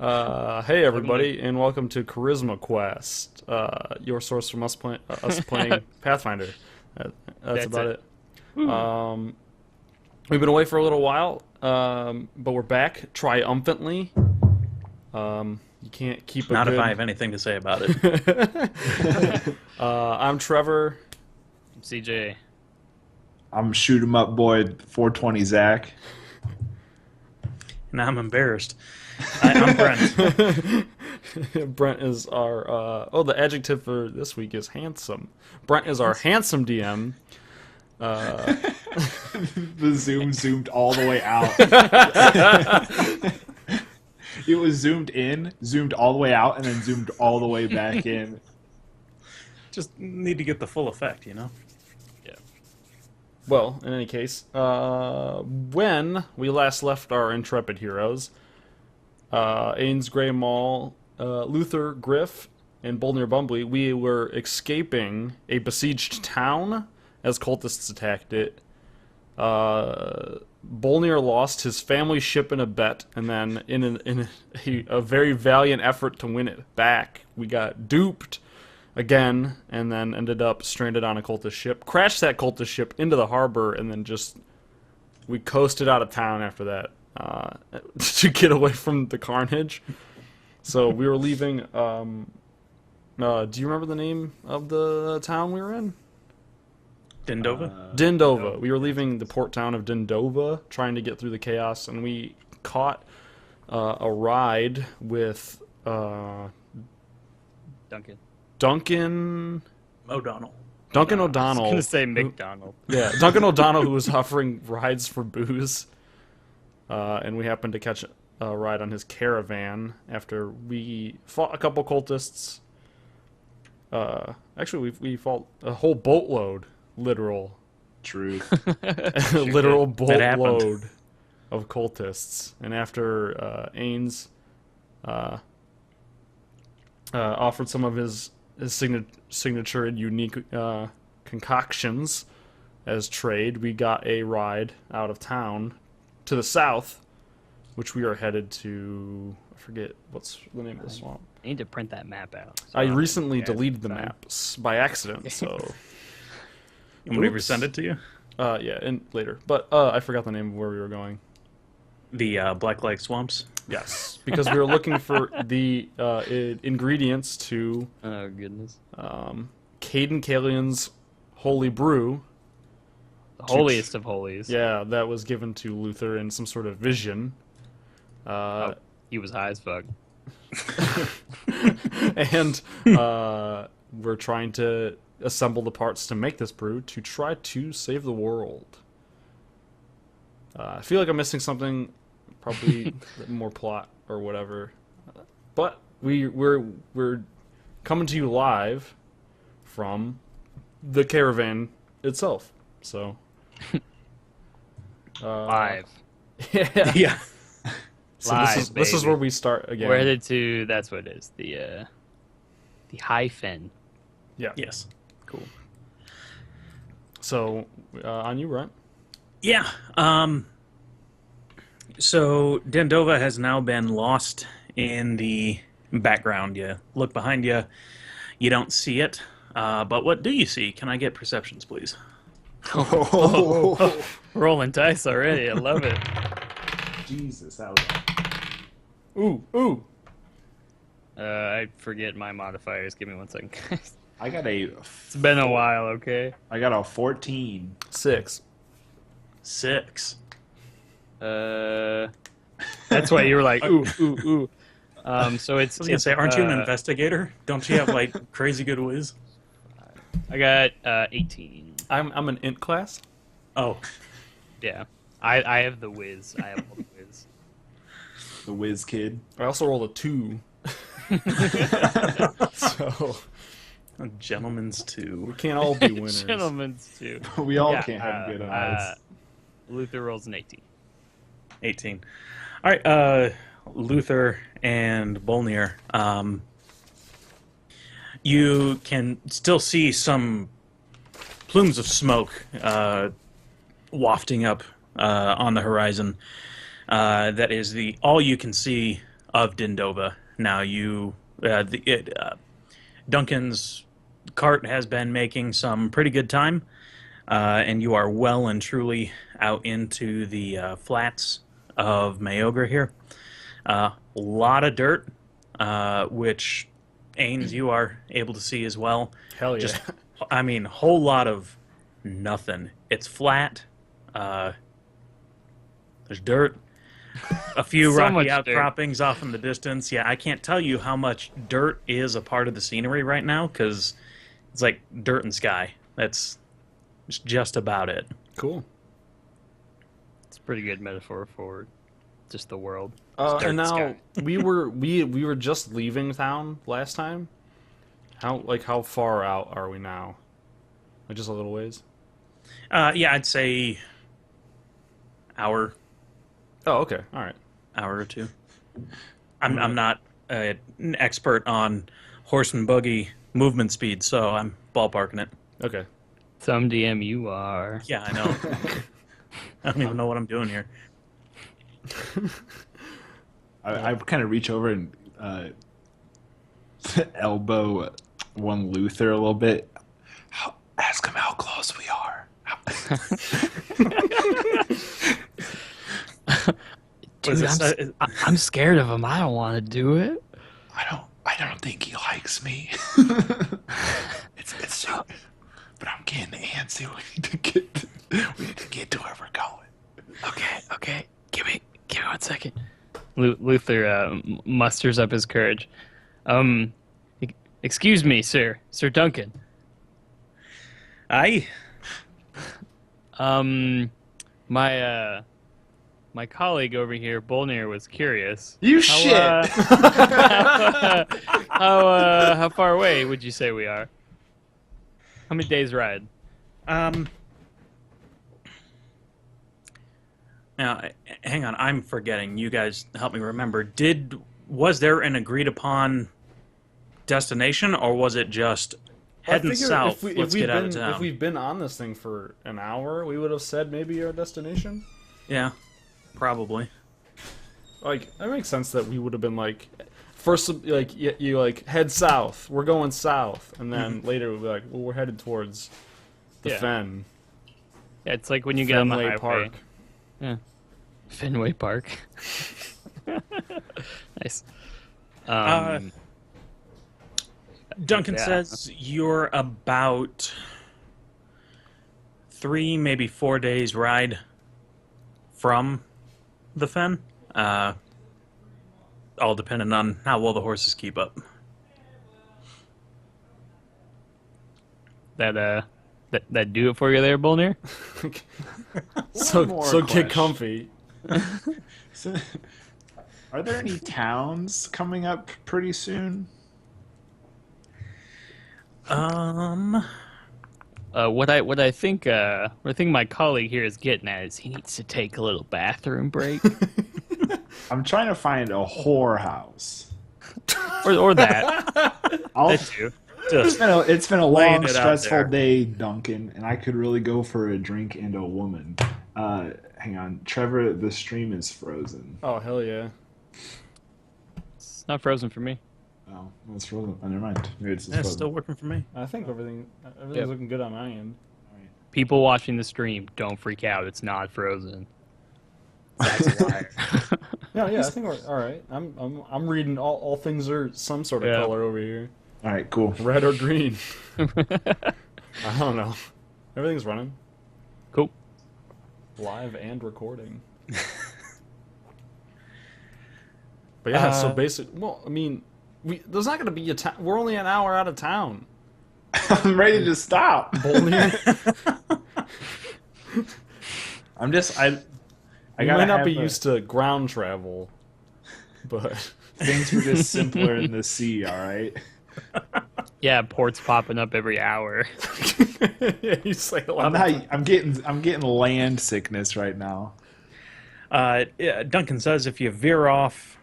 Hey everybody, and welcome to Charisma Quest, your source from us playing Pathfinder. That's about it. it. Um, we've been away for a little while, but we're back triumphantly. You can't keep a Not good... if I have anything to say about it. I'm Trevor. I'm CJ. I'm shoot 'em up boy 420 Zach. Now I'm embarrassed. I'm Brent. Brent is our... the adjective for this week is handsome. Brent is our handsome DM. The zoom zoomed all the way out. It was zoomed in, zoomed all the way out, and then zoomed all the way back in. Just need to get the full effect, you know? Yeah. Well, in any case, when we last left our intrepid heroes, Ains Grey Maul, Luther Griff, and Bolnir Bumbly, we were escaping a besieged town as cultists attacked it. Bolnir lost his family ship in a bet, and then in a very valiant effort to win it back, we got duped again, and then ended up stranded on a cultist ship. Crashed that cultist ship into the harbor, and then we coasted out of town after that to get away from the carnage. So we were leaving. Do you remember the name of the town we were in? Dindova? Dindova. We were leaving the port town of Dindova, trying to get through the chaos, and we caught a ride with Duncan. O'Donnell. Duncan I O'Donnell. was gonna say McDonald. Yeah, Duncan O'Donnell, who was offering rides for booze, and we happened to catch a ride on his caravan after we fought a couple cultists. Actually, we fought a whole boatload, literal boatload of cultists. And after Ains offered some of his signature and unique concoctions as trade, we got a ride out of town to the south, which we are headed to. I forget what's the name of the swamp. I need to print that map out. So I recently yeah, deleted the fine. maps by accident, so You want me to Oops. resend it to you? yeah, and later. But I forgot the name of where we were going. The Black Lake Swamps? Yes, because we were looking for the ingredients to Oh goodness. Caden Kalian's Holy Brew. The holiest of holies. Yeah, that was given to Luther in some sort of vision. He was high as fuck. And we're trying to assemble the parts to make this brew to try to save the world. I feel like I'm missing something, probably more plot or whatever. But we're coming to you live from the caravan itself. So Live. yeah. Yeah. So Live, this is baby. where we start again. We're headed to. That's what it is. The High Fen. Yeah. Yes. Cool. So on you, Brent. Yeah. So Dindova has now been lost in the background. You look behind you, you don't see it. But what do you see? Can I get perceptions, please? Rolling dice already. I love it. Jesus, that was... Ooh. I forget my modifiers. Give me 1 second. I got a... It's been a while. Okay. I got a 14. 6. 6. That's why you were like ooh. So it's. I was gonna say, aren't you an investigator? Don't you have like crazy good whiz? I got 18. I'm an int class. Oh, Yeah. I have the whiz. I have all the whiz. The whiz kid. I also rolled a 2. So a gentleman's we two. can't all be winners. Gentlemen's too. We all Yeah, can't have good eyes. Luther rolls an 18. 18. All right, Luther and Bolnir. You can still see some plumes of smoke wafting up on the horizon. That is the all you can see of Dindova. Now Duncan's cart has been making some pretty good time, and you are well and truly out into the flats of Mayogra here. A lot of dirt, which Ains, you are able to see as well. Hell yeah. Just, I mean, whole lot of nothing. It's flat. There's dirt. A few So rocky much outcroppings off in the distance. Yeah, I can't tell you how much dirt is a part of the scenery right now because it's like dirt and sky. That's just about it. Cool. It's a pretty good metaphor for just the world. Dirt And now sky. we were just leaving town last time. How far out are we now? Like just a little ways. Yeah, I'd say hour Oh, okay. All right. or two. I'm not an expert on horse and buggy movement speed, so I'm ballparking it. Okay. Some DM you are. Yeah, I know. I don't even know what I'm doing here. I kind of reach over and elbow one Luther a little bit. Ask him how close we are. Dude, I'm scared of him. I don't want to do it. I don't think he likes me. it's but I'm getting antsy. We need to get to where we're going. Okay. Give me 1 second. Luther musters up his courage. Excuse me, Sir Duncan. Aye. My colleague over here, Bolnir, was curious. You shit! How far away would you say we are? How many days ride? Now, hang on. I'm forgetting. You guys help me remember. Was there an agreed upon destination, or was it just heading south? Let's get out of town. If we've been on this thing for an hour, we would have said maybe our destination. Yeah, probably. Like that makes sense that we would have been like, first like you like head south. We're going south, and then later we'll be like, well, we're headed towards the Yeah. Fen. Yeah, it's like when you get on the Fenway highway. Park. Yeah. Fenway Park. Nice. Duncan Yeah. says you're about 3, maybe 4 days ride from the Fen. All depending on how well the horses keep up. That do it for you there, Bolnir? So get comfy. So, are there any towns coming up pretty soon? What I think my colleague here is getting at is he needs to take a little bathroom break, I'm trying to find a whorehouse. or that. I'll, That too. it's been a laying long, it out stressful there. day, Duncan, and I could really go for a drink and a woman. Hang on, Trevor, the stream is frozen. Oh hell yeah. It's not frozen for me. Oh, well, it's frozen. Oh, never mind. Maybe it's just That's frozen. still working for me. I think everything's Yep. looking good on my end. People watching the stream, don't freak out. It's not frozen. That's a liar. Yeah, I think we're all right. I'm reading all things are some sort of Yeah. color over here, All right, cool. red or green. I don't know. Everything's running, Cool. live and recording. But yeah, so basically, well, I mean, there's not going to be a town. We're only an hour out of town. I'm ready to stop. Bolnir. I'm just I I gotta might not have be a- used to ground travel, but Things were just simpler in the sea. All right. Yeah, ports popping up every hour. yeah, you say a lot. I'm getting land sickness right now. Duncan says if you veer off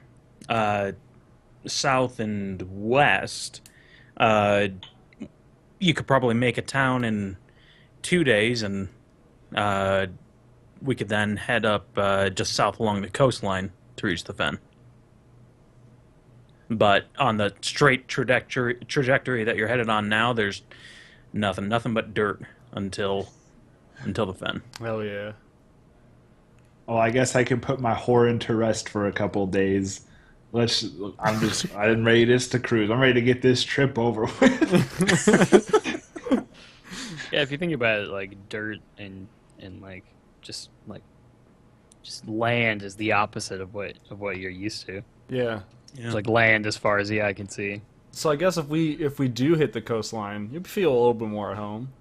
south and west, you could probably make a town in 2 days, and we could then head up just south along the coastline to reach the Fen. But on the straight trajectory that you're headed on now, there's nothing but dirt until the fen. Hell yeah. Well, I guess I can put my whoring to rest for a couple days. I'm ready to cruise. I'm ready to get this trip over with. Yeah, if you think about it, like dirt and like just like just land is the opposite of what you're used to. Yeah. It's like land as far as the eye can see. So I guess if we do hit the coastline, you'd feel a little bit more at home.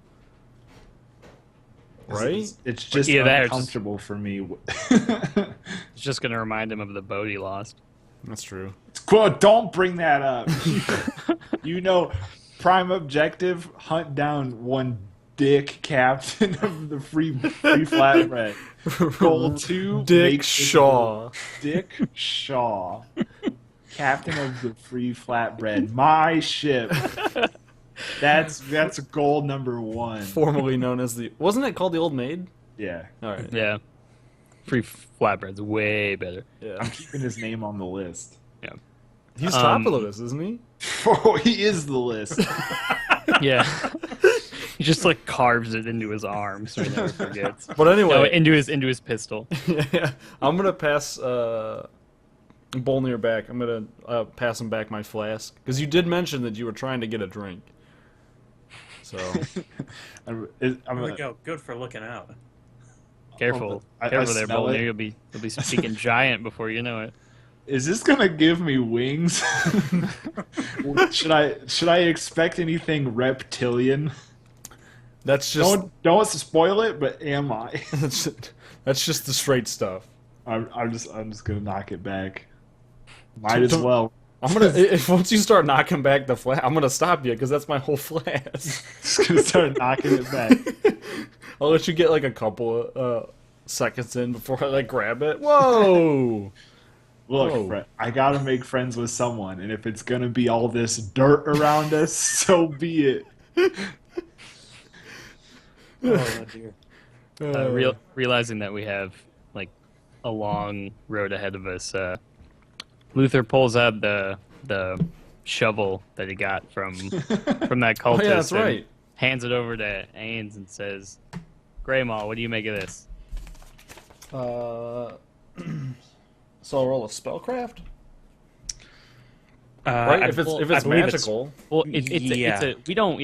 Right? It's just Either that or just- uncomfortable for me. It's just gonna remind him of the boat he lost. That's true. Quote, don't bring that up. You know, prime objective, hunt down one dick captain of the free flatbread. Goal 2, Dick make Shaw. Dick Shaw. Captain of the free flatbread. My ship. That's goal number 1. Formerly known as the... Wasn't it called the Old Maid? Yeah. All right. Yeah, free flatbread's way better. Yeah. I'm keeping his name on the list. Yeah, He's top of the list, isn't he? Oh, he is the list. yeah. He just like carves it into his arm so he never forgets. But No, anyway, into his pistol. yeah, I'm gonna pass Bolnir back. I'm gonna pass him back my flask because you did mention that you were trying to get a drink. So I'm There we gonna, go. Good for looking out. Careful, I careful there, smell Bolnir. it. You'll be speaking giant before you know it. is this gonna give me wings? should I expect anything reptilian? that's just Don't spoil it, but am I? that's just the straight stuff. I'm just gonna knock it back. Might as well. I'm gonna if once you start knocking back the flask, I'm gonna stop you because that's my whole flask. Just gonna start knocking it back. I'll let you get like a couple of seconds in before I like grab it. Whoa! Look, Whoa. Fred, I gotta make friends with someone, and if it's gonna be all this dirt around us, so be it. Oh dear. Realizing that we have like a long road ahead of us, Luther pulls out the shovel that he got from that cultist. Oh yeah, that's and right. hands it over to Ains and says, "Greymaw, what do you make of this?" So I'll roll a spellcraft, I right? If it's believe magical, Well, it's Yeah. we don't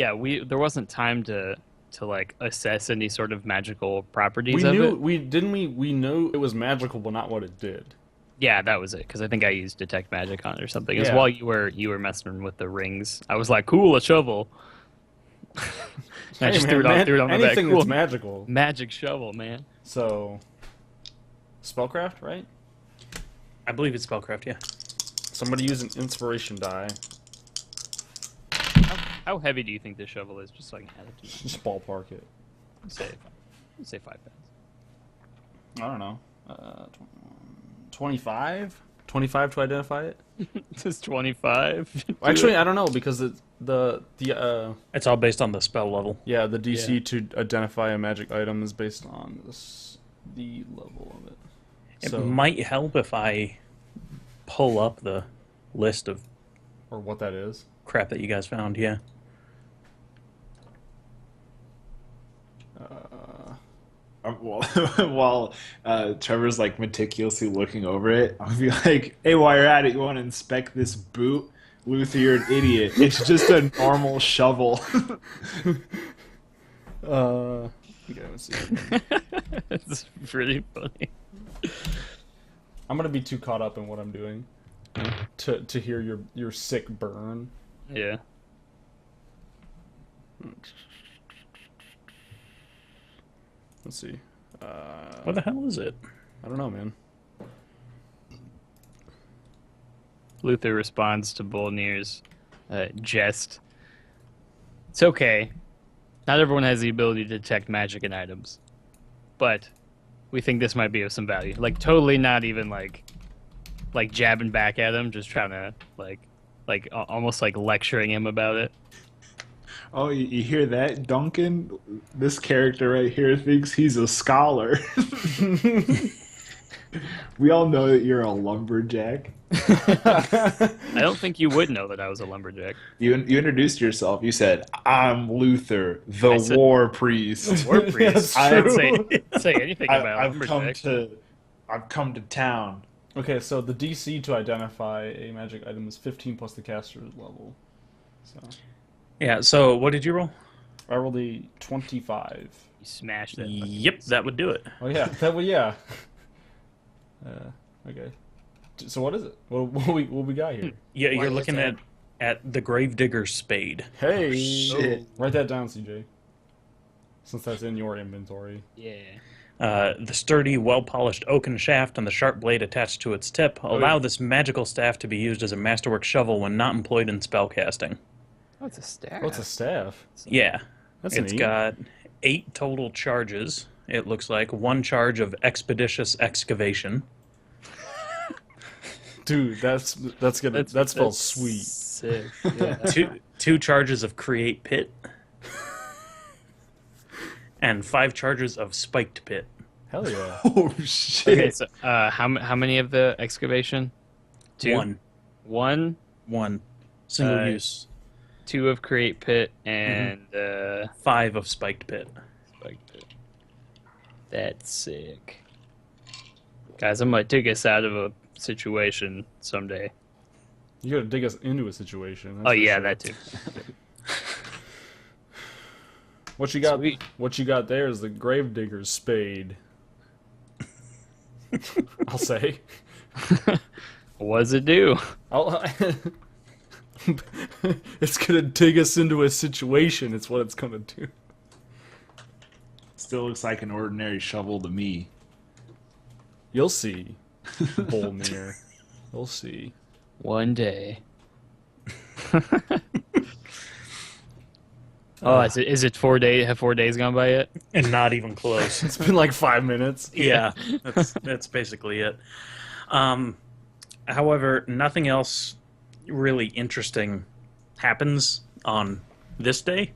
there wasn't time to like assess any sort of magical properties we of knew it. we knew it was magical, but not what it did. Yeah, that was it. Because I think I used detect magic on it or something. It was Yeah. while you were messing with the rings. I was like, "Cool, a shovel." And I just threw it on the back. anything Cool. that's magical. Magic shovel, man. So spellcraft, right? I believe it's spellcraft. Yeah. Somebody use an inspiration die. How heavy do you think this shovel is? Just so I can add it to Just ballpark it. say 5 pounds. I don't know. 25? 25 to identify it? This is 25. Actually, I don't know because the It's all based on the spell level. yeah, the DC to identify a magic item is based on the level of it. It So, might help if I pull up the list of or what that is. crap that you guys found. Yeah. While Trevor's like meticulously looking over it, I'll be like, "Hey, while you're at it, you want to inspect this boot? Luther, you're an idiot. It's just a normal shovel." Okay, let's see. It's pretty funny. I'm gonna be too caught up in what I'm doing to hear your sick burn. Yeah. Let's see. What the hell is it? I don't know, man. Luther responds to Bolnir's jest. It's okay. Not everyone has the ability to detect magic in items. But we think this might be of some value. Like, totally not even, like jabbing back at him, just trying to, almost, like, lecturing him about it. Oh, you hear that, Duncan? This character right here thinks he's a scholar. We all know that you're a lumberjack. I don't think you would know that I was a lumberjack. You introduced yourself. You said, "I'm Luther, the I said- war priest." War priest. That's I didn't true. say anything about I've come to town. Okay, so the DC to identify a magic item is 15 plus the caster's level. So Yeah, so what did you roll? I rolled a 25. You smashed it. Yep, that would do it. Oh yeah, that would yeah. Okay. So what is it? What we got here? Yeah, Why, you're what's looking that? at the Gravedigger's Spade. Hey, shit. write that down, CJ. Since that's in your inventory. Yeah. The sturdy, well-polished oaken shaft and the sharp blade attached to its tip allow yeah. this magical staff to be used as a masterwork shovel when not employed in spellcasting. Oh, it's a staff. Oh, it's a staff. Yeah, That's it's neat. got 8 total charges. It looks like 1 charge of expeditious excavation. Dude, that's gonna that spells sweet. Sick. Yeah. two charges of create pit, and 5 charges of spiked pit. Hell yeah. Oh shit! Okay, so how many of the excavation? 2? 1 1. single Uh, use. 2 of create pit and 5 of spiked pit. spiked pit. That's sick. Guys, I might dig us out of a situation someday. You gotta dig us into a situation. that's Oh for yeah, sure. that too. What you got? Sweet. What you got there is the gravedigger's spade. I'll say. What does it do? It's gonna dig us into a situation. It's what it's gonna do. Still looks like an ordinary shovel to me. You'll see, Bolnir. You'll see. One day. Oh, is it 4 days? Have 4 days gone by yet? And not even close. It's been like 5 minutes. Yeah, that's basically it. However, nothing else really interesting happens on this day.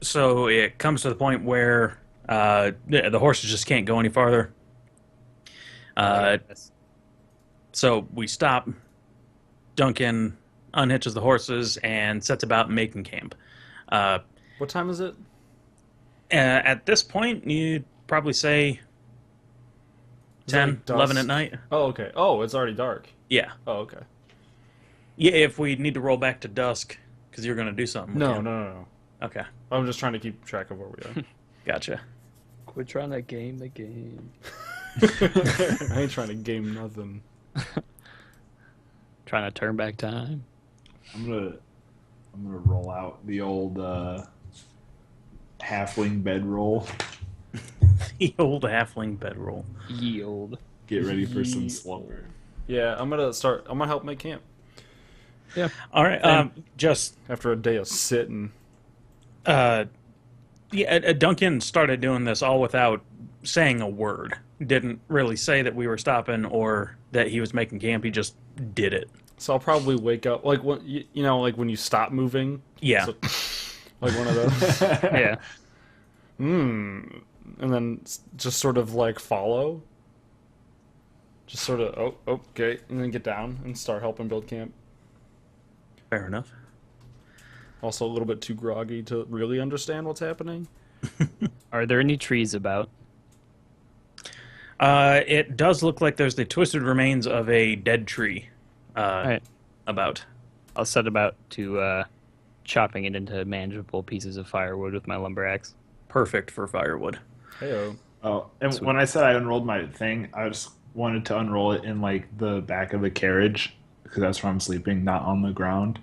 So it comes to the point where the horses just can't go any farther. So we stop. Duncan unhitches the horses and sets about making camp. What time is it? At this point, you'd probably say Is it 10, like 11 at dusk? night. Oh, okay. Oh, it's already dark. Yeah. Oh, okay. Yeah, if we need to roll back to dusk, because you're going to do something. we No, can. no. Okay, I'm just trying to keep track of where we are. gotcha. Quit trying to game the game. I ain't trying to game nothing. Trying to turn back time. I'm gonna roll out the old halfling bedroll. The old halfling bedroll. Yield. Get ready for some slumber. Yeah, I'm gonna help make camp All right, just after a day of sitting. Duncan started doing this all without saying a word. Didn't really say that we were stopping or that he was making camp. He just did it. So I'll probably wake up like when you know, like when you stop moving. Yeah. So, like one of those. Yeah. And then just sort of like follow. Just sort of okay, and then get down and start helping build camp. Fair enough. Also a little bit too groggy to really understand what's happening. Are there any trees about? It does look like there's the twisted remains of a dead tree. Alright. About. I'll set about to chopping it into manageable pieces of firewood with my lumber axe. Perfect for firewood. Heyo. Oh, and when I said I unrolled my thing, I just wanted to unroll it in like the back of the carriage because that's where I'm sleeping, not on the ground.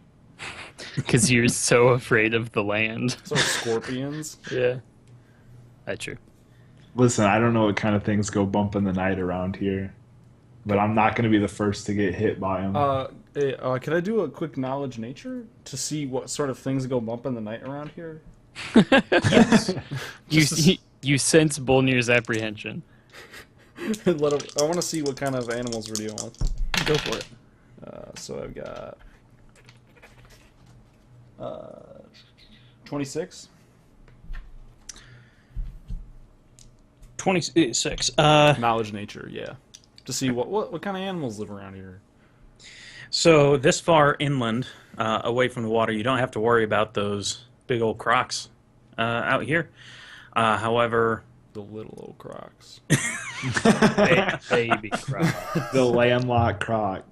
Because you're so afraid of the land. So scorpions. Yeah. That's true. Listen, I don't know what kind of things go bump in the night around here, but I'm not going to be the first to get hit by them. Hey, can I do a quick knowledge nature to see what sort of things go bump in the night around here? You sense Bolnir's apprehension. I want to see what kind of animals we're dealing with. Go for it. So I've got 26. 26. Knowledge nature, yeah. To see what kind of animals live around here. So this far inland, away from the water, you don't have to worry about those big old crocs out here. However, The little old crocs. Baby croc. The landlocked croc.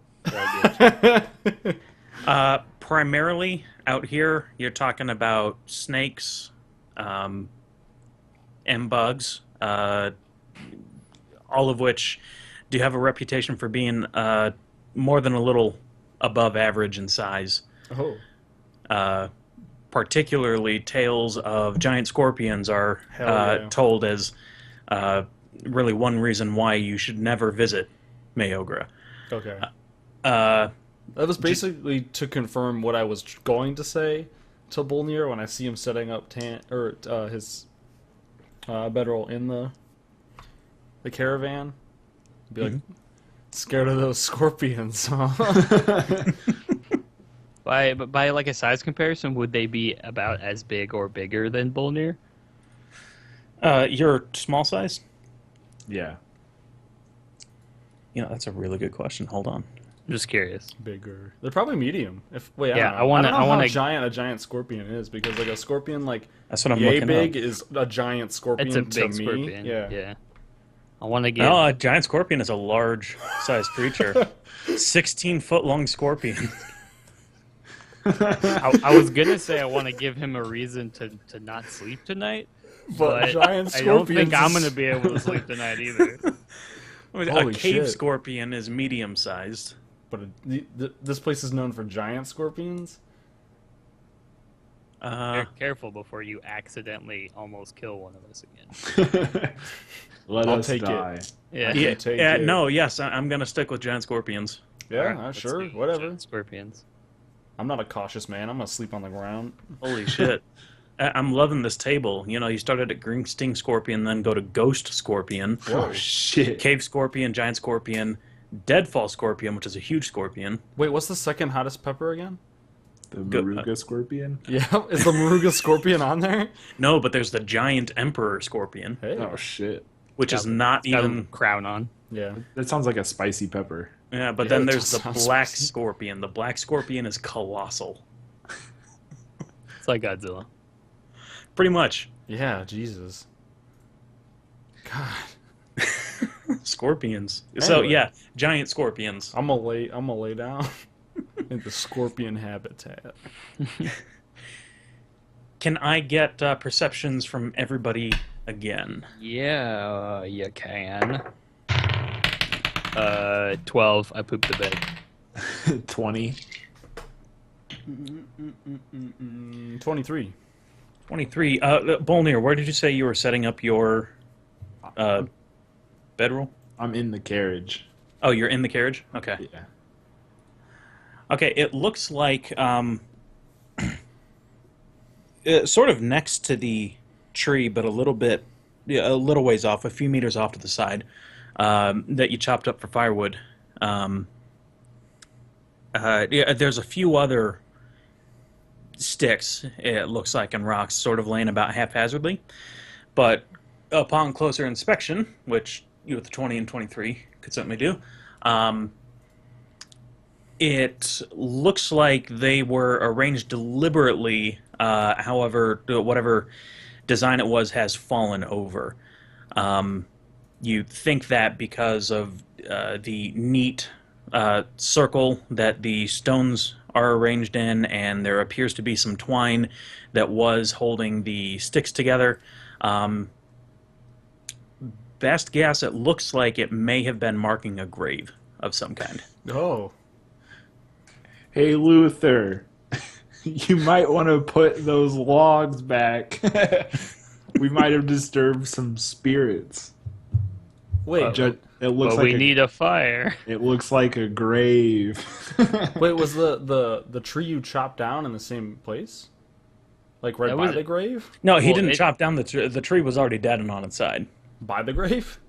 primarily out here, you're talking about snakes, and bugs, all of which do have a reputation for being more than a little above average in size. Oh. Particularly tales of giant scorpions are Hell yeah. told as really one reason why you should never visit Mayogra. Okay. Uh, That was basically to confirm what I was going to say to Bolnir when I see him setting up his bedroll in the caravan. Be like, scared of those scorpions, huh? By like a size comparison, would they be about as big or bigger than Bolnir? you're small size? Yeah. You know, that's a really good question. Hold on. I'm just curious. Bigger. They're probably medium. I Yeah, don't know. I wanna- don't know I how wanna- giant a giant scorpion is, because like a scorpion like That's what I'm yay looking big up. is a giant scorpion It's a to big me. scorpion. Yeah. I want to get. No, a giant scorpion is a large-sized creature. 16-foot long scorpion. I was gonna say I want to give him a reason to not sleep tonight, but giant I don't think scorpions I'm is- gonna be able to sleep tonight either. A Holy cave shit. scorpion is medium-sized. But this place is known for giant scorpions. Careful before you accidentally almost kill one of us again. Let I'll us take it. die. Yeah, Yeah, take it. no, yes, I'm going to stick with giant scorpions. Yeah, Alright, let's sure, do whatever. giant Scorpions. I'm not a cautious man. I'm gonna sleep on the ground. Holy shit. I'm loving this table. You know, you started at green sting scorpion, then go to ghost scorpion, Oh, shit. cave scorpion, giant scorpion, deadfall scorpion, which is a huge scorpion. Wait, what's the second hottest pepper again? The Maruga scorpion? Yeah, is the Maruga scorpion on there? No, but there's the giant emperor scorpion, Hey. Oh, shit. which is not Got a even... crown on. Yeah. That sounds like a spicy pepper. Yeah, but Yeah, then that there's the sounds black spicy. scorpion. The black scorpion is colossal. It's like Godzilla. Pretty much. Yeah, Jesus. God. Scorpions. So, Anyway. yeah, giant scorpions. I'm gonna lay down in the scorpion habitat. Can I get perceptions from everybody again? Yeah, you can. 12. I pooped the bed. 20. 23. 23. Bolnir, where did you say you were setting up your bedroll? I'm in the carriage. Oh, you're in the carriage? Okay. Yeah. Okay, it looks like sort of next to the tree, but a little ways off, a few meters off to the side, that you chopped up for firewood. There's a few other sticks, it looks like, and rocks sort of laying about haphazardly. But upon closer inspection, which you with the 20 and 23 could certainly do, it looks like they were arranged deliberately. However, whatever design it was has fallen over. You think that because of the neat circle that the stones are arranged in, and there appears to be some twine that was holding the sticks together. Best guess, it looks like it may have been marking a grave of some kind. Oh. Hey, Luther. You might want to put those logs back. We might have disturbed some spirits. Wait, It looks But like we need a fire. It looks like a grave. wait, was the tree you chopped down in the same place? Like right That by was- the grave? No, he Well, didn't it- chop down the tree. The tree was already dead and on its side. By the grave?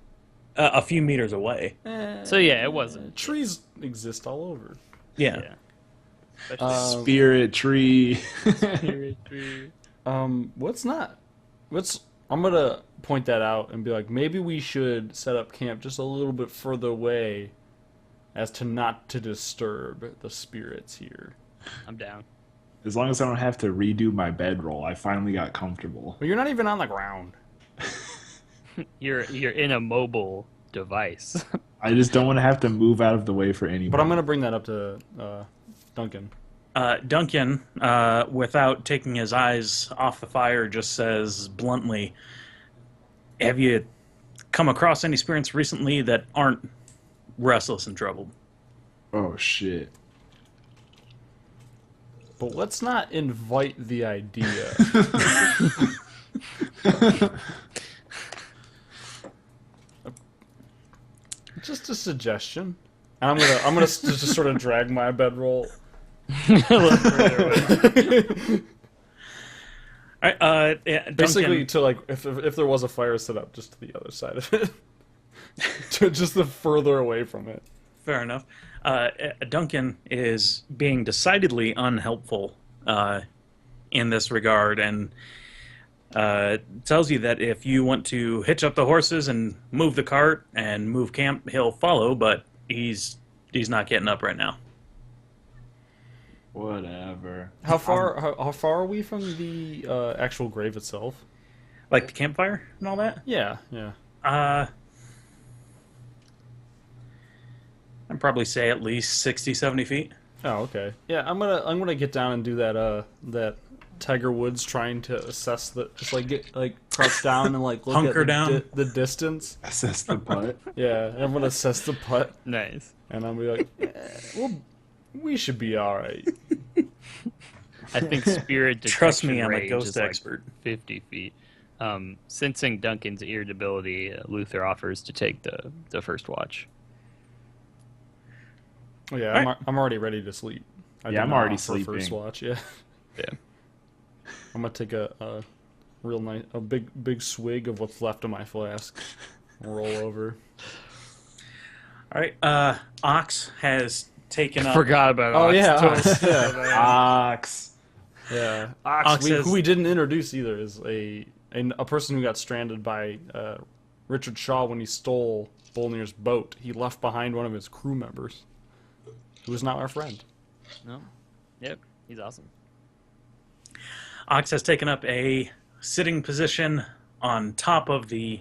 A few meters away. So yeah, it wasn't. Trees exist all over. Yeah. Yeah. Spirit tree. What's I'm gonna point that out and be like, maybe we should set up camp just a little bit further away, as to not to disturb the spirits here. I'm down. As long as I don't have to redo my bedroll, I finally got comfortable. But you're not even on the ground. You're in a mobile device. I just don't want to have to move out of the way for anybody. But I'm gonna bring that up to Duncan. Duncan, without taking his eyes off the fire, just says bluntly, have you come across any spirits recently that aren't restless and troubled? Oh, shit. But let's not invite the idea. Just a suggestion. And I'm gonna just sort of drag my bedroll. A little further away. All right, Basically, Duncan, to like, if there was a fire set up, just to the other side of it, to just the further away from it. fair enough. Duncan is being decidedly unhelpful in this regard, and tells you that if you want to hitch up the horses and move the cart and move camp, he'll follow, but he's not getting up right now. Whatever. How far are we from the actual grave itself? Like the campfire and all that? Yeah, yeah. I'd probably say at least 60, 70 feet. Oh, okay. Yeah, I'm gonna get down and do that that Tiger Woods trying to assess just like get like crouch down and like look Hunker at down. the distance. Assess the putt. Yeah, I'm gonna assess the putt, Nice. and I'm gonna be like, well, we should be all right. I think spirit detection Trust me, I'm a range ghost is like expert. 50 feet. Sensing Duncan's irritability, Luther offers to take the first watch. Oh, yeah, All right. I'm already ready to sleep. Yeah, did I'm not already offer First sleeping. watch, yeah. Yeah. I'm gonna take a real nice, a big swig of what's left of my flask. Roll over. All right, Ox has taken up... Forgot about Oh Ox. yeah, Totally. yeah. Ox. Yeah, Ox says- who we didn't introduce either is a person who got stranded by Richard Shaw when he stole Bolnir's boat. He left behind one of his crew members, who is now our friend. No. Yep. He's awesome. Ox has taken up a sitting position on top of the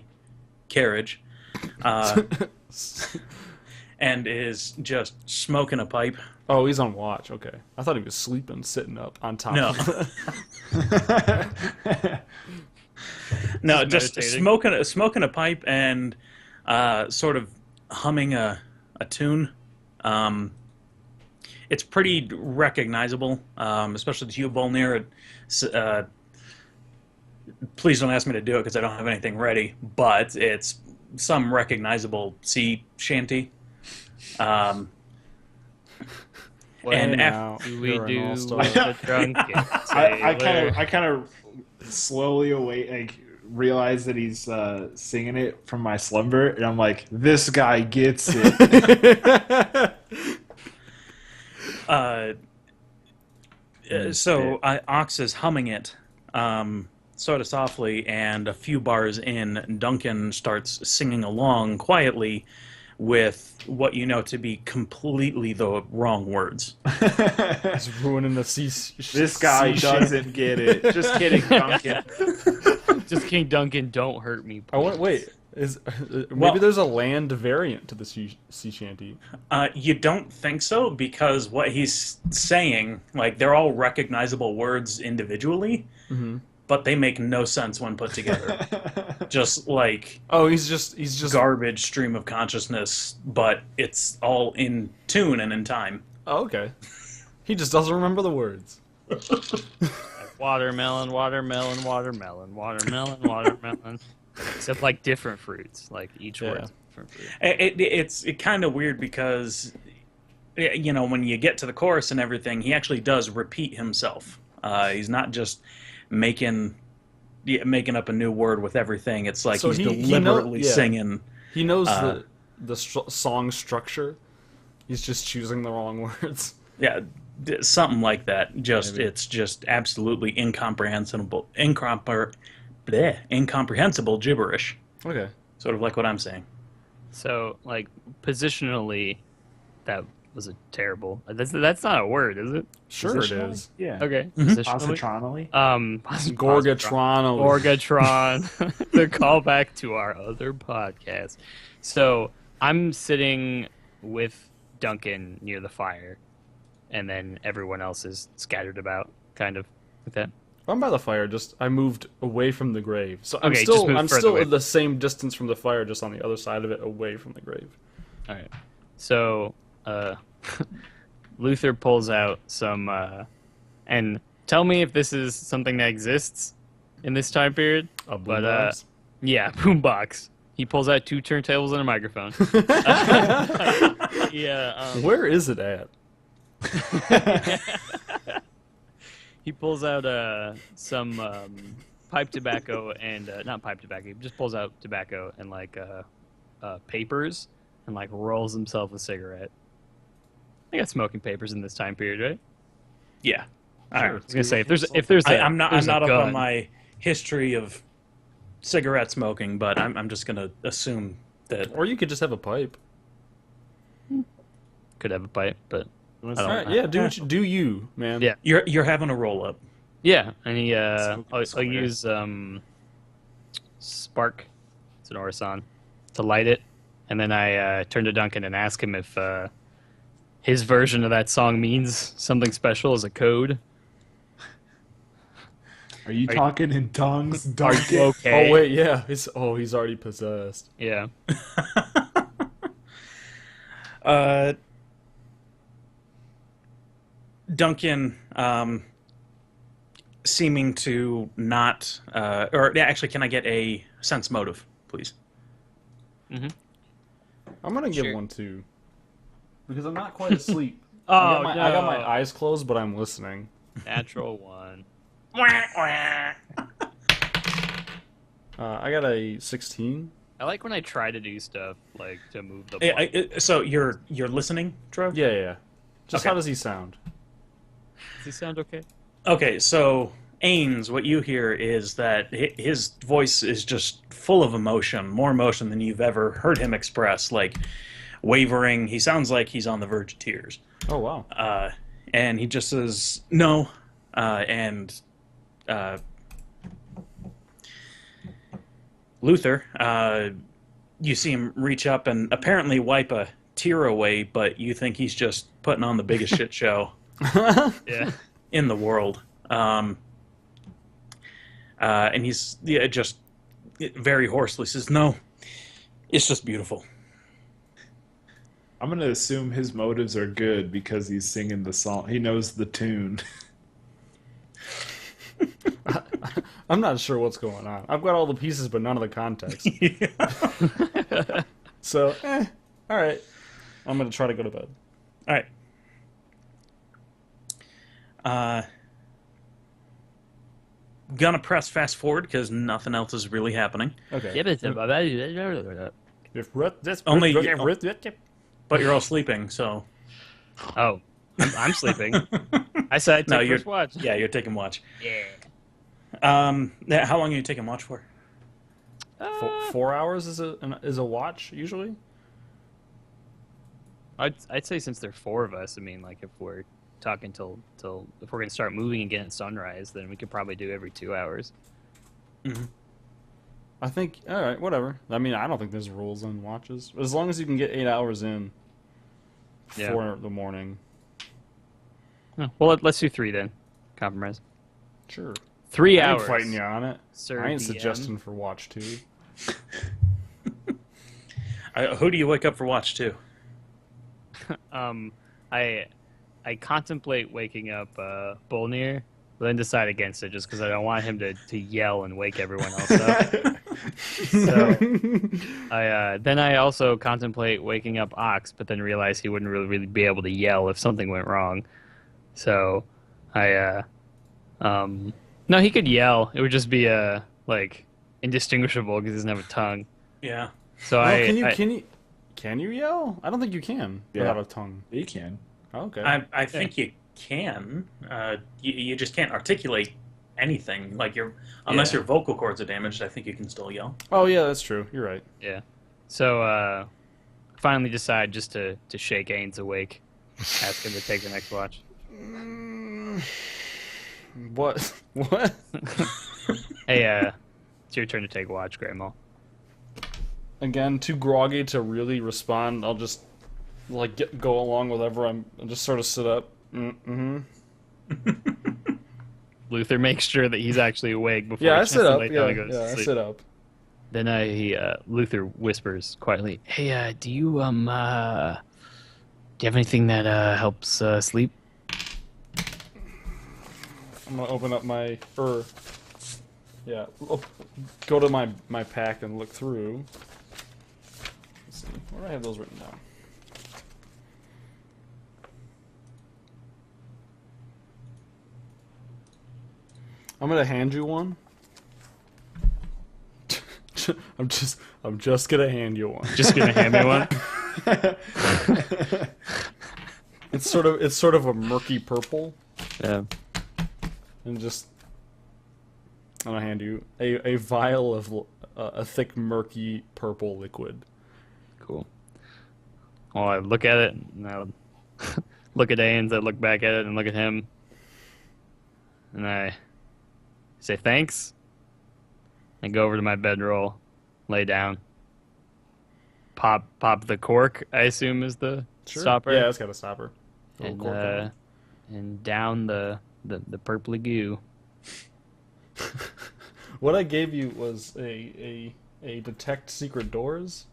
carriage and is just smoking a pipe. Oh, he's on watch. Okay, I thought he was sleeping, sitting up on top. No. No, just meditating. smoking a pipe and sort of humming a tune. It's pretty recognizable, especially to you, Bolnir. Please don't ask me to do it because I don't have anything ready, but it's some recognizable sea shanty. What And now do we you're an do all-star. with the drunken I kind of slowly realize that he's singing it from my slumber, and I'm like, this guy gets it. Ox is humming it sort of softly, and a few bars in, Duncan starts singing along quietly with what you know to be completely the wrong words. He's ruining the sea. This guy doesn't get it. Just kidding, Duncan. Just King Duncan, don't hurt me. I want wait. Is maybe there's a land variant to the sea shanty? You don't think so, because what he's saying, like, they're all recognizable words individually, but they make no sense when put together. Just like Oh, he's just garbage stream of consciousness, but it's all in tune and in time. Oh, okay. He just doesn't remember the words. Watermelon, watermelon, watermelon, watermelon, watermelon. Except like different fruits, like each Yeah. word's different fruit. It's kind of weird because, you know, when you get to the chorus and everything, he actually does repeat himself. He's not just making up a new word with everything. It's like So he's he deliberately yeah. singing. He knows the song structure. He's just choosing the wrong words. Yeah, something like that. Maybe. It's just absolutely incomprehensible. incomprehensible gibberish. Okay. Sort of like what I'm saying. So, like, positionally, that was a terrible. That's not a word, is it? Sure it Positionally? is. Yeah. Okay. Positionally. Positronally? Gorgatron. Gorgatron. The callback to our other podcast. So I'm sitting with Duncan near the fire, and then everyone else is scattered about, kind of like that. I'm by the fire. Just I moved away from the grave, so I'm Okay, just move I'm further still away. at the same distance from the fire, just on the other side of it, away from the grave. All right. So Luther pulls out some, and tell me if this is something that exists in this time period. A But, boombox. Yeah, boombox. He pulls out 2 turntables and a microphone. Yeah. Where is it at? He pulls out some pipe tobacco and not pipe tobacco. He just pulls out tobacco and like papers and like rolls himself a cigarette. I got smoking papers in this time period, right? Yeah. All right. I was gonna say if there's I'm not there's a up gun, on my history of cigarette smoking, but I'm just gonna assume that. Or you could just have a pipe. could have a pipe, but I All don't right, know. yeah, do you, man? Yeah. You're having a roll up. Yeah, and he Smoking I'll square. use spark, it's an Orison, to light it, and then I turn to Duncan and ask him if his version of that song means something special as a code. Are you talking in tongues? Are Duncan? you okay? Oh wait, yeah. He's already possessed. Yeah. Duncan, seeming to not, or yeah, actually, can I get a sense motive, please? I'm gonna give Sure. one too, because I'm not quite asleep. Oh, I got my no. eyes closed, but I'm listening. Natural 1. I got a 16. I like when I try to do stuff like to move the So you're listening, Trev? Yeah, yeah. Just Okay. how does he sound? Does he sound okay? Okay, so Ains, what you hear is that his voice is just full of emotion, more emotion than you've ever heard him express, like wavering. He sounds like he's on the verge of tears. Oh wow. And he just says, no, and Luther, you see him reach up and apparently wipe a tear away, but you think he's just putting on the biggest shit show Yeah. in the world. And he's just very hoarsely says, no, it's just beautiful. I'm going to assume his motives are good because he's singing the song. He knows the tune. I'm not sure what's going on. I've got all the pieces, but none of the context. So, all right. I'm gonna try to go to bed. All right. Gonna press fast forward because nothing else is really happening. Okay. Only- But you're all sleeping, so Oh, I'm sleeping. I said I'd No, take you're- first watch. yeah, you're taking watch. Yeah. How long are you taking watch for? 4 hours is a watch usually. I'd say since there are 4 of us, I mean, like if we're talking till if we're gonna start moving again at sunrise, then we could probably do every 2 hours. I think. All right, whatever. I mean, I don't think there's rules on watches. As long as you can get 8 hours in Yeah. for the morning. Oh, well, let's do 3 then. Compromise. Sure. 3 I ain't hours. fighting you on it. Sir I ain't DM. suggesting for watch 2. Who do you wake up for watch to? I contemplate waking up Bolnir, but then decide against it just because I don't want him to yell and wake everyone else up. So I also contemplate waking up Ox, but then realize he wouldn't really be able to yell if something went wrong. So no, he could yell. It would just be like indistinguishable because he doesn't have a tongue. Yeah. So Can you yell? I don't think you can Yeah. without a tongue. He can. Okay. I think you can. You just can't articulate anything. Like unless Yeah. your vocal cords are damaged, I think you can still yell. Oh yeah, that's true. You're right. Yeah. So finally decide just to shake Ains awake. Ask him to take the next watch. What? What? Hey, it's your turn to take watch, Grandma. Again, too groggy to really respond. I'll just go along with whatever I'll just sort of sit up. Mm-hmm. Luther makes sure that he's actually awake before Yeah, he I sit up. lay down and Yeah, goes to I sleep. sit up. Then Luther whispers quietly, "Hey, do you have anything that helps sleep?" I'm gonna open up my go to my pack and look through. Let's see, where do I have those written down? I'm gonna hand you one. I'm just gonna hand you one. Just gonna hand me one. It's sort of a murky purple. Yeah. And I'm gonna hand you a vial of a thick, murky purple liquid. Cool. Well, I look at it, and I look at Ains, I look back at it, and look at him, and I say thanks. I go over to my bedroll, lay down, pop the cork. I assume is the stopper. Yeah, it's got a stopper. Little and cork on it. and down the purpley goo. What I gave you was a detect secret doors.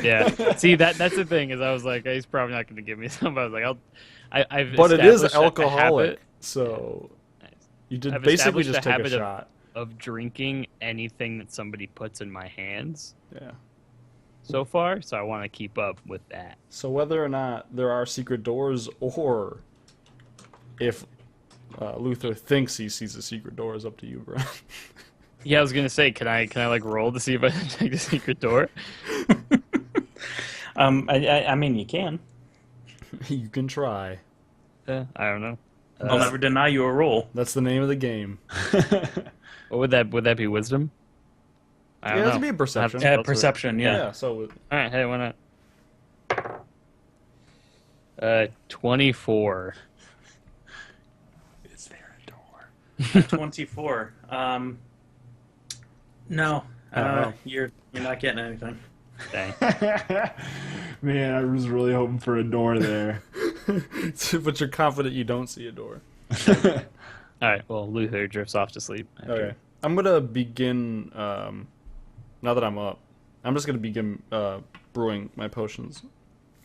Yeah. See, that's the thing is I was like, he's probably not going to give me some. But I was like, I've But it is established a alcoholic, habit- so Nice. you did I've basically established just a take a habit shot. of drinking anything that somebody puts in my hands Yeah. so far, so I want to keep up with that. So whether or not there are secret doors, or if Luther thinks he sees a secret door, is up to you, bro. Yeah, I was gonna say, can I like roll to see if I can take the secret door? I mean, you can. You can try. I don't know. I'll never deny you a roll. That's the name of the game. What would that be? Wisdom? I don't Yeah, know. that'd be a perception. I'll have to- Perception, yeah. Yeah. So All right, hey, why not? 24. is there a door? 24. No. Oh. You're not getting anything. Dang. Man, I was really hoping for a door there. But you're confident you don't see a door. All right, well, Luther drifts off to sleep. after- Okay. I'm gonna begin. Now that I'm up, I'm just gonna begin brewing my potions,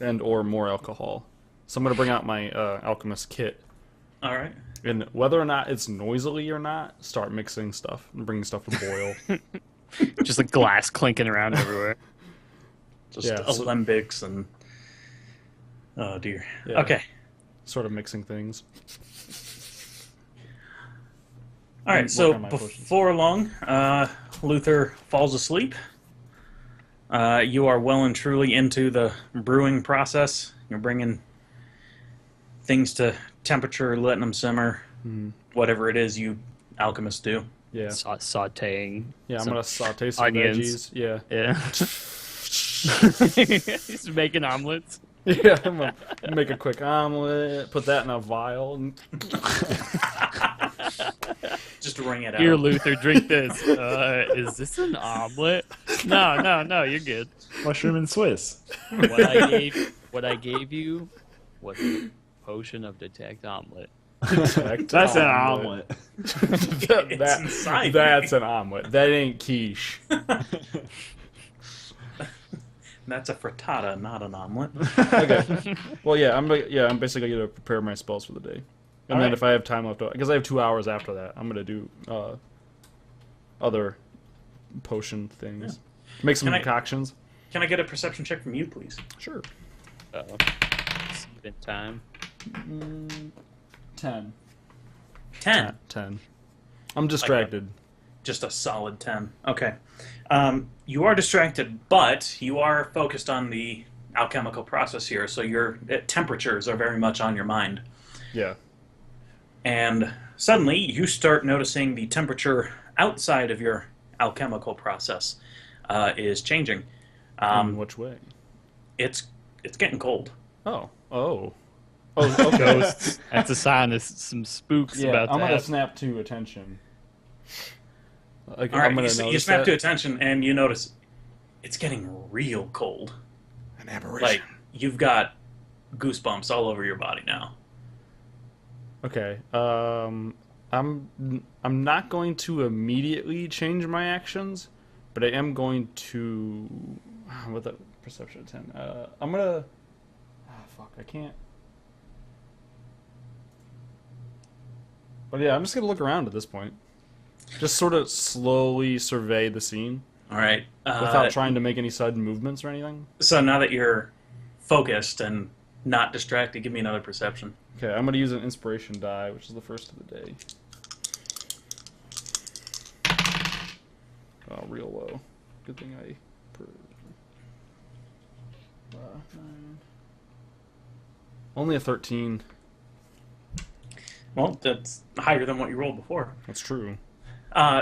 or more alcohol. So I'm gonna bring out my alchemist kit, All right. and whether or not it's noisily or not, start mixing stuff and bringing stuff to boil. Just like glass clinking around everywhere. Just Yeah, so- alembics and... Oh, dear. Yeah. Okay. Sort of mixing things. All right, work so on my potions. before long, Luther falls asleep. You are well and truly into the brewing process. You're bringing things to temperature, letting them simmer, whatever it is you alchemists do. Yeah. Sauteing. Yeah. I'm some gonna saute some onions. veggies. Yeah. Yeah. He's making omelets. Yeah. I'm gonna make a quick omelet. Put that in a vial. And... Just to wring it Here, out. Luther, drink this. Is this an omelet? No, you're good. Mushroom and Swiss. What I gave you was a potion of detect omelet. That's an omelet. inside That's an omelet. That ain't quiche. That's a frittata, not an omelet. Okay. Well, yeah. I'm basically gonna prepare my spells for the day, and then Alright. if I have time left, because I have 2 hours after that, I'm gonna do other potion things. Make some Can I- concoctions. Can I get a perception check from you, please? Sure. Uh-oh. Spend time. 10. 10. 10. I'm distracted. Just a solid 10. Okay. You are distracted, but you are focused on the alchemical process here, so your temperatures are very much on your mind. Yeah. And Suddenly, you start noticing the temperature outside of your alchemical process is changing. In which way? It's getting cold. Oh. Okay. Ghosts. That's a sign of some spooks Yeah, about I'm to gonna happen. snap to attention. Like, All right, I'm gonna you notice snap that. to attention and you notice it's getting real cold. An aberration. Like you've got goosebumps all over your body now. Okay. I'm not going to immediately change my actions, but I am going to with a perception of 10. I'm gonna. Fuck! I can't. But yeah, I'm just gonna look around at this point. Just sort of slowly survey the scene All right. without trying to make any sudden movements or anything. So now that you're focused and not distracted, give me another perception. Okay, I'm gonna use an inspiration die, which is the first of the day. Oh, real low. Good thing I. 9. Only a 13. Well, that's higher than what you rolled before. That's true.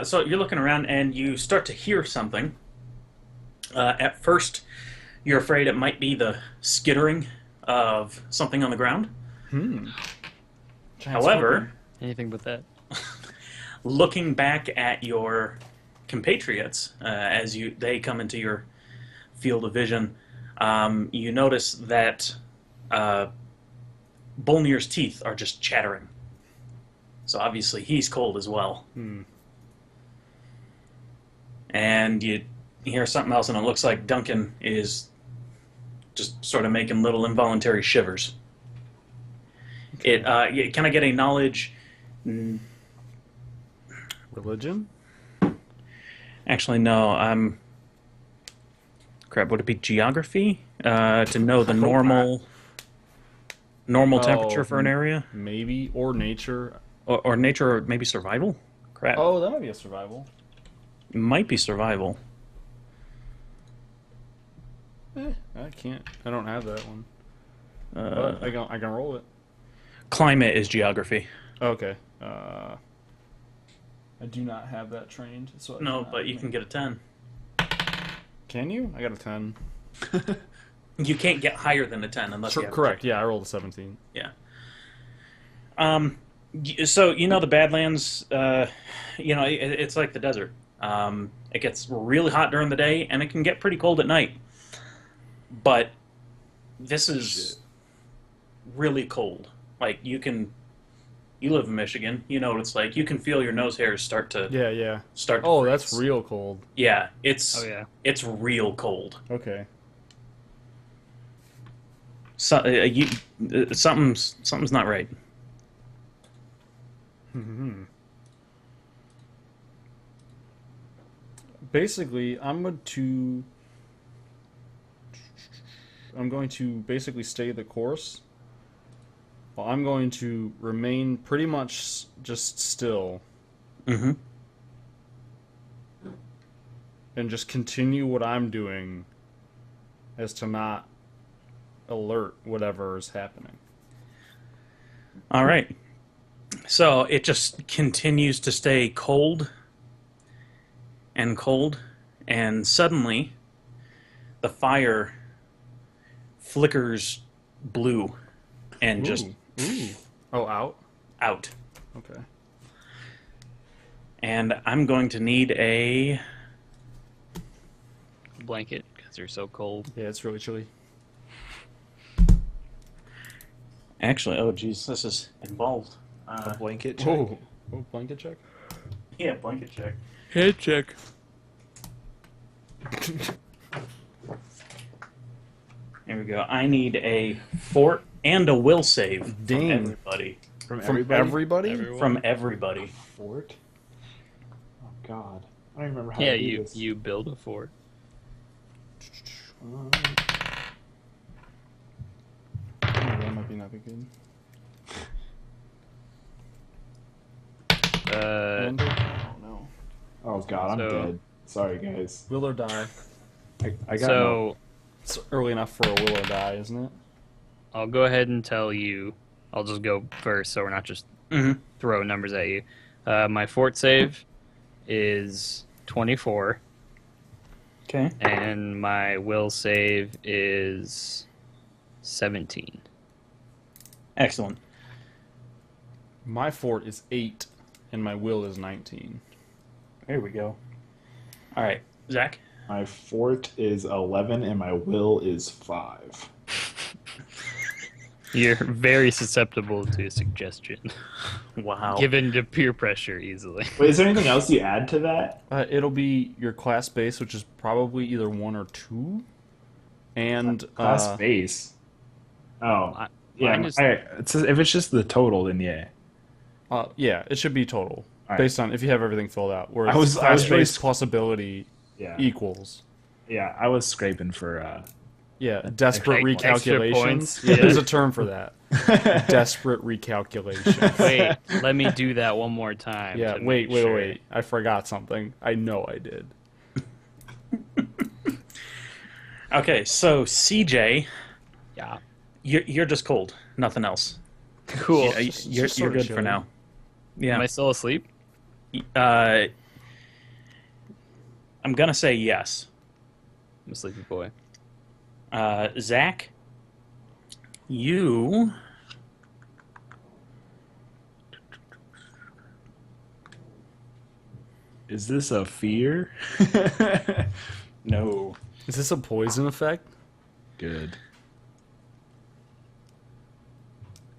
So you're looking around and you start to hear something. At first, you're afraid it might be the skittering of something on the ground. Giant However, Anything but that. looking back at your compatriots as they come into your field of vision, you notice that Bolnir's teeth are just chattering. So obviously he's cold as well. And you hear something else, and it looks like Duncan is just sort of making little involuntary shivers. Can I get a knowledge? Religion? Actually, no. Crap. Would it be geography to know the normal temperature for an area, Maybe. Or nature. or nature, or maybe survival? Crap. Oh, that might be a survival. It might be survival. I can't. I don't have that one. But I can roll it. Climate is geography. Okay. I do not have that trained. So I No, cannot- but you can get a 10. Can you? I got a 10. You can't get higher than a 10 unless you have Correct. Yeah, I rolled a 17. Yeah. So you know the Badlands. It's like the desert. It gets really hot during the day, and it can get pretty cold at night. But this is really cold. Like you live in Michigan. You know what it's like. You can feel your nose hairs start to Yeah. start. To Oh, freeze. that's real cold. Yeah, it's Oh yeah. it's real cold. Okay. So something's not right. Basically, I'm going to basically stay the course. Well, I'm going to remain pretty much just still Mm-hmm. and just continue what I'm doing as to not alert whatever is happening. All right. So it just continues to stay cold and cold, and suddenly the fire flickers blue and just Ooh. Oh, out? out. Okay. And I'm going to need a... Blanket because they're so cold. Yeah, it's really chilly. Actually, oh geez, this is involved. A blanket check. Oh, blanket check? Yeah, blanket check. Head check. There we go. I need a fort and a will save Dang. from everybody. From From everybody? everybody? Everyone. From everybody. Fort? Oh, God. I don't even remember how Yeah, to do you this. you build a fort. That might be not be good. And, oh, no. Oh, God, I'm So- dead. Sorry, guys. Will or die? I got So It's early enough for a will or die, isn't it? I'll go ahead and tell you I'll just go first, so we're not just Mm-hmm. throwing numbers at you. My fort save is 24, Okay. and my will save is 17. Excellent. My fort is 8, and my will is 19. There we go. All right, Zach. My fort is 11 and my will is 5. You're very susceptible to suggestion, Wow. given to peer pressure easily. Wait, is there anything else you add to that? It'll be your class base, which is probably either 1 or 2, and Class base. Oh, Mine yeah. is- If it's just the total, then yeah. yeah, it should be total All right. based on if you have everything filled out. Whereas I was class really base plus ability Yeah. equals. Yeah, I was scraping for. Yeah, desperate Extra recalculations. points. Yeah, Yeah. there's a term for that. Desperate recalculations. Wait, let me do that one more time. Yeah, to wait. make sure. I forgot something. I know I did. Okay, so CJ, Yeah. you're just cold. Nothing else. Cool. Yeah, just you're sorta good for chilling. now. Yeah. Am I still asleep? I'm gonna say yes. I'm a sleepy boy. Zach, you. Is this a fear? No. Is this a poison effect? Good.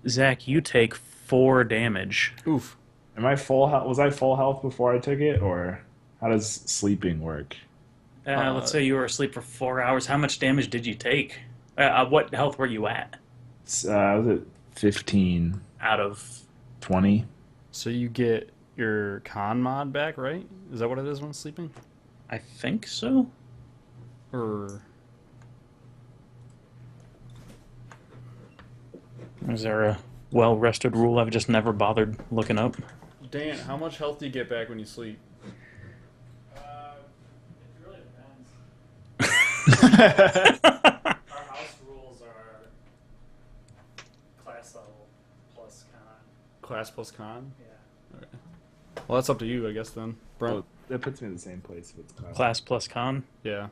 Zach, you take 4 damage. Oof. Am I full health? Was I full health before I took it, or how does sleeping work? Let's say you were asleep for 4 hours. How much damage did you take? What health were you at? Was it 15, Out of 20? So you get your con mod back, right? Is that what it is when sleeping? I think so. Or Is there a well-rested rule I've just never bothered looking up? Dan, how much health do you get back when you sleep? It really depends. Our house rules are class level plus con. Class plus con? Yeah. Okay. Well, that's up to you, I guess, then. Brent? Oh, that puts me in the same place if it's class. Class plus con. Yeah.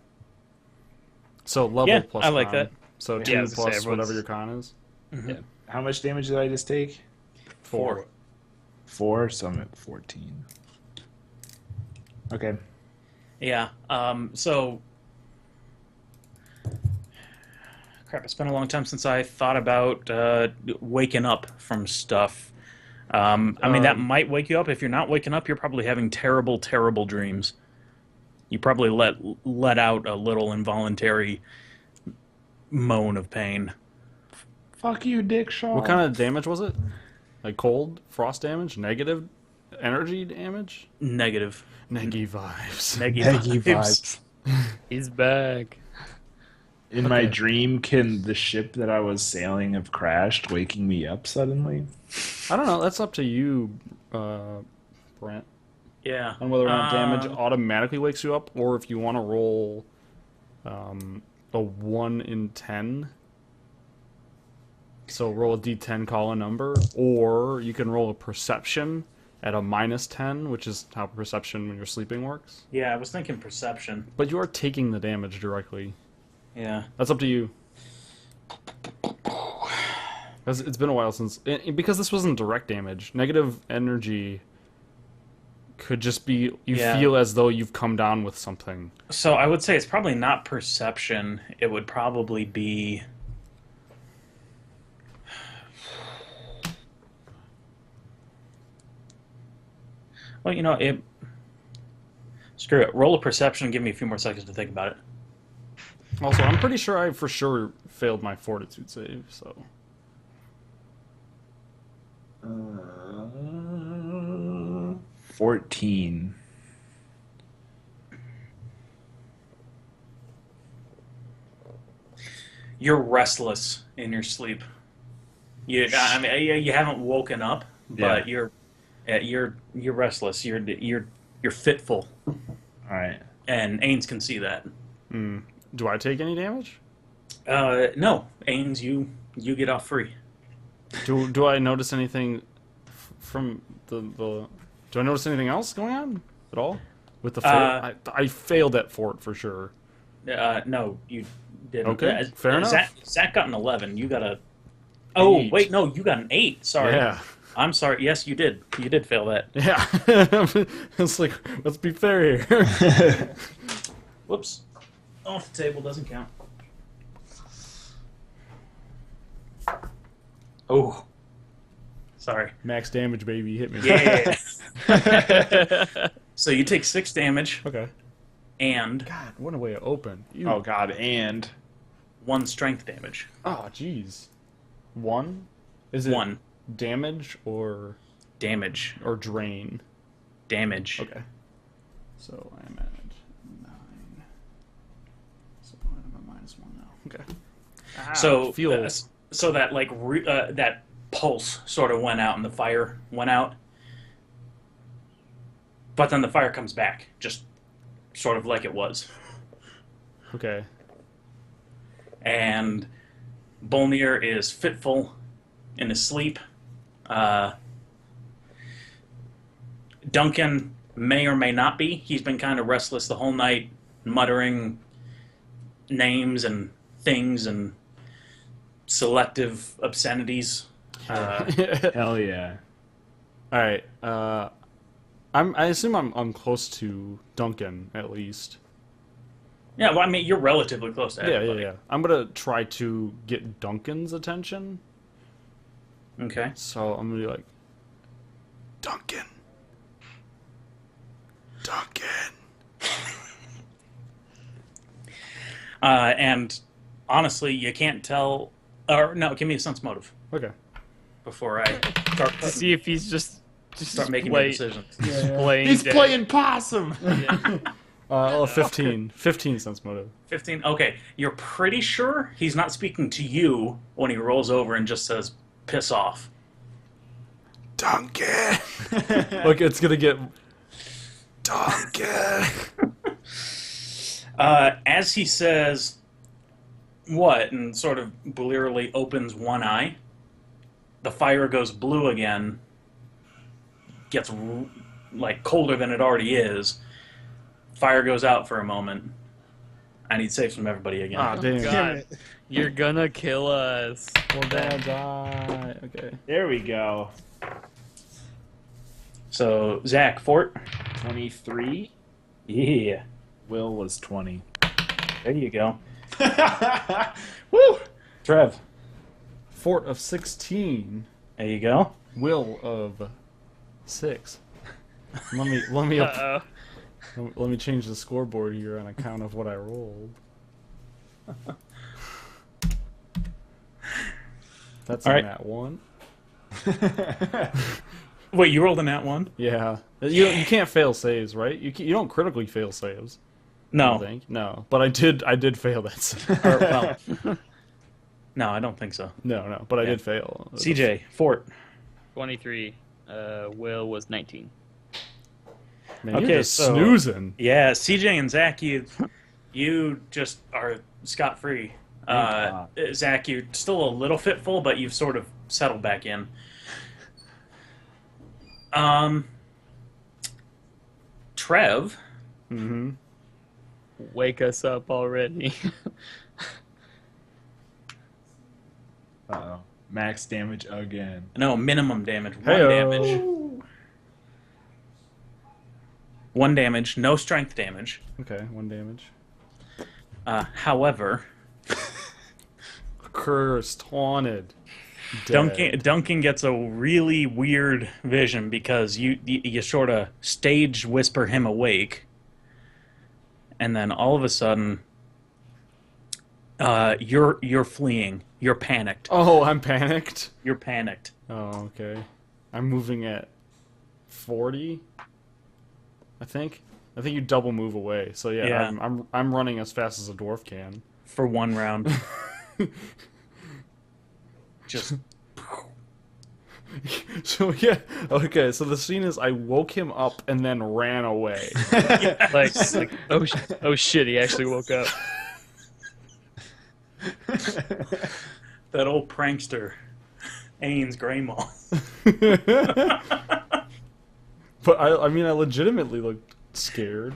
So level Yeah, plus I like con. that. So Yeah, 2 I was gonna say, plus whatever everyone's- your con is? Yeah. How much damage did I just take? 4. 4, so I'm at 14. Okay. Yeah. So. Crap, it's been a long time since I thought about waking up from stuff. I mean, that might wake you up. If you're not waking up, you're probably having terrible, terrible dreams. You probably let out a little involuntary moan of pain. Fuck you, Dick Shaw. What kind of damage was it? Like cold, frost damage, negative energy damage? Negative. Neggy vibes. Negative vibes. He's back. In my dream, can the ship that I was sailing have crashed, waking me up suddenly? I don't know. That's up to you, Brent, Yeah. on whether or not damage Um, automatically wakes you up, or if you want to roll a 1 in 10. So roll a d10, call a number, or you can roll a perception at a -10, which is how perception when you're sleeping works. Yeah, I was thinking perception. But you are taking the damage directly. Yeah. That's up to you. Because it's been a while since... Because this wasn't direct damage. Negative energy could just be... You Yeah. feel as though you've come down with something. So I would say it's probably not perception. It would probably be... Well, you know, screw it. Roll a perception and give me a few more seconds to think about it. Also, I'm pretty sure I for sure failed my fortitude save, so... 14. You're restless in your sleep. I mean, you haven't woken up, but you're restless. You're fitful, All right. and Ains can see that. Do I take any damage? No, Ains, you get off free. Do I notice anything from the? Do I notice anything else going on at all with the fort? I failed that fort for sure. No, you didn't. Okay, fair enough. Zach got an 11. You got a. Oh 8. wait, no, you got an 8. Sorry. Yeah. I'm sorry. Yes, you did. You did fail that. Yeah. It's like, let's be fair here. Whoops. Off the table doesn't count. Oh. Sorry. Max damage, baby. Hit me. Yeah. So you take 6 damage Okay. and God, what a way to open. You... Oh god, and 1 strength damage. Oh, jeez. 1? Is it 1 damage or damage. drain? Damage. Okay. So I'm at 9. So I'm at -1 now. Okay. So feel- so that like that pulse sort of went out and the fire went out, but then the fire comes back, just sort of like it was. Okay. And Bolnir is fitful in his sleep. Duncan may or may not be. He's been kind of restless the whole night, muttering names and things and selective obscenities. hell yeah. All right. I assume I'm close to Duncan at least. Yeah, well, I mean, you're relatively close to Yeah, everybody. yeah. I'm gonna try to get Duncan's attention. Okay. So I'm gonna be like, Duncan. And honestly, you can't tell. Or no, give me a sense motive Okay. before I start To see if he's just start making your decisions. playing He's dead. playing possum. 15. 15 cents motive. 15. Okay, you're pretty sure he's not speaking to you when he rolls over and just says, "Piss off." Duncan. Look, it's gonna get Duncan. As he says, "What?" and sort of blearily opens one eye, the fire goes blue again, gets like colder than it already is. Fire goes out for a moment. I need saves from everybody again. Ah, damn. God, you're gonna kill us. Well, Dad, die. Okay. There we go. So, Zach, Fort. 23. Yeah, Will was 20. there you go. Woo! Trev, Fort of 16. there you go. Will of 6. Let me up. Uh-oh. Let me change the scoreboard here on account of what I rolled. That's All on right. that one. Wait, you rolled a nat 1? Yeah. You can't fail saves, right? You don't critically fail saves. I No. think. No. But I did fail that save. Or, well, no, I don't think so. No. But I did fail. CJ, Fort. 23. Will was 19. Man, Okay, you're just so- snoozing. Yeah, CJ and Zach, you just are scot-free. God. Zach, you're still a little fitful, but you've sort of settled back in. Trev, Mm-hmm. Wake us up already. Uh-oh. Max damage again. no, minimum damage. 1 Heyo. damage. 1 damage, no strength damage. Okay, 1 damage. However, Cursed, haunted. Dead. Duncan gets a really weird vision because you sort of stage whisper him awake, and then all of a sudden, you're fleeing. You're panicked. Oh, I'm panicked. You're panicked. Oh, okay. I'm moving at 40. I think you double move away. So yeah, Yeah. I'm running as fast as a dwarf can. For 1 round. Just So yeah, okay. So the scene is I woke him up and then ran away. like oh shit, he actually woke up. that old prankster. Ains Grey Maw. But I mean, I legitimately looked scared.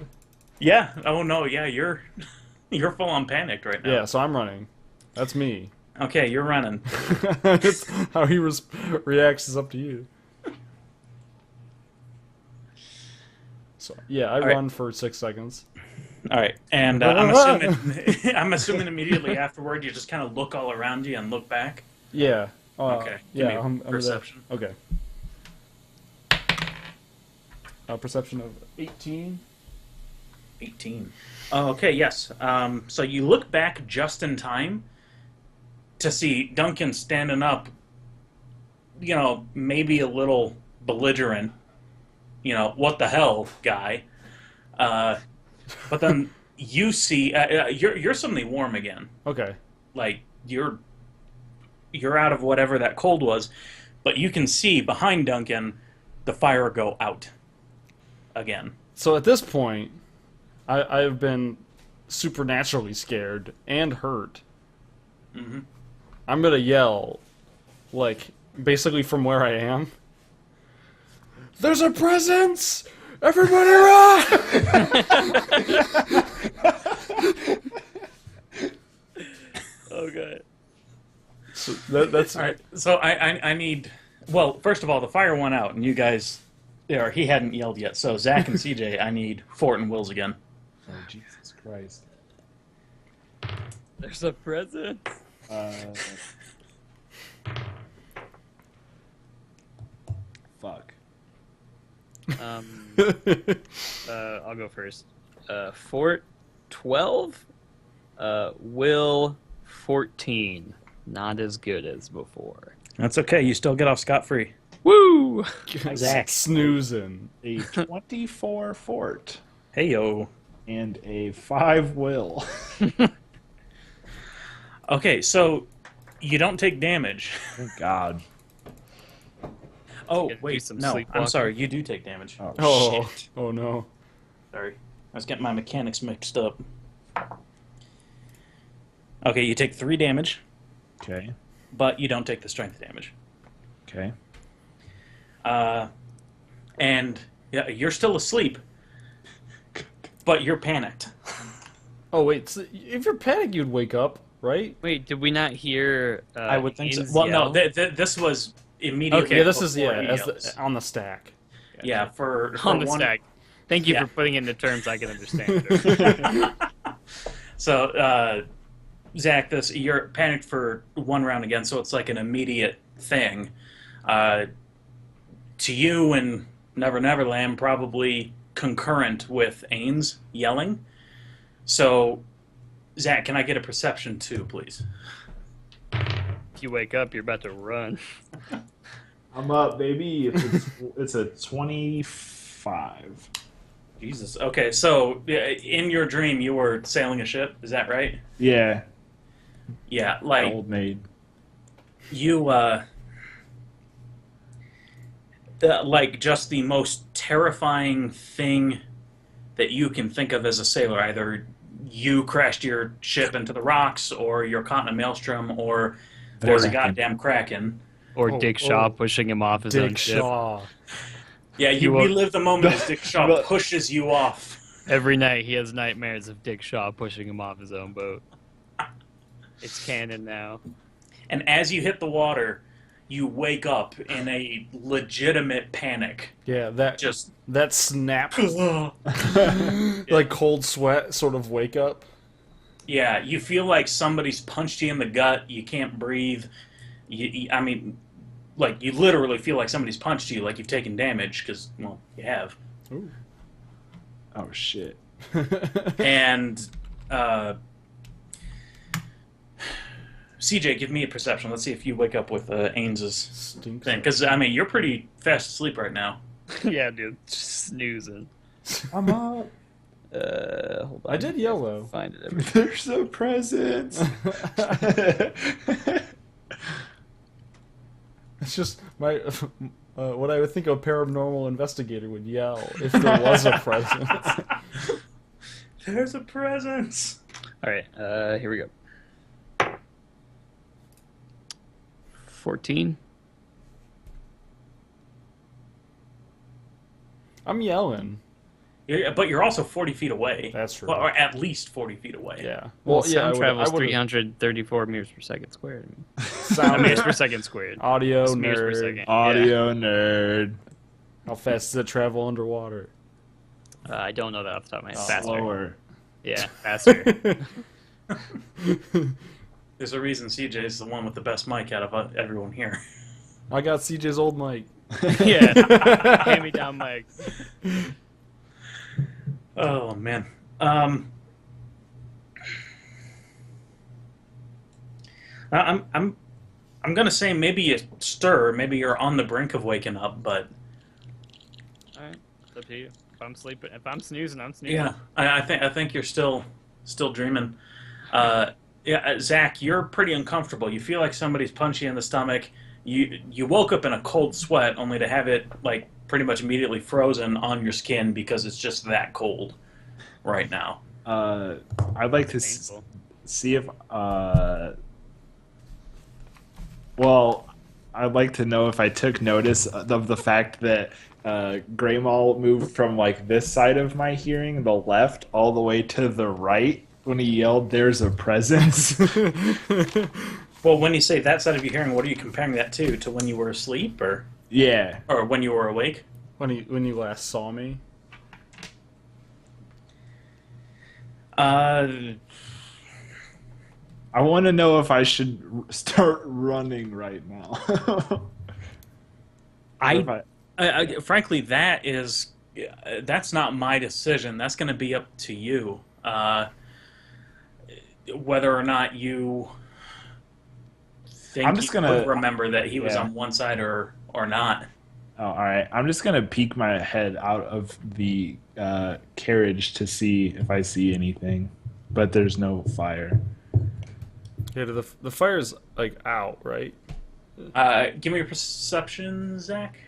Yeah. Oh no. Yeah. You're full on panicked right now. Yeah, so I'm running. That's me. Okay, you're running. It's how he reacts is up to you. So yeah, I run for 6 seconds. All right, and I'm assuming immediately afterward you just kind of look all around you and look back. Yeah. Okay. Give me Yeah. I'm perception. Okay. Perception of 18. 18. Oh, okay, yes. So you look back just in time to see Duncan standing up, maybe a little belligerent, what the hell, guy. But then you see, you're suddenly warm again. Okay. Like, you're out of whatever that cold was, but you can see behind Duncan the fire go out again. So at this point, I've been supernaturally scared and hurt. Mm-hmm. I'm gonna yell, like, basically from where I am. There's a presence! Everybody run! Okay. So that's All right. So I need. Well, first of all, the fire went out, and you guys, or he hadn't yelled yet. So Zach and CJ, I need Fort and Wills again. Oh, Jesus Christ. There's a present. Fuck. I'll go first. Fort 12. Will 14. Not as good as before. That's okay. You still get off scot-free. Woo! Zach. Snoozing. A 24 fort Hey yo. and a 5 will. Okay, so you don't take damage. Thank God. Oh Gotta do wait, some no. I'm sleepwalking. sorry. You do take damage. Oh, Shit. Oh no. Sorry, I was getting my mechanics mixed up. Okay, you take 3 damage, okay. but you don't take the strength damage. Okay. And yeah, you're still asleep, but you're panicked. Oh wait, so if you're panicked, you'd wake up, right? Wait, did we not hear? I would think so. Ains Well, yell? no, this was immediately. Okay, Yeah, this is before he as yells. on the stack. Yeah, for on the one, stack. Thank you Yeah. for putting it into terms I can understand. So, Zach, you're panicked for 1 round again, so it's like an immediate thing. To you and Never Neverland, probably concurrent with Ains yelling. So, Zach, can I get a perception too, please? If you wake up, you're about to run. I'm up, baby. It's a 25. Jesus. Okay, so in your dream, you were sailing a ship. Is that right? Yeah. Yeah, like Old maid. you, like just the most terrifying thing that you can think of as a sailor. Either you crashed your ship into the rocks, or you're caught in a maelstrom, or there's a goddamn kraken. Or Oh, Dick Shaw oh. pushing him off his own Dick ship. Shaw. Yeah, you You are- relive the moment as Dick Shaw pushes you off. Every night he has nightmares of Dick Shaw pushing him off his own boat. It's canon now. And as you hit the water, you wake up in a legitimate panic. Yeah, that Just snap, like cold sweat, sort of wake up. yeah, you feel like somebody's punched you in the gut. You can't breathe. I mean, like you literally feel like somebody's punched you, like you've taken damage because, well, you have. Ooh. Oh, shit. And CJ, give me a perception. Let's see if you wake up with Ains's Stinks. thing, because I mean you're pretty fast asleep right now. Yeah, dude. Snoozing. I'm up. Hold on. I did yell though. Find it. There's a presence. It's just my what I would think a paranormal investigator would yell if there was a presence. There's a presence. All right. Here we go. 14. I'm yelling. But you're also 40 feet away. That's true. Well, or at least 40 feet away. Yeah. Well, Well, yeah. sound travel is I would've- 334 meters per second squared. Sound meters per second squared. Audio It's meters per nerd. second. Audio nerd. How fast does it travel underwater? I don't know that off the top of my head. Faster. Slower. Yeah, faster. There's a reason CJ is the one with the best mic out of everyone here. I got CJ's old mic. Yeah. Hand me down, Mike. Oh man. I'm gonna say maybe you stir, maybe you're on the brink of waking up, but Alright, it's up to you. If I'm sleeping, if I'm snoozing, I'm snoozing. yeah, I think you're still dreaming. Yeah, Zach, you're pretty uncomfortable. You feel like somebody's punched you in the stomach. You woke up in a cold sweat, only to have it like pretty much immediately frozen on your skin because it's just that cold right now. I'd like to Painful. see if. Well, I'd like to know if I took notice of the fact that Greymall moved from like this side of my hearing, the left, all the way to the right when he yelled, "There's a presence." Well, when you say that side of your hearing, what are you comparing that to? To when you were asleep, or Yeah. when you were awake? When you last saw me. Uh, I want to know if I should start running right now. frankly, that's not my decision. That's going to be up to you. Whether or not you think I'm just you gonna- would remember that he was yeah. on one side or not. Oh, all right. I'm just gonna peek my head out of the carriage to see if I see anything, but there's no fire. Yeah, the fire's like out, right? Give me your perception, Zach.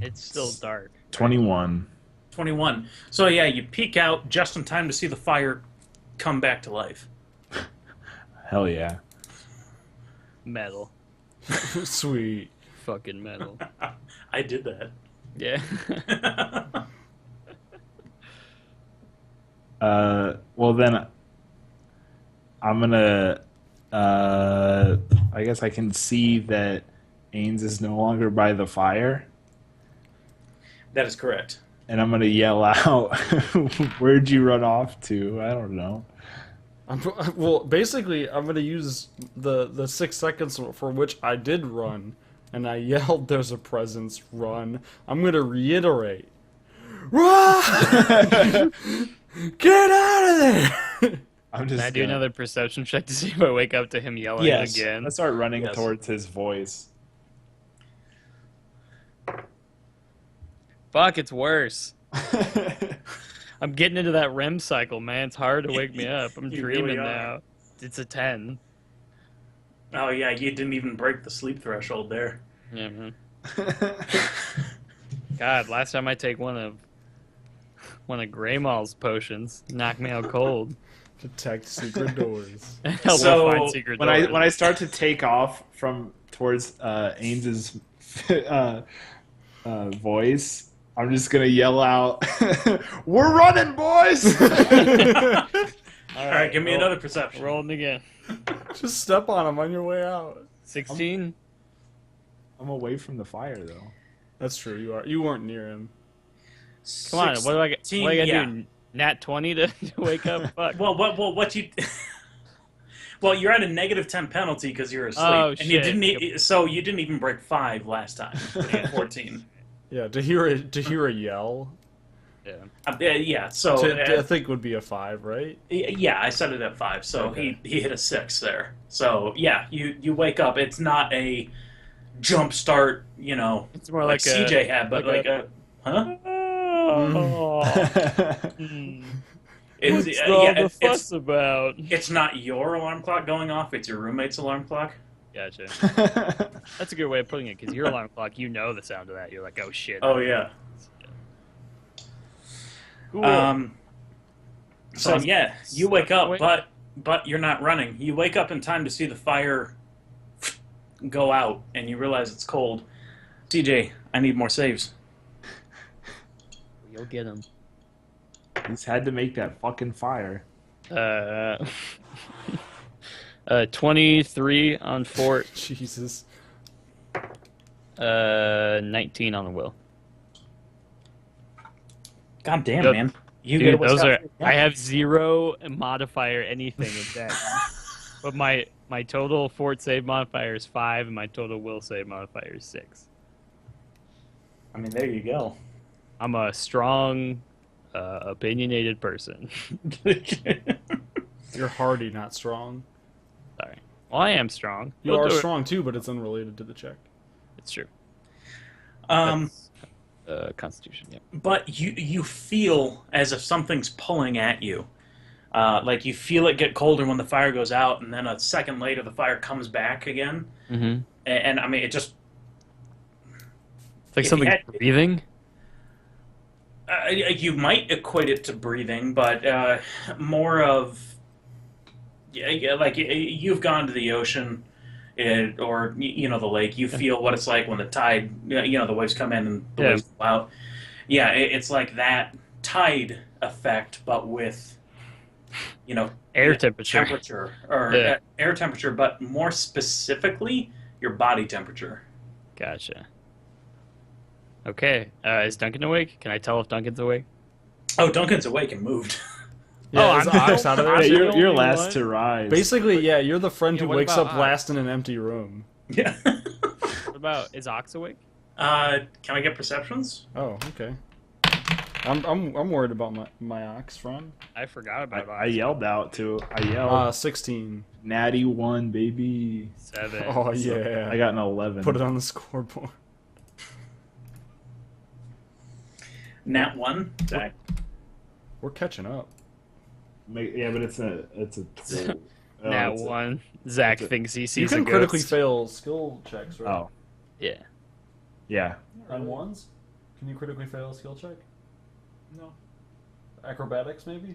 It's still dark. 21. 21. So yeah, you peek out just in time to see the fire come back to life. Hell yeah. Metal. Sweet. Fucking metal. I did that. Yeah. Well then, I'm gonna. I guess I can see that Ains is no longer by the fire, That is correct. and I'm gonna yell out, "Where'd you run off to?" I don't know. Well, basically, I'm gonna use the 6 seconds for which I did run, and I yelled, "There's a presence! Run!" I'm gonna reiterate, "Run! Get out of there!" I'm just. Can I do gonna- another perception check to see if I wake up to him yelling Yes. again? Let's start running Yes. towards his voice. Fuck, it's worse. I'm getting into that REM cycle, man. It's hard to wake me up. I'm You dreaming really are. now. It's a 10. Oh yeah, you didn't even break the sleep threshold there. Yeah, man. God, last time I take one of Greymall's potions, knocked me out cold. Detect secret doors. Help So, me find secret when doors. I start to take off from towards Ains's voice, I'm just gonna yell out, "We're running, boys!" All right, give me another perception. Rolling again. Just step on him on your way out. 16. I'm away from the fire though. That's true. You weren't near him. Come on, what do I get? 16, What do I gotta yeah. do? Nat 20 to wake up? Fuck. Well, what you? Well, you're at a -10 penalty because you're asleep, Oh, and you shit. didn't. So you didn't even break 5 last time. You had 14. Yeah, to hear a yell, Yeah. Yeah. So I think would be a 5, right? yeah, I set it at 5. So Okay. he hit a 6 there. So yeah, you wake up. It's not a jump start. You know, It's more like like a... CJ had, but like like a huh? Oh. It's, What's all yeah, the it's fuss about? it's not your alarm clock going off. It's your roommate's alarm clock. Gotcha. That's a good way of putting it, because your alarm clock, you know the sound of that. You're like, oh shit. Oh yeah. Cool. So yeah, you wake up, Wait. but you're not running. You wake up in time to see the fire go out, and you realize it's cold. CJ, I need more saves. Go get him. He's had to make that fucking fire. 23 on Fort. Jesus. 19 on Will. God damn, Yep. man. You Dude, get those are. I have 0 modifier anything in deck. But my total Fort save modifier is 5, and my total Will save modifier is 6. I mean, there you go. I'm a strong, opinionated person. You're hardy, not strong. Sorry. Well, I am strong. You We'll are do it. strong too, but it's unrelated to the check. It's true. Um, That's, Constitution. Yeah. but you feel as if something's pulling at you. Like you feel it get colder when the fire goes out, and then a second later the fire comes back again. Mm-hmm. And I mean, it just It's like If something you had- breathing. you might equate it to breathing, but more of like you've gone to the ocean. Or the lake, you feel what it's like when the tide, the waves come in and the waves go out. Yeah, it's like that tide effect, but with, Air temperature. air temperature, but more specifically, your body temperature. Gotcha. Okay. Is Duncan awake? Can I tell if Duncan's awake? Oh, Duncan's awake and moved. Yeah, is Ox out of there? Yeah, too? you're last to rise. Basically, yeah, you're the friend Yeah, who what wakes about up Ox? last in an empty room. Yeah. What about, is Ox awake? Can I get perceptions? Oh, okay. I'm worried about my Ox friend. I forgot about I Ox. yelled out to. I yelled. 16. Natty 1, baby. 7. Oh yeah. I got an 11. Put it on the scoreboard. Nat 1. Zach. We're catching up. Yeah, but it's a. Nat it's a- 1. Zach it's a- thinks he You sees can a critically ghost. fail skill checks, right? Oh, Yeah. yeah. On ones? Can you critically fail a skill check? No. Acrobatics, maybe?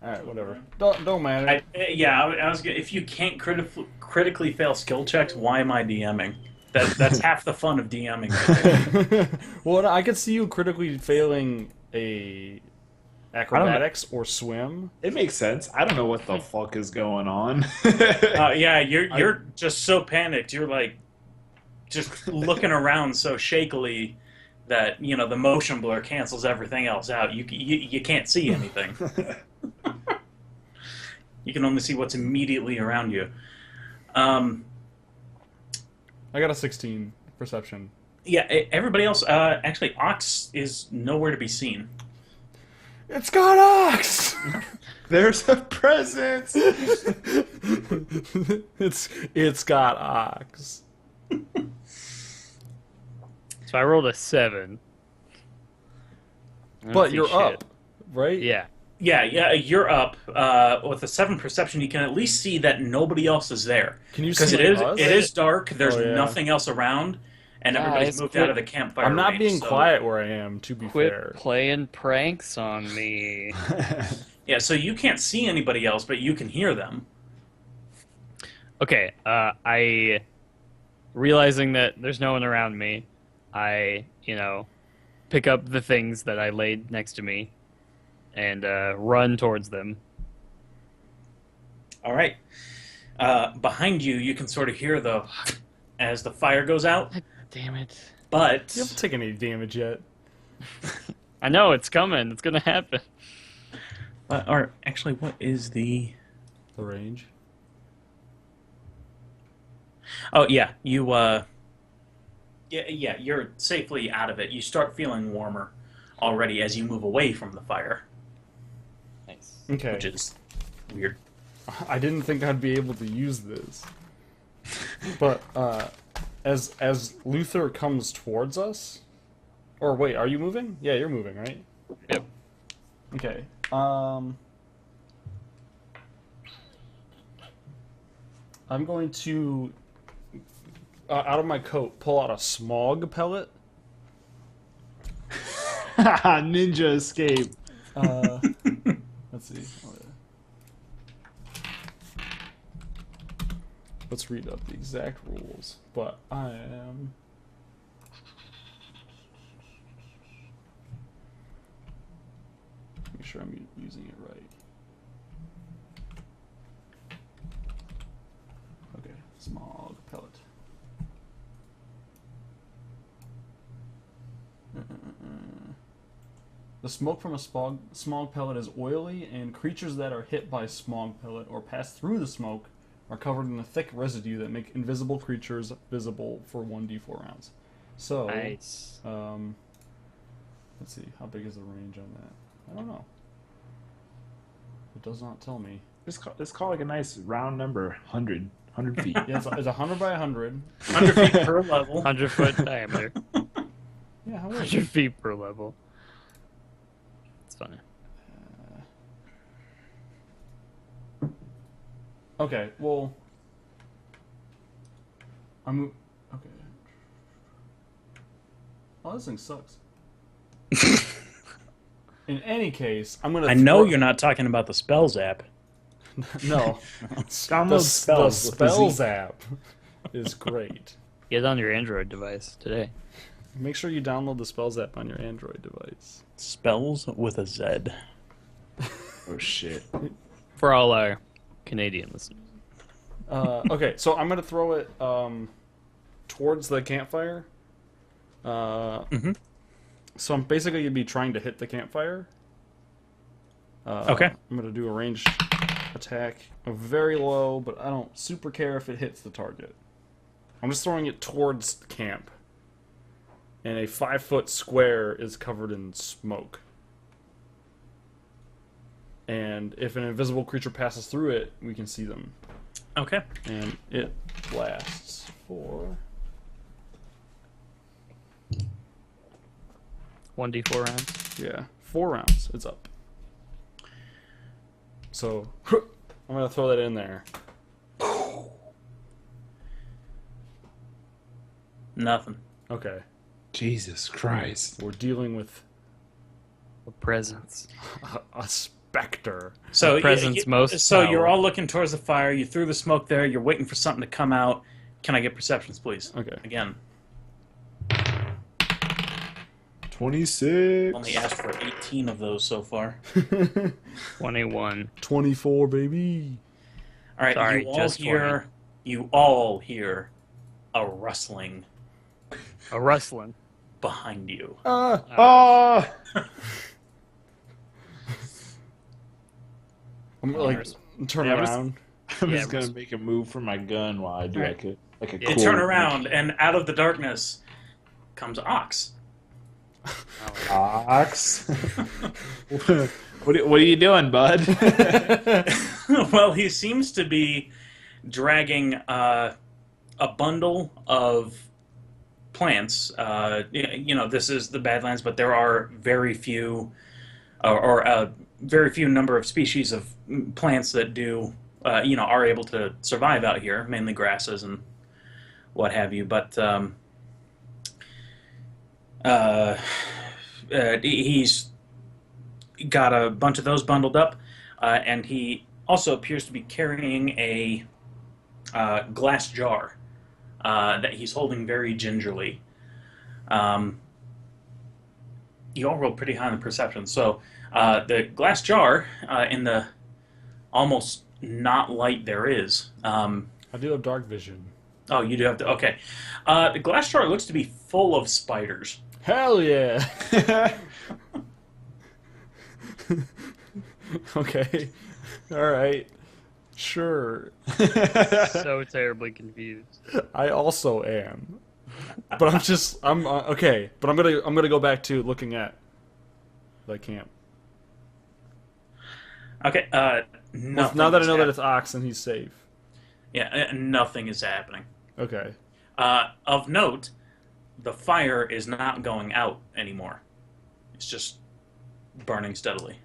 Alright, whatever. Don't matter. I was. If you can't critically fail skill checks, why am I DMing? That's half the fun of DMing. Right there. Well, I could see you critically failing a acrobatics or swim. It makes sense. I don't know what the fuck is going on. Yeah, you're just so panicked. You're like just looking around so shakily that the motion blur cancels everything else out. You can't see anything. You can only see what's immediately around you. I got a 16 perception. Yeah, everybody else. Actually, Ox is nowhere to be seen. It's got Ox! There's a presence. it's got Ox. So I rolled a 7. I don't But see you're shit. up, right? Yeah. Yeah, you're up. With a 7 perception, you can at least see that nobody else is there. Can you Because see it us? is dark. There's Oh, yeah. nothing else around, and everybody's Guys, moved quit- out of the campfire. I'm not range, being so- quiet where I am, to be Quit fair. playing pranks on me. Yeah, so you can't see anybody else, but you can hear them. Okay, I realizing that there's no one around me, I, pick up the things that I laid next to me and run towards them. All right. Behind you, you can sort of hear as the fire goes out, Damn it. but You haven't taken any damage yet. I know, it's coming. It's gonna happen. or actually, what is the? The range. Oh yeah, you yeah, you're safely out of it. You start feeling warmer already as you move away from the fire, Nice. Okay. which is weird. I didn't think I'd be able to use this. But as Luther comes towards us, or wait, are you moving? Yeah, you're moving, right? Yep. Okay. I'm going to out of my coat pull out a smog pellet. Ninja escape. Let's see. Oh, yeah. Let's read up the exact rules. But I am. Make sure I'm using it right. Okay, smog pellet. The smoke from a smog pellet is oily, and creatures that are hit by smog pellet or pass through the smoke are covered in a thick residue that make invisible creatures visible for 1d4 rounds. So, Nice. let's see, how big is the range on that? I don't know. It does not tell me. Let's call like a nice round number, 100 feet. Yeah, it's 100 by 100. 100 feet per level. 100-foot diameter. Yeah, how is 100 feet per level. It's funny. Okay, well, okay. Oh, this thing sucks. In any case, I'm gonna. I know you're not talking about the spells app. No, Download spells. The with a Z. spells app is great. Get it on your Android device today. Make sure you download the spells app on your Android device. Spells with a Z. Oh shit. For all our Canadian listeners. Okay, so I'm gonna throw it towards the campfire. So I'm basically gonna be trying to hit the campfire. Okay. I'm gonna do a ranged attack, very low, but I don't super care if it hits the target. I'm just throwing it towards the camp, and a 5-foot square is covered in smoke. And if an invisible creature passes through it, we can see them. Okay. And it lasts for 1d4 rounds. 4 rounds. It's up. So I'm gonna throw that in there. Nothing. Okay, Jesus Christ. we're dealing with A presence. a specter. So Presence most So you're power. all looking towards the fire. You threw the smoke there. You're waiting for something to come out. Can I get perceptions, please? Okay. Again, 26. only asked for 18 of those so far. 21. 24, baby. All right. Sorry, you all just hear. You all hear a rustling A rustling. behind you. Oh! I'm like turn Yeah, I'm just- around. I'm Yeah, just gonna make a move for my gun while I do Right. like a You cool turn around, and out of the darkness comes Ox. Ox. what are you doing, bud? Well, he seems to be dragging a bundle of plants. This is the Badlands, but there are very few, or a very few number of species of plants that are able to survive out here, mainly grasses and what have you. But he's got a bunch of those bundled up, and he also appears to be carrying a glass jar that he's holding very gingerly. You all rolled pretty high on the perception. So the glass jar, in the almost not light there is. I do have dark vision. Oh, you do have to. Okay. The glass jar looks to be full of spiders. Hell yeah. Okay. All right. Sure. So terribly confused. I also am. But I'm okay, but I'm going to go back to looking at the camp. Okay. Now that I know that it's Ox and he's safe. Yeah, nothing is happening. Okay. Of note, the fire is not going out anymore. It's just burning steadily.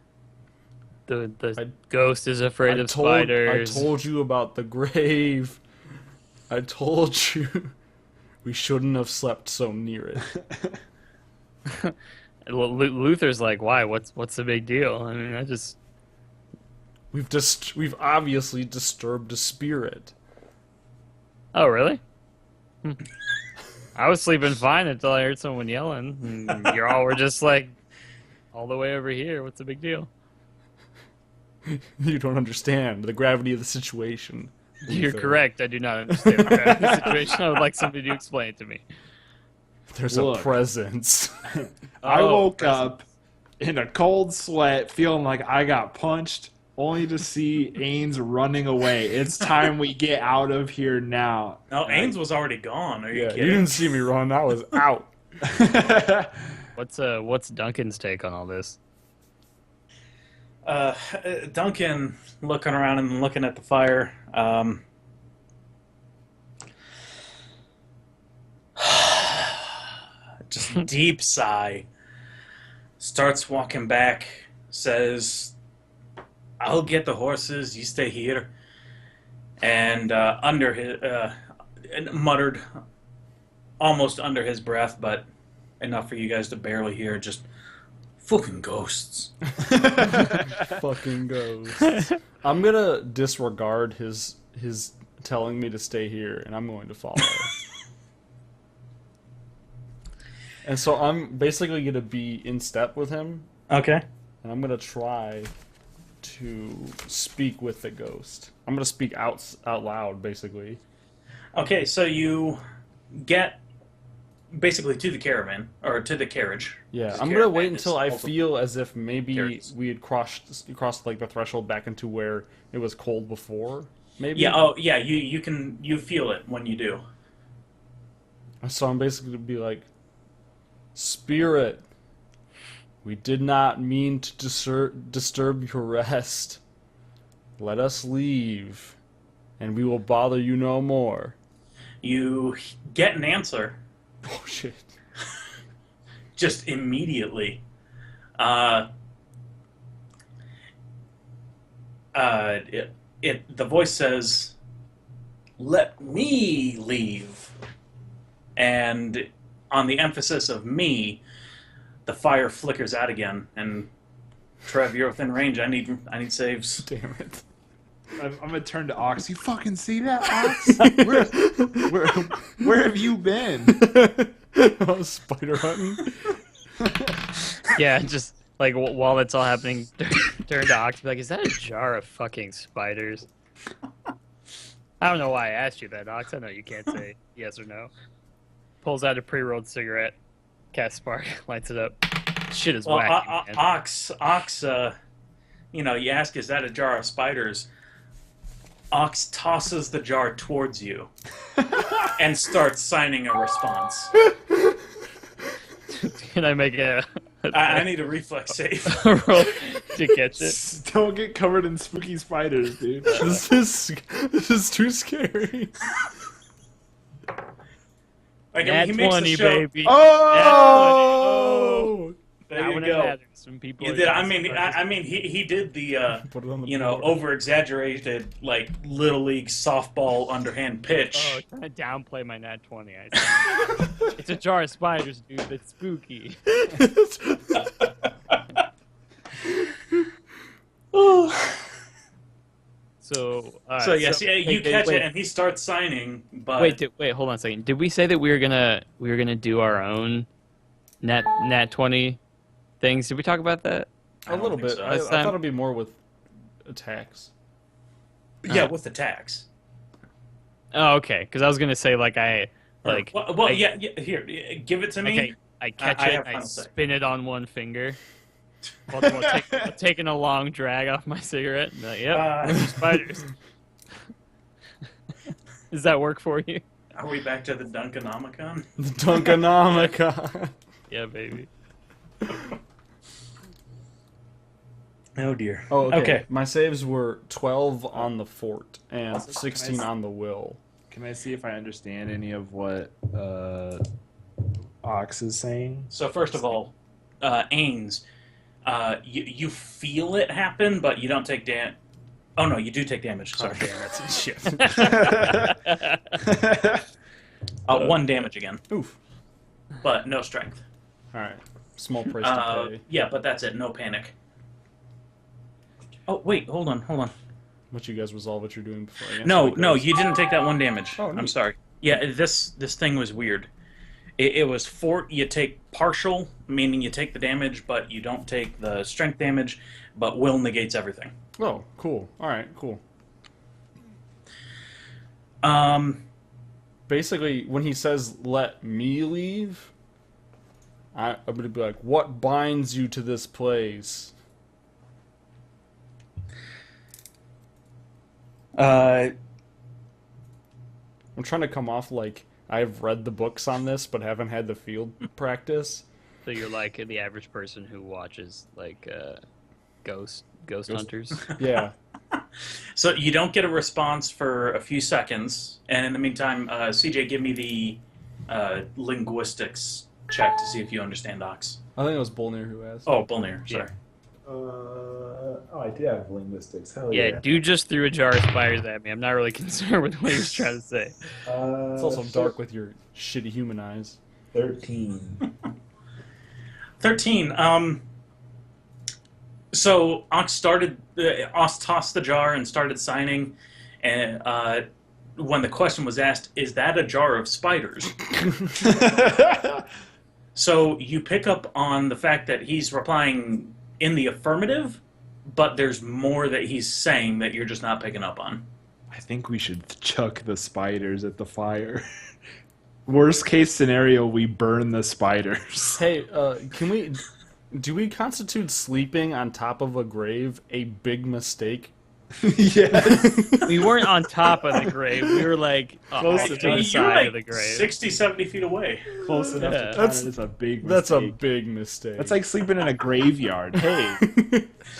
The ghost is afraid of I spiders. told you about the grave. I told you we shouldn't have slept so near it. Luther's like, why? What's the big deal? I mean, We've obviously disturbed a spirit. Oh, really? I was sleeping fine until I heard someone yelling. And you all were just like, all the way over here. What's the big deal? You don't understand the gravity of the situation. You're Luther. correct. I do not understand the gravity of the situation. I would like somebody to explain it to me. There's Look. a presence. I Oh, woke up in a cold sweat, feeling like I got punched, only to see Ains running away. It's time we get out of here now. No, Ains was already gone. Are you Yeah, kidding? you didn't see me run. I was out. What's Duncan's take on all this? Duncan looking around and looking at the fire. Just a deep sigh. Starts walking back. Says, "I'll get the horses. You stay here." And under his and muttered, almost under his breath, but enough for you guys to barely hear. Just fucking ghosts. Fucking ghosts. I'm gonna disregard his telling me to stay here, and I'm going to follow. And so I'm basically gonna be in step with him, Okay. and I'm gonna try to speak with the ghost. I'm gonna speak out loud, basically. Okay, so you get basically to the caravan, or to the carriage. Yeah, This I'm gonna wait caravan is until I also- feel as if maybe carrots. we had crossed like the threshold back into where it was cold before. Maybe. Yeah, oh, yeah, you feel it when you do. So I'm basically gonna be like, Spirit, we did not mean to disturb your rest. Let us leave, and we will bother you no more. You get an answer Oh shit. just immediately. The voice says, "Let me leave," and on the emphasis of "me," the fire flickers out again. And Trev, you're within range. I need saves. Damn it. I'm gonna turn to Ox. You fucking see that, Ox? Where have you been? I was spider hunting. Yeah, just like while that's all happening, turn to Ox, be like, "Is that a jar of fucking spiders?" I don't know why I asked you that, Ox. I know you can't say yes or no. Pulls out a pre-rolled cigarette, casts spark, lights it up. Shit is Well, wacky, man. Ox, you ask, "Is that a jar of spiders?" Ox tosses the jar towards you and starts signing a response. Can I make a I need a reflex save. roll to catch it? Don't get covered in spooky spiders, dude. This is too scary. Like, Nat he makes 20, the show. baby. Oh! There Not you when it go. matters, when people You are did. using He did the Put it on the board. over exaggerated like little league softball underhand pitch. Oh, trying to downplay my nat 20. I see. It's a jar of spiders, dude. That's spooky. So, So yes, yeah, you catch wait, it, and he starts signing. But Wait, hold on a second. Did we say that we were gonna do our own nat 20 things? Did we talk about that? I A don't little think bit. so. I This thought time- it'd be more with attacks. yeah, with the tax. Oh, okay. Because I was gonna say Well, yeah. Here, give it to me. okay, I catch I it, have I final say. spin it on one finger, while taking a long drag off my cigarette. And yep, spiders. Does that work for you? Are we back to the Dunkanomicon? The Dunkanomica. Yeah, baby. Oh dear. Oh, okay. Okay. My saves were 12 on the fort and Also, 16 can I- on the will. Can I see if I understand any of what Ox is saying? So first of all, Ains, you feel it happen, but you don't take damage. Oh no, you do take damage. Sorry. Shit. 1 damage again, Oof. but no strength. Alright. Small price to pay. Yeah, but that's it. No panic. Oh wait, hold on. Let you guys resolve what you're doing before I answer No, the no, ghost. you didn't take that 1 damage. Oh, I'm neat. sorry. Yeah, this thing was weird. It was fort. You take partial, meaning you take the damage, but you don't take the strength damage. But will negates everything. Oh, cool. All right, cool. Basically, when he says "let me leave," I'm gonna be like, "What binds you to this place?" I'm trying to come off like I've read the books on this, but haven't had the field practice. So you're like the average person who watches like ghost hunters. Yeah. So you don't get a response for a few seconds, and in the meantime, CJ, give me the linguistics check to see if you understand Ox. I think it was Bolnir who asked. Oh, Bolnir, sorry. I do have linguistics. Hell Yeah, dude just threw a jar of spiders at me. I'm not really concerned with what he was trying to say. It's also dark with your shitty human eyes. 13. 13. So Ox tossed the jar and started signing, and when the question was asked, "Is that a jar of spiders?" So you pick up on the fact that he's replying in the affirmative, but there's more that he's saying that you're just not picking up on. I think we should chuck the spiders at the fire. Worst case scenario, we burn the spiders. Hey, do we constitute sleeping on top of a grave a big mistake? Yes. We weren't on top of the grave. We were like Close off to to the You're side like of the grave. 60, 70 feet away. Close enough Yeah. to count That's- it as a big That's a mistake. big mistake. That's like sleeping in a graveyard. Hey,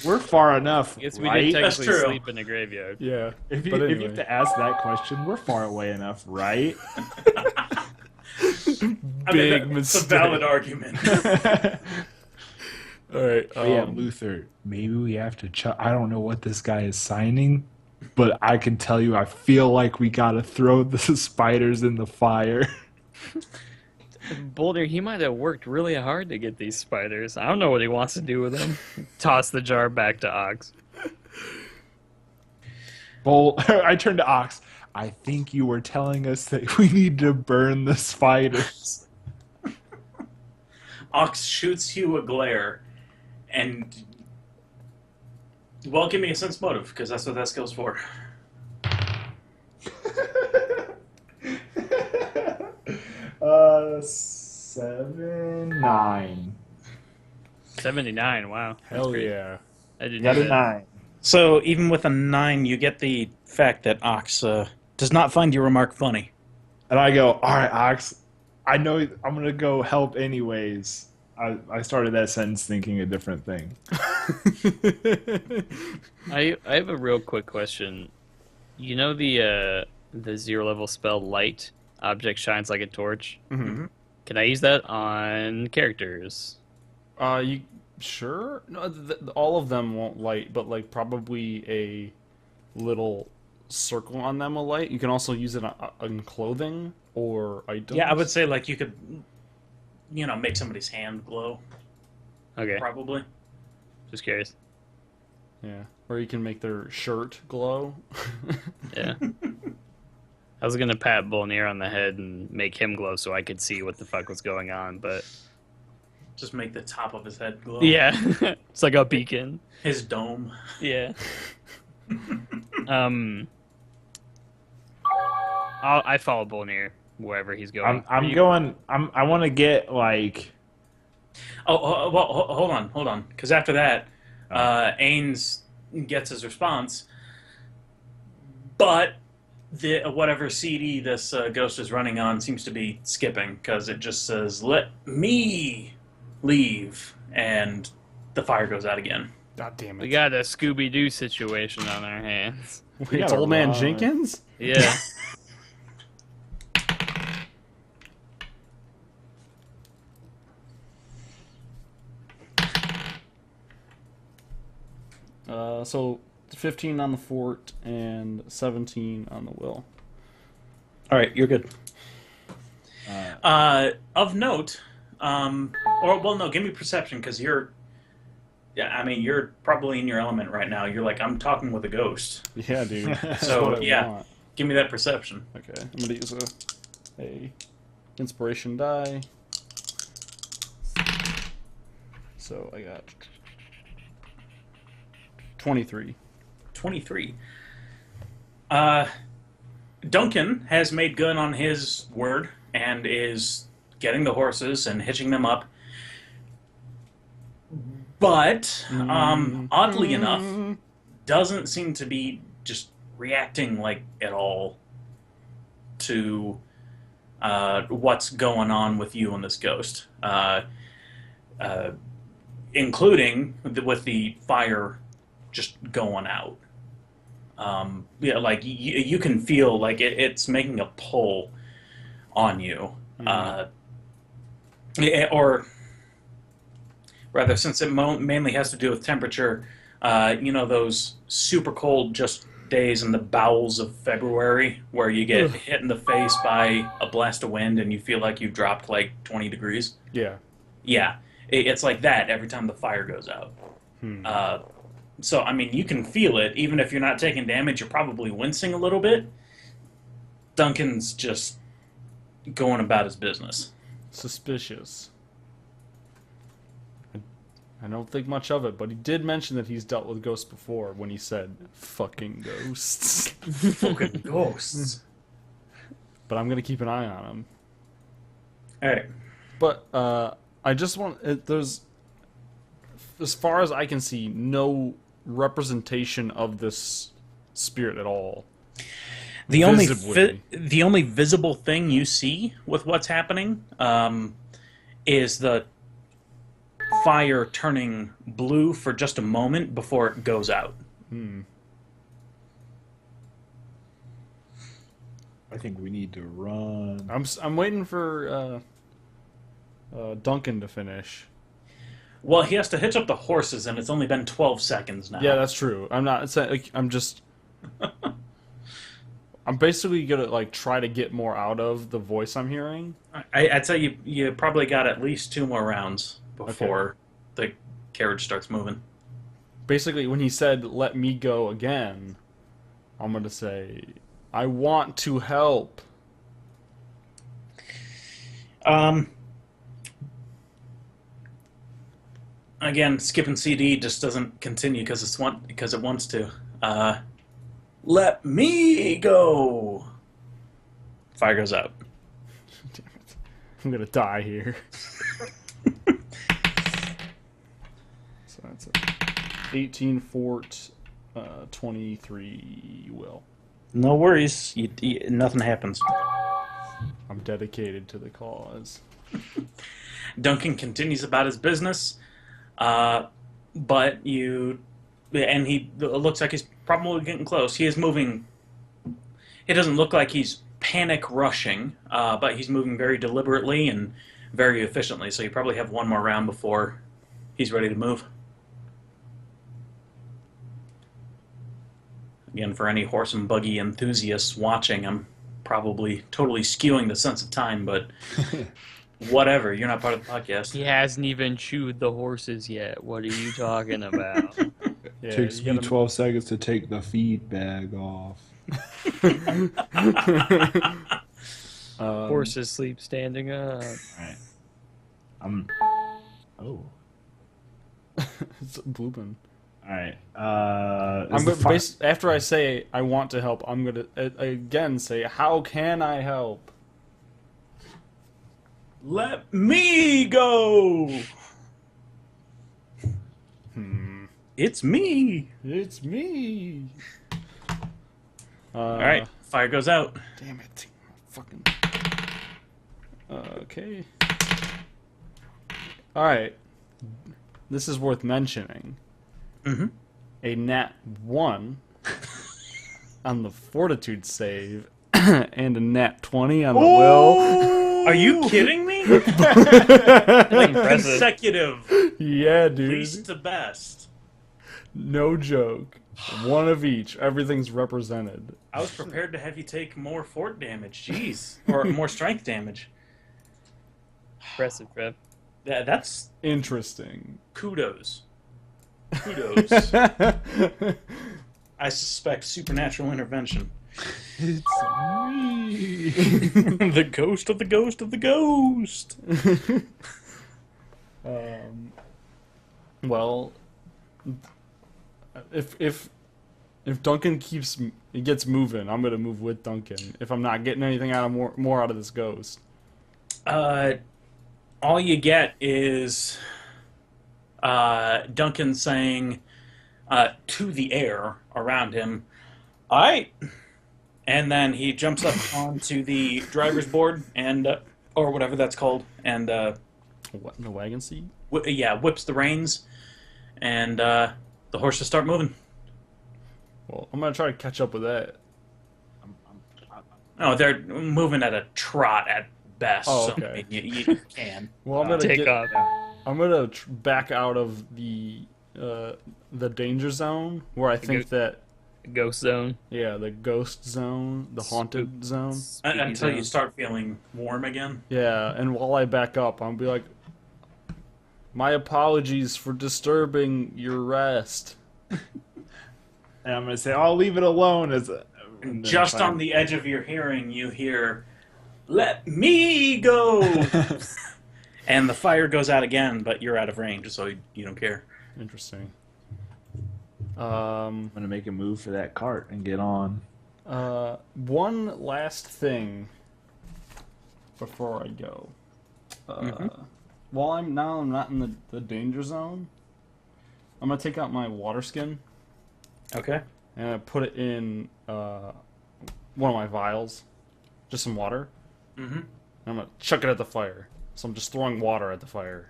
we're far enough, I guess we right? did That's technically true. sleep in a graveyard. yeah. If you, But if you anyway. have to ask that question, we're far away enough, right? Big It's a mistake. valid argument. All right. Yeah, Luther, maybe we have to chuck. I don't know what this guy is signing, but I can tell you I feel like we gotta throw the spiders in the fire. Boulder, he might have worked really hard to get these spiders. I don't know what he wants to do with them. Toss the jar back to Ox. I turned to Ox. I think you were telling us that we need to burn the spiders. Ox shoots you a glare, and well, give me a sense motive because that's what that skill's for. 7, 9. 79, wow. That's Hell great. yeah. I didn't Got know a that. 9. So even with a 9, you get the fact that Ox does not find your remark funny. And I go, all right, Ox, I know I'm going to go help anyways. I started that sentence thinking a different thing. I have a real quick question. You know the 0 level spell Light? Object shines like a torch. Mhm. Can I use that on characters? You sure? No, all of them won't light, but like probably a little circle on them will light. You can also use it on clothing or items. Yeah, I would say like you could, make somebody's hand glow. Okay, Probably. just curious. Yeah, or you can make their shirt glow. Yeah. I was gonna pat Bolnir on the head and make him glow so I could see what the fuck was going on, but Just make the top of his head glow. yeah, it's like a beacon. His dome. Yeah. I follow Bolnir wherever he's going. I'm going. I want to get like. Well, hold on. Because after that, Ains gets his response, but whatever CD this ghost is running on seems to be skipping because it just says "Let me leave," and the fire goes out again. God damn We it! got a Scooby Doo situation on our hands. Wait, it's gotta Old Man run. Jenkins. Yeah. So 15 on the fort and 17 on the will. All right, you're good. Of note, no, give me perception because you're. Yeah, I mean, you're probably in your element right now. You're like, I'm talking with a ghost. Yeah, dude. That's So, what I yeah. want. Give me that perception. Okay, I'm gonna use a inspiration die. So I got 23. 23. Duncan has made good on his word and is getting the horses and hitching them up. But, oddly enough, doesn't seem to be just reacting like at all to what's going on with you and this ghost, including with the fire just going out. Yeah, like you can feel like it's making a pull on you, or rather, since it mainly has to do with temperature. Those super cold just days in the bowels of February where you get hit in the face by a blast of wind and you feel like you've dropped like 20 degrees. Yeah. Yeah, it's like that every time the fire goes out. So, I mean, you can feel it. Even if you're not taking damage, you're probably wincing a little bit. Duncan's just going about his business. Suspicious. I don't think much of it, but he did mention that he's dealt with ghosts before when he said, fucking ghosts. Fucking ghosts. But I'm going to keep an eye on him. Alright. But I just want... There's, as far as I can see, no representation of this spirit at all. The only visible thing you see with what's happening is the fire turning blue for just a moment before it goes out. I think we need to run. I'm waiting for Duncan to finish. Well, he has to hitch up the horses, and it's only been 12 seconds now. Yeah, that's true. I'm not saying, like, I'm just... I'm basically gonna like try to get more out of the voice I'm hearing. I'd say you probably got at least 2 more rounds before the carriage starts moving. Basically, when he said, let me go again, I'm going to say, I want to help. Again, skipping CD just doesn't continue because it wants to. Let me go! Fire goes out. Damn it. I'm going to die here. So that's it. 18 fort, 23 will. No worries. Nothing happens. I'm dedicated to the cause. Duncan continues about his business, but it looks like he's probably getting close. He is moving. It doesn't look like he's panic rushing, but he's moving very deliberately and very efficiently. So you probably have 1 more round before he's ready to move. Again, for any horse and buggy enthusiasts watching, I'm probably totally skewing the sense of time, but whatever. You're not part of the podcast. He hasn't even chewed the horses yet. What are you talking about? Yeah, Takes me 12 seconds to take the feed bag off. Horses sleep standing up. Alright. Oh. It's blooping. Alright. After I say I want to help, I'm going to again say, how can I help? Let me go! It's me! It's me! Alright, fire goes out. Damn it. Fucking... okay. Alright. This is worth mentioning. Mm-hmm. A nat 1 on the fortitude save and a nat 20 on the will. Are you kidding me? Like consecutive. Yeah, dude. Least to best. No joke. 1 of each. Everything's represented. I was prepared to have you take more fort damage. Jeez. Or more strength damage. Impressive, Trev. That's Interesting. kudos. Kudos. I suspect supernatural intervention. It's me. The ghost of the ghost of the ghost. Well, if if Duncan gets moving, I'm gonna move with Duncan. If I'm not getting anything out of more out of this ghost. All you get is Duncan saying to the air around him, "I," and then he jumps up onto the driver's board and or whatever that's called, and What in the wagon seat? whips the reins, and the horses start moving. Well, I'm gonna try to catch up with that. Oh, they're moving at a trot at best. Oh, So, okay. I mean, you can. Well, I'm gonna Take off. I'm gonna back out of the danger zone where I think that Ghost zone. the ghost zone, the haunted zone. Until you start feeling warm again. Yeah, and while I back up, I'll be like, "My apologies for disturbing your rest." And I'm gonna say, I'll leave it alone. Just on the edge of your hearing, you hear, "Let me go!" And the fire goes out again, but you're out of range, so you don't care. Interesting. I'm gonna make a move for that cart and get on. One last thing before I go. While I'm not in the danger zone, I'm gonna take out my water skin Okay. and I put it in one of my vials, just some water. Mm-hmm. And I'm gonna chuck it at the fire. So I'm just throwing water at the fire.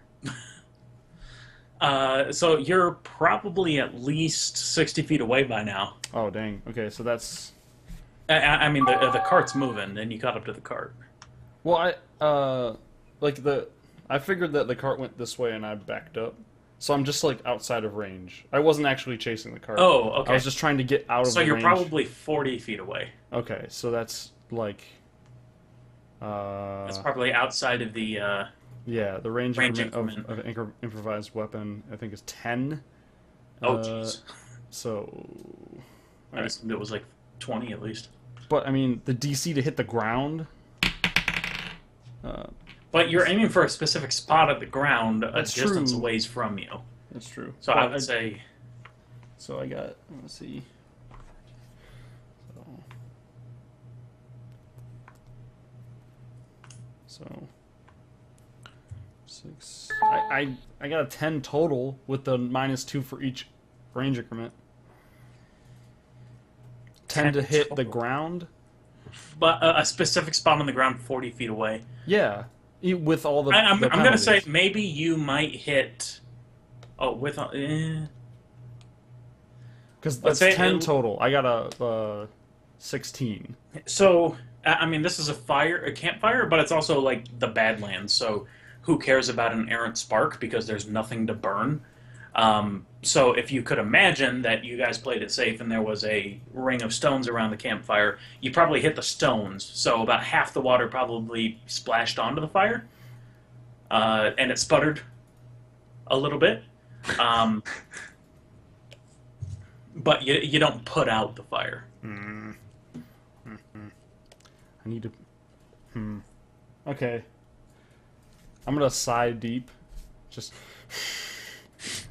So you're probably at least 60 feet away by now. Oh dang. Okay, so that's I mean, the cart's moving, and you caught up to the cart. well. I figured that the cart went this way and I backed up. So I'm just like outside of range. I wasn't actually chasing the cart. Oh, okay. I was just trying to get out of So the you're range. probably 40 feet away. Okay, so that's like That's probably outside of the... yeah, the range Range increment of improvised weapon I think is 10. Oh, jeez. So I assumed it was like 20 at least. but I mean the DC to hit the ground But you're aiming for a specific spot at the ground a That's distance true. away from you. that's true. So But I would say... So I got, let's see. So 6. I got a 10 total with the -2 for each range increment. 10 to 10 hit the total. ground. But a specific spot on the ground 40 feet away. Yeah, with all the. I'm the going to say penalties. maybe you might hit... Oh, with... Because Let's that's say 10 it- total. I got a 16. So, I mean, this is a campfire, but it's also like the Badlands, so who cares about an errant spark because there's nothing to burn? So if you could imagine that you guys played it safe and there was a ring of stones around the campfire, you probably hit the stones, so about half the water probably splashed onto the fire, and it sputtered a little bit. But you don't put out the fire. I need to. Okay. I'm gonna sigh deep, just,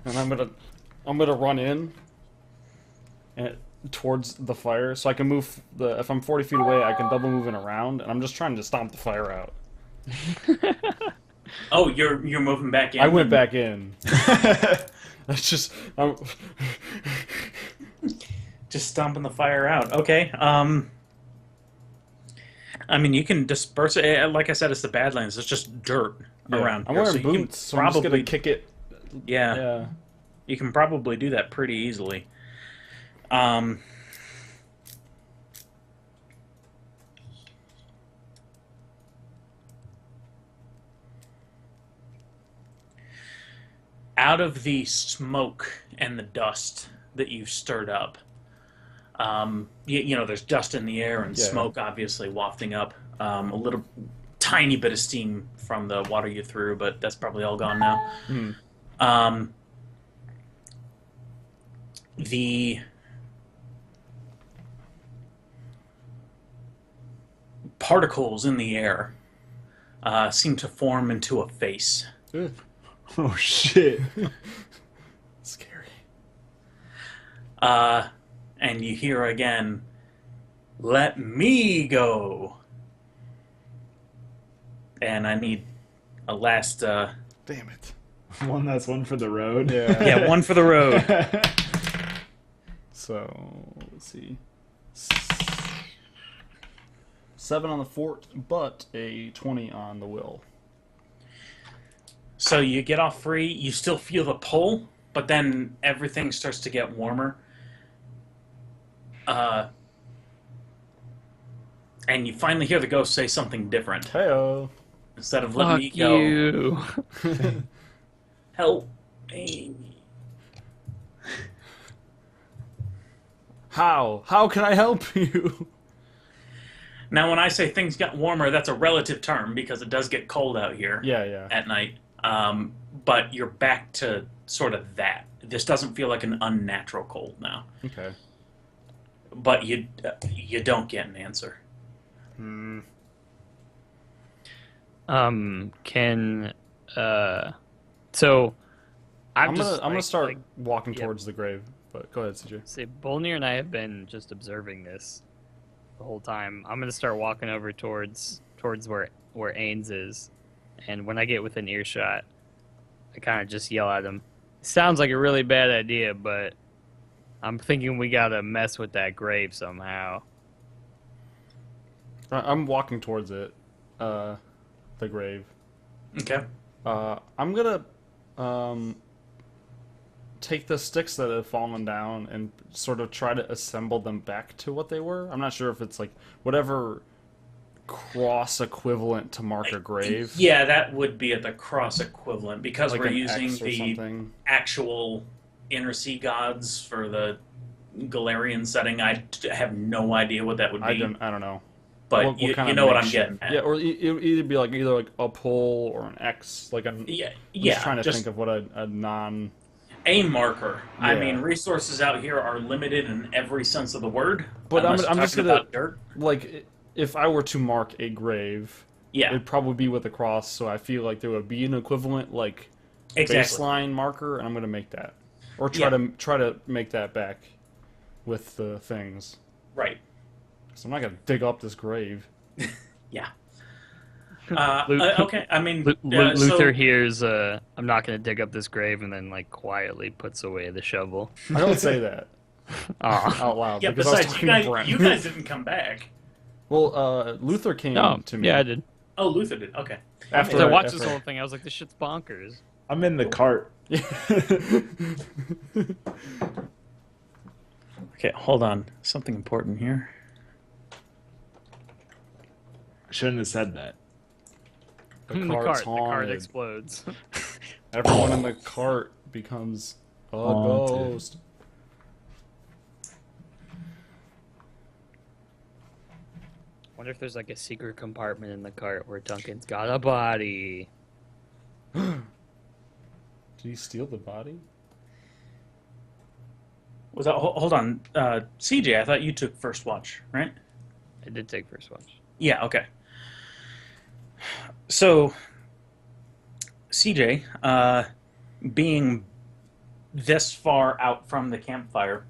and I'm gonna run in, and towards the fire, so I can move the. If I'm 40 feet away, I can double move in around, and I'm just trying to stomp the fire out. Oh, you're moving back in. I went back in. That's just. Just stomping the fire out. Okay. I mean, you can disperse it. Like I said, it's the Badlands. It's just dirt around I'm here. wearing so you can boots, so I'm just gonna kick it. Yeah, Yeah. you can probably do that pretty easily. Out of the smoke and the dust that you've stirred up, you know, there's dust in the air and Yeah. smoke obviously wafting up. A little tiny bit of steam from the water you threw, but that's probably all gone now. The particles in the air seem to form into a face. Ugh, Oh shit! scary. and you hear again, "Let me go." And I need a last, Damn it. One for the road. Yeah. yeah, one for the road. So, let's see. 7 on the fort, but a 20 on the will. So you get off free, you still feel the pull, but then everything starts to get warmer. And you finally hear the ghost say something different. Heyo. Instead of "let Fuck me go," you. "help me." How? How can I help you? Now, when I say things got warmer, that's a relative term because it does get cold out here Yeah. at night. But you're back to sort of that. This doesn't feel like an unnatural cold now. Okay. But you don't get an answer. Can so I'm just gonna start like, walking yep. towards the grave. But go ahead, CJ. say Bolnir and I have been just observing this the whole time. I'm gonna start walking over towards where Ains is, and when I get within earshot, I kind of just yell at him. Sounds like a really bad idea, but I'm thinking we gotta mess with that grave somehow. I'm walking towards it, the grave. Okay. I'm gonna take the sticks that have fallen down and sort of try to assemble them back to what they were. I'm not sure if it's like whatever cross equivalent to mark a grave. Yeah, that would be at the cross equivalent because Like we're an using X or the something. actual inner sea gods for the Galarian setting. I have no idea what that would be. I don't know. But What you kind of know what I'm makeshift- getting at. Yeah, or it would either be like either like a pole or an X. Like I'm just trying to think of what a non. A marker. I Yeah. mean, resources out here are limited in every sense of the word. But unless I'm you're just talking gonna about dirt. like if I were to mark a grave, Yeah, it'd probably be with a cross. So I feel like there would be an equivalent like exactly. baseline marker, and I'm gonna make that, or Yeah. try to make that back with the things. Right. So I'm not gonna dig up this grave. Yeah. Lu- Okay. I mean, Luther hears, I'm not going to dig up this grave, and then, like, quietly puts away the shovel. I don't say that Aw. out loud Yeah. because I was Besides, talking to Brent. you guys didn't come back. Well, Luther came No, to me. yeah, I did. Oh, Luther did. Okay. After So I watched this whole thing, I was like, this shit's bonkers. I'm in the cart. Okay. Hold on. Something important here. I shouldn't have said that. The cart's cart haunted. explodes. Everyone in the cart becomes a Haunted. ghost. Wonder if there's like a secret compartment in the cart where Duncan's got a body. Did he steal the body? Was that? Hold on. CJ, I thought you took first watch, right? I did take first watch. Yeah. Okay. So, CJ, being this far out from the campfire,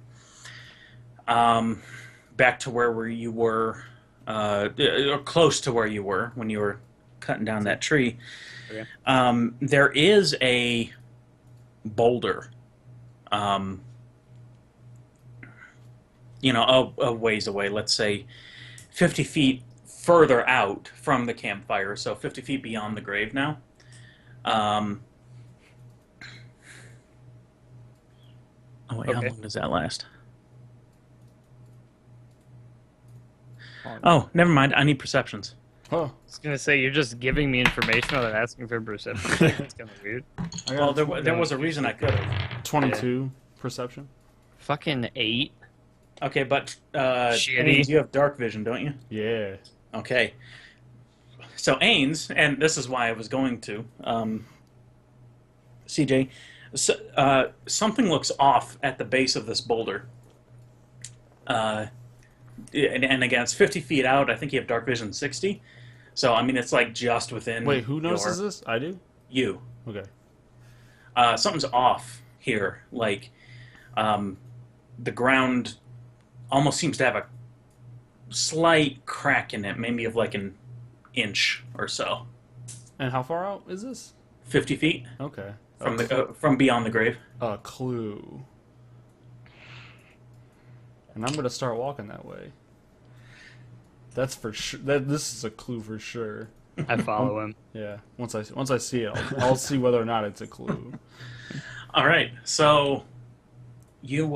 back to where you were, or close to where you were when you were cutting down that tree, Okay. there is a boulder, a ways away, let's say 50 feet further out from the campfire, so 50 feet beyond the grave now. Oh wait, how Okay. long does that last? Oh, never mind. I need perceptions. Huh. I was gonna say, you're just giving me information without asking for perception. That's kind of weird. I Well, got there was a reason I could have. 22 perception. Fucking 8. Okay, but Shitty. Ains, you have dark vision, don't you? Yeah. Okay. So Ains, and this is why I was going to, CJ, something looks off at the base of this boulder. And again, it's 50 feet out. I think you have dark vision 60. So, I mean, it's like just within. Wait, who notices this? I do? You. Okay. Something's off here. Like, the ground almost seems to have a slight crack in it, maybe of like an inch or so. And how far out is this? 50 feet Okay. from beyond the grave. A clue. And I'm gonna start walking that way. That's for sure. This is a clue for sure. I follow him. Yeah. Once I see it, I'll see whether or not it's a clue. All right, so you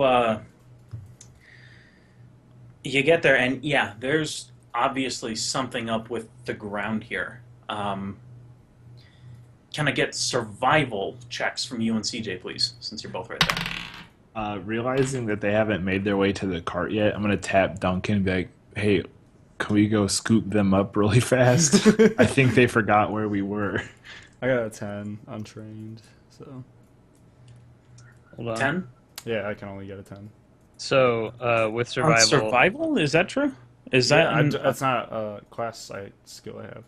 you get there, and yeah, there's obviously something up with the ground here. Can I get survival checks from you and CJ, please, since you're both right there? Realizing that they haven't made their way to the cart yet, I'm gonna tap Duncan and be like, "Hey, can we go scoop them up really fast? I think they forgot where we were." I got a 10, untrained. So Hold on. 10? yeah, I can only get a 10. So with On survival, survival? Is that true? Is that that's not a class skill I have.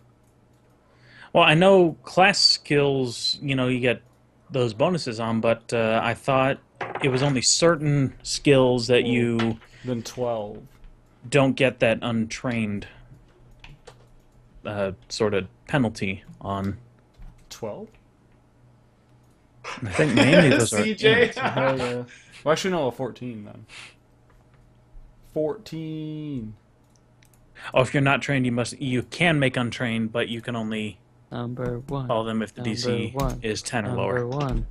Well, I know class skills, you get those bonuses on, but I thought it was only certain skills that you Then 12. don't get that untrained sort of penalty on. 12? I think mainly those are. CJ. Hell yeah. Well, actually, no, a 14 then. 14. Oh, if you're not trained, you can make untrained, but you can only number one. call them if the DC Number one. is 10 or Number lower. one.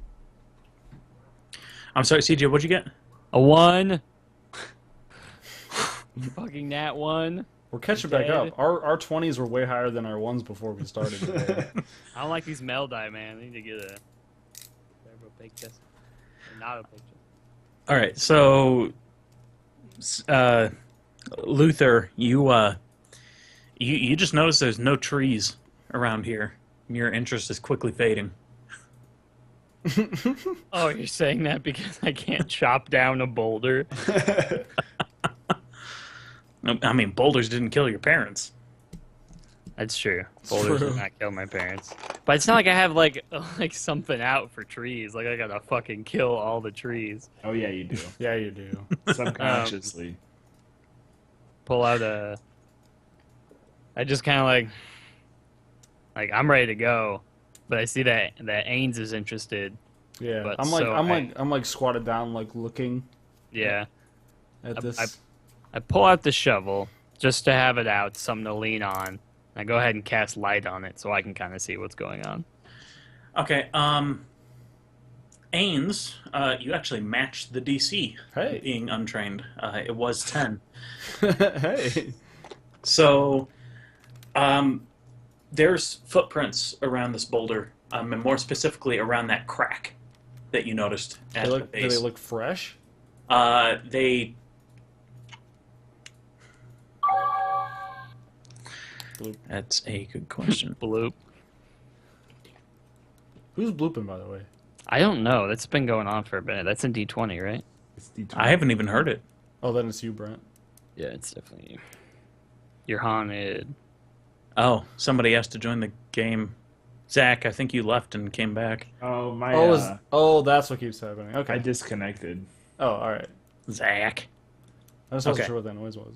I'm sorry, CJ, what'd you get? A 1. Fucking nat 1. We're catching back Dead. up. Our 20s were way higher than our 1s before we started today. I don't like these mel die, man. I need to get a picture. Not a picture. All right, so Luther, you just noticed there's no trees around here. Your interest is quickly fading. Oh, you're saying that because I can't chop down a boulder? I mean, boulders didn't kill your parents. That's true. Boulders true. did not kill my parents. But it's not like I have like something out for trees. Like I gotta fucking kill all the trees. Oh yeah, you do. Yeah, you do. Subconsciously. Pull out a. I just kind of like I'm ready to go, but I see that Ains is interested. Yeah, But I'm like squatted down, like looking Yeah. at this. I pull out the shovel just to have it out, something to lean on. I go ahead and cast light on it so I can kind of see what's going on. Okay, Ains, you actually matched the DC. Hey. Being untrained. It was 10. Hey. So, there's footprints around this boulder, and more specifically around that crack that you noticed at the Do base. they look fresh? They. Bloop. That's a good question. Bloop. Who's blooping, by the way? I don't know. That's been going on for a minute. That's in D20, right? It's D20. I haven't even heard it. Oh, then it's you, Brent. Yeah, it's definitely you. You're haunted. Oh, somebody has to join the game. Zach, I think you left and came back. Oh my. That's what keeps happening. Okay. I disconnected. Oh, all right. Zach. I just wasn't Okay. sure what that noise was.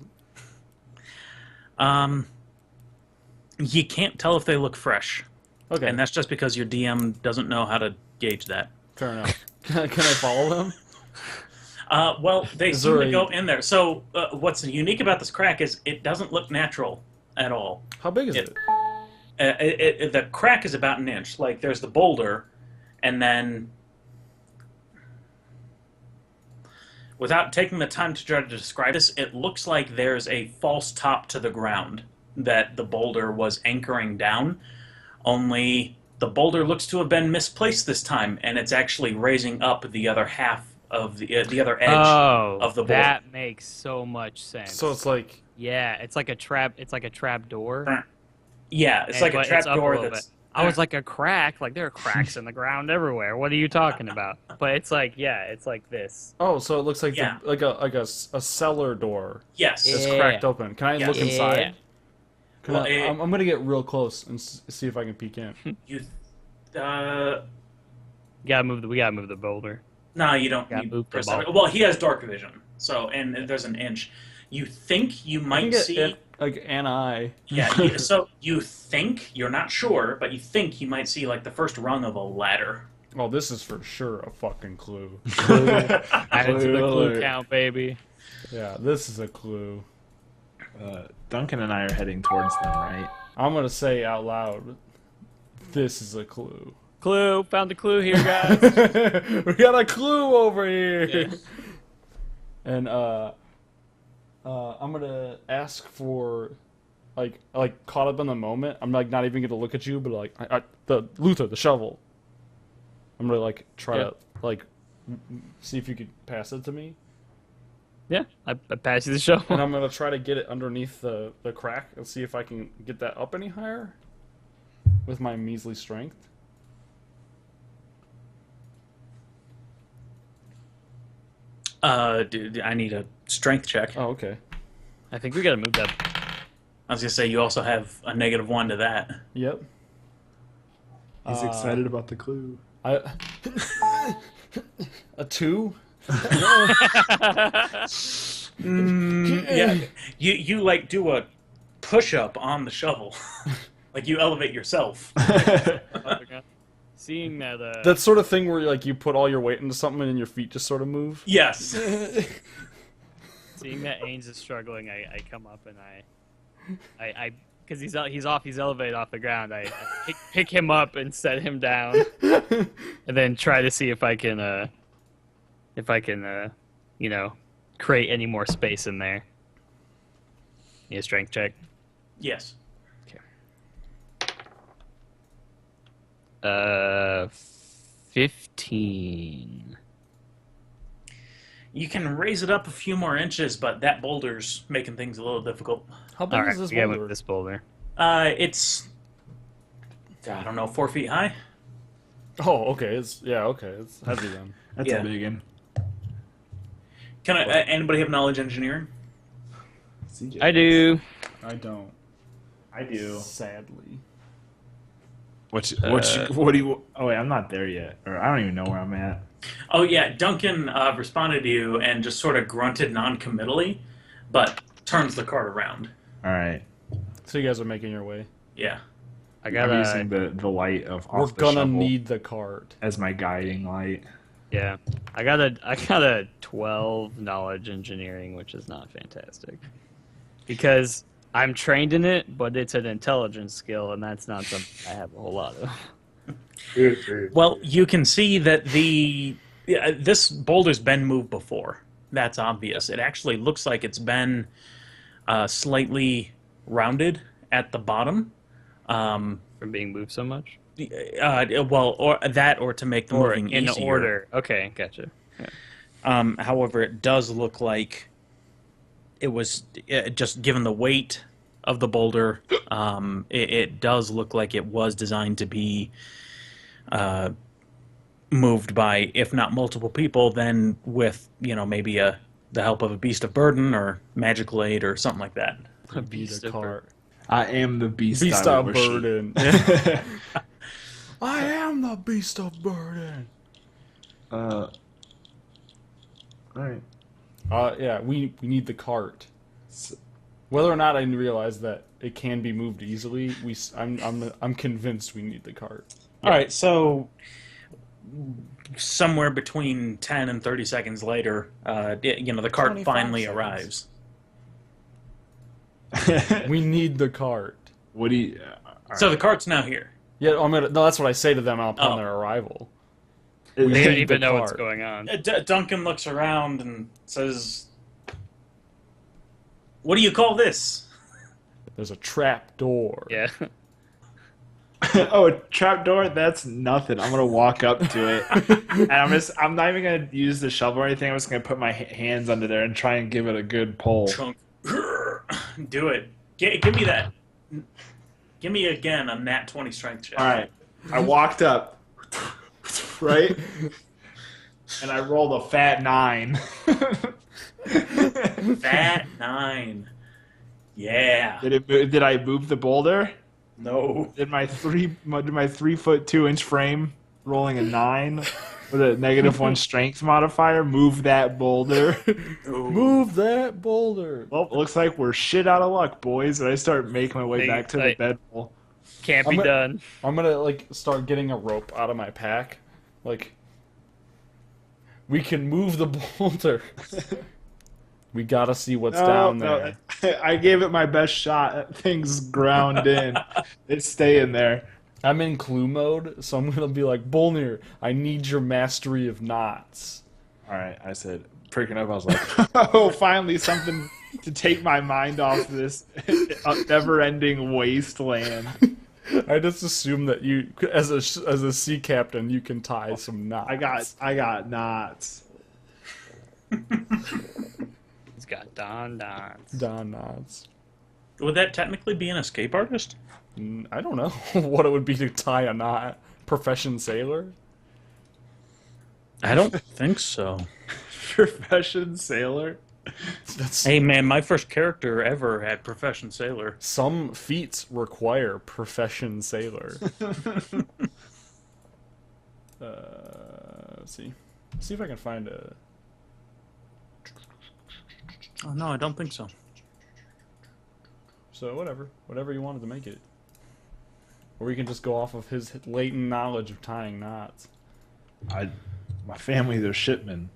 You can't tell if they look fresh, Okay. and that's just because your DM doesn't know how to gauge that. Fair enough. Can I follow them? Well, they Is seem there to a- go in there. So what's unique about this crack is it doesn't look natural at all. How big is It- it? The crack is about an inch. Like there's the boulder, and then without taking the time to try to describe this, it looks like there's a false top to the ground that the boulder was anchoring down. Only the boulder looks to have been misplaced this time, and it's actually raising up the other half of the other edge of the boulder. That makes so much sense. So it's like yeah, it's like a trap. It's like a trap door. Yeah, it's like a But trap it's up a door little that's. I was like a crack. Like there are cracks in the ground everywhere. What are you talking about? But it's like it's like this. oh, so it looks like Yeah. a cellar door Yes. that's Yeah. cracked open. Can I Yes. look inside? Can Well, I'm gonna get real close and see if I can peek in. You, We gotta move the boulder. no, you don't Gotta need move the perception. ball. Well, he has dark vision, So, and there's an inch. You think you I might can get see. like an eye. Yeah, so you think, you're not sure, but you think you might see like the first rung of a ladder. Oh, this is for sure a fucking clue. Add it to the clue alert. count, baby. Yeah, this is a clue. Duncan and I are heading towards them, right? I'm gonna say out loud, this is a clue. Clue. Found the clue here, guys. We got a clue over here. Yeah. And I'm gonna ask for, like caught up in the moment. I'm like not even gonna look at you, but like the Luther, the shovel. I'm gonna like try to like see if you could pass it to me, Yeah, I passed you the show. and I'm gonna try to get it underneath the crack and see if I can get that up any higher with my measly strength. Dude, I need a strength check. Oh, okay. I think we gotta move that. I was gonna say you also have a -1 to that. Yep. He's excited about the clue. A 2. Yeah, you like do a push-up on the shovel, like you elevate yourself. Seeing that. That sort of thing where like you put all your weight into something and your feet just sort of move. Yes. Seeing that Ains is struggling, I come up and I because he's elevated off the ground. I pick him up and set him down, and then try to see if I can create any more space in there. Need a strength check. Yes. 15. You can raise it up a few more inches, but that boulder's making things a little difficult. How big All right, is this we gotta boulder? move this boulder. It's, I don't know, 4 feet high. Oh, okay. It's heavy then. That's Yeah. a big one. Can anybody have knowledge engineering? CJ. I do. I don't. I do. Sadly. What do you? Oh wait, I'm not there yet, or I don't even know where I'm at. Oh yeah, Duncan responded to you and just sort of grunted non-committally, but turns the cart around. All right. So you guys are making your way. Yeah. I I'm gotta. using the light of We're off the gonna shovel need the cart. as my guiding light. Yeah, I got a 12 knowledge engineering, which is not fantastic because I'm trained in it, but it's an intelligence skill, and that's not something I have a whole lot of. Well, you can see that this boulder's been moved before. That's obvious. It actually looks like it's been slightly rounded at the bottom. From being moved so much, Well, or that, or to make the or moving in easier. order. Okay, gotcha. However, it does look like it was just given the weight of the boulder. It does look like it was designed to be moved by, if not multiple people, then with maybe the help of a beast of burden or magical aid or something like that. A Be beast the of cart. I am the beast. Beast I of worship. burden. I am the beast of burden. All right. Yeah, we need the cart. Whether or not I realize that it can be moved easily, I'm convinced we need the cart. All right, so somewhere between 10 and 30 seconds later, the cart 25 finally seconds. arrives. We need the cart. What do you? So the cart's now here. Yeah, no, that's what I say to them upon Oh. their arrival. They need don't the even know what's cart. going on. Duncan looks around and says, "What do you call this?" There's a trap door. Yeah. Oh, a trapdoor? That's nothing. I'm gonna walk up to it, and I'm not even gonna use the shovel or anything. I'm just gonna put my hands under there and try and give it a good pull. Chunk. Do it. Give me that. Give me again a nat 20 strength check. All right. I walked up, right, and I rolled a fat 9. Fat 9. Yeah. Did I move the boulder? No. Did my 3 foot 2 inch frame rolling a 9 with a -1 strength modifier. Move that boulder. Move that boulder. Well, looks like we're shit out of luck, boys. And I start making my way Hey, back to the hey. bedroll. Can't I'm be gonna- done. I'm gonna like start getting a rope out of my pack. Like, we can move the boulder. We gotta see what's down there. I gave it my best shot. That thing's ground in. It's staying there. I'm in clue mode, so I'm gonna be like, Bolnir, I need your mastery of knots. All right, I said, freaking up. I was like, oh, finally something to take my mind off this never-ending wasteland. I just assume that you, as a sea captain, you can tie some knots. I got knots. He's got Don Dons. Don knots. Would that technically be an escape artist? I don't know what it would be to tie a knot. Profession sailor? I don't think so. Profession sailor. That's, Hey man, my first character ever had profession sailor. some feats require profession sailor. Let's see. See if I can find a. Oh no, I don't think so. So whatever you wanted to make it. Or we can just go off of his latent knowledge of tying knots. My family, they're shipmen.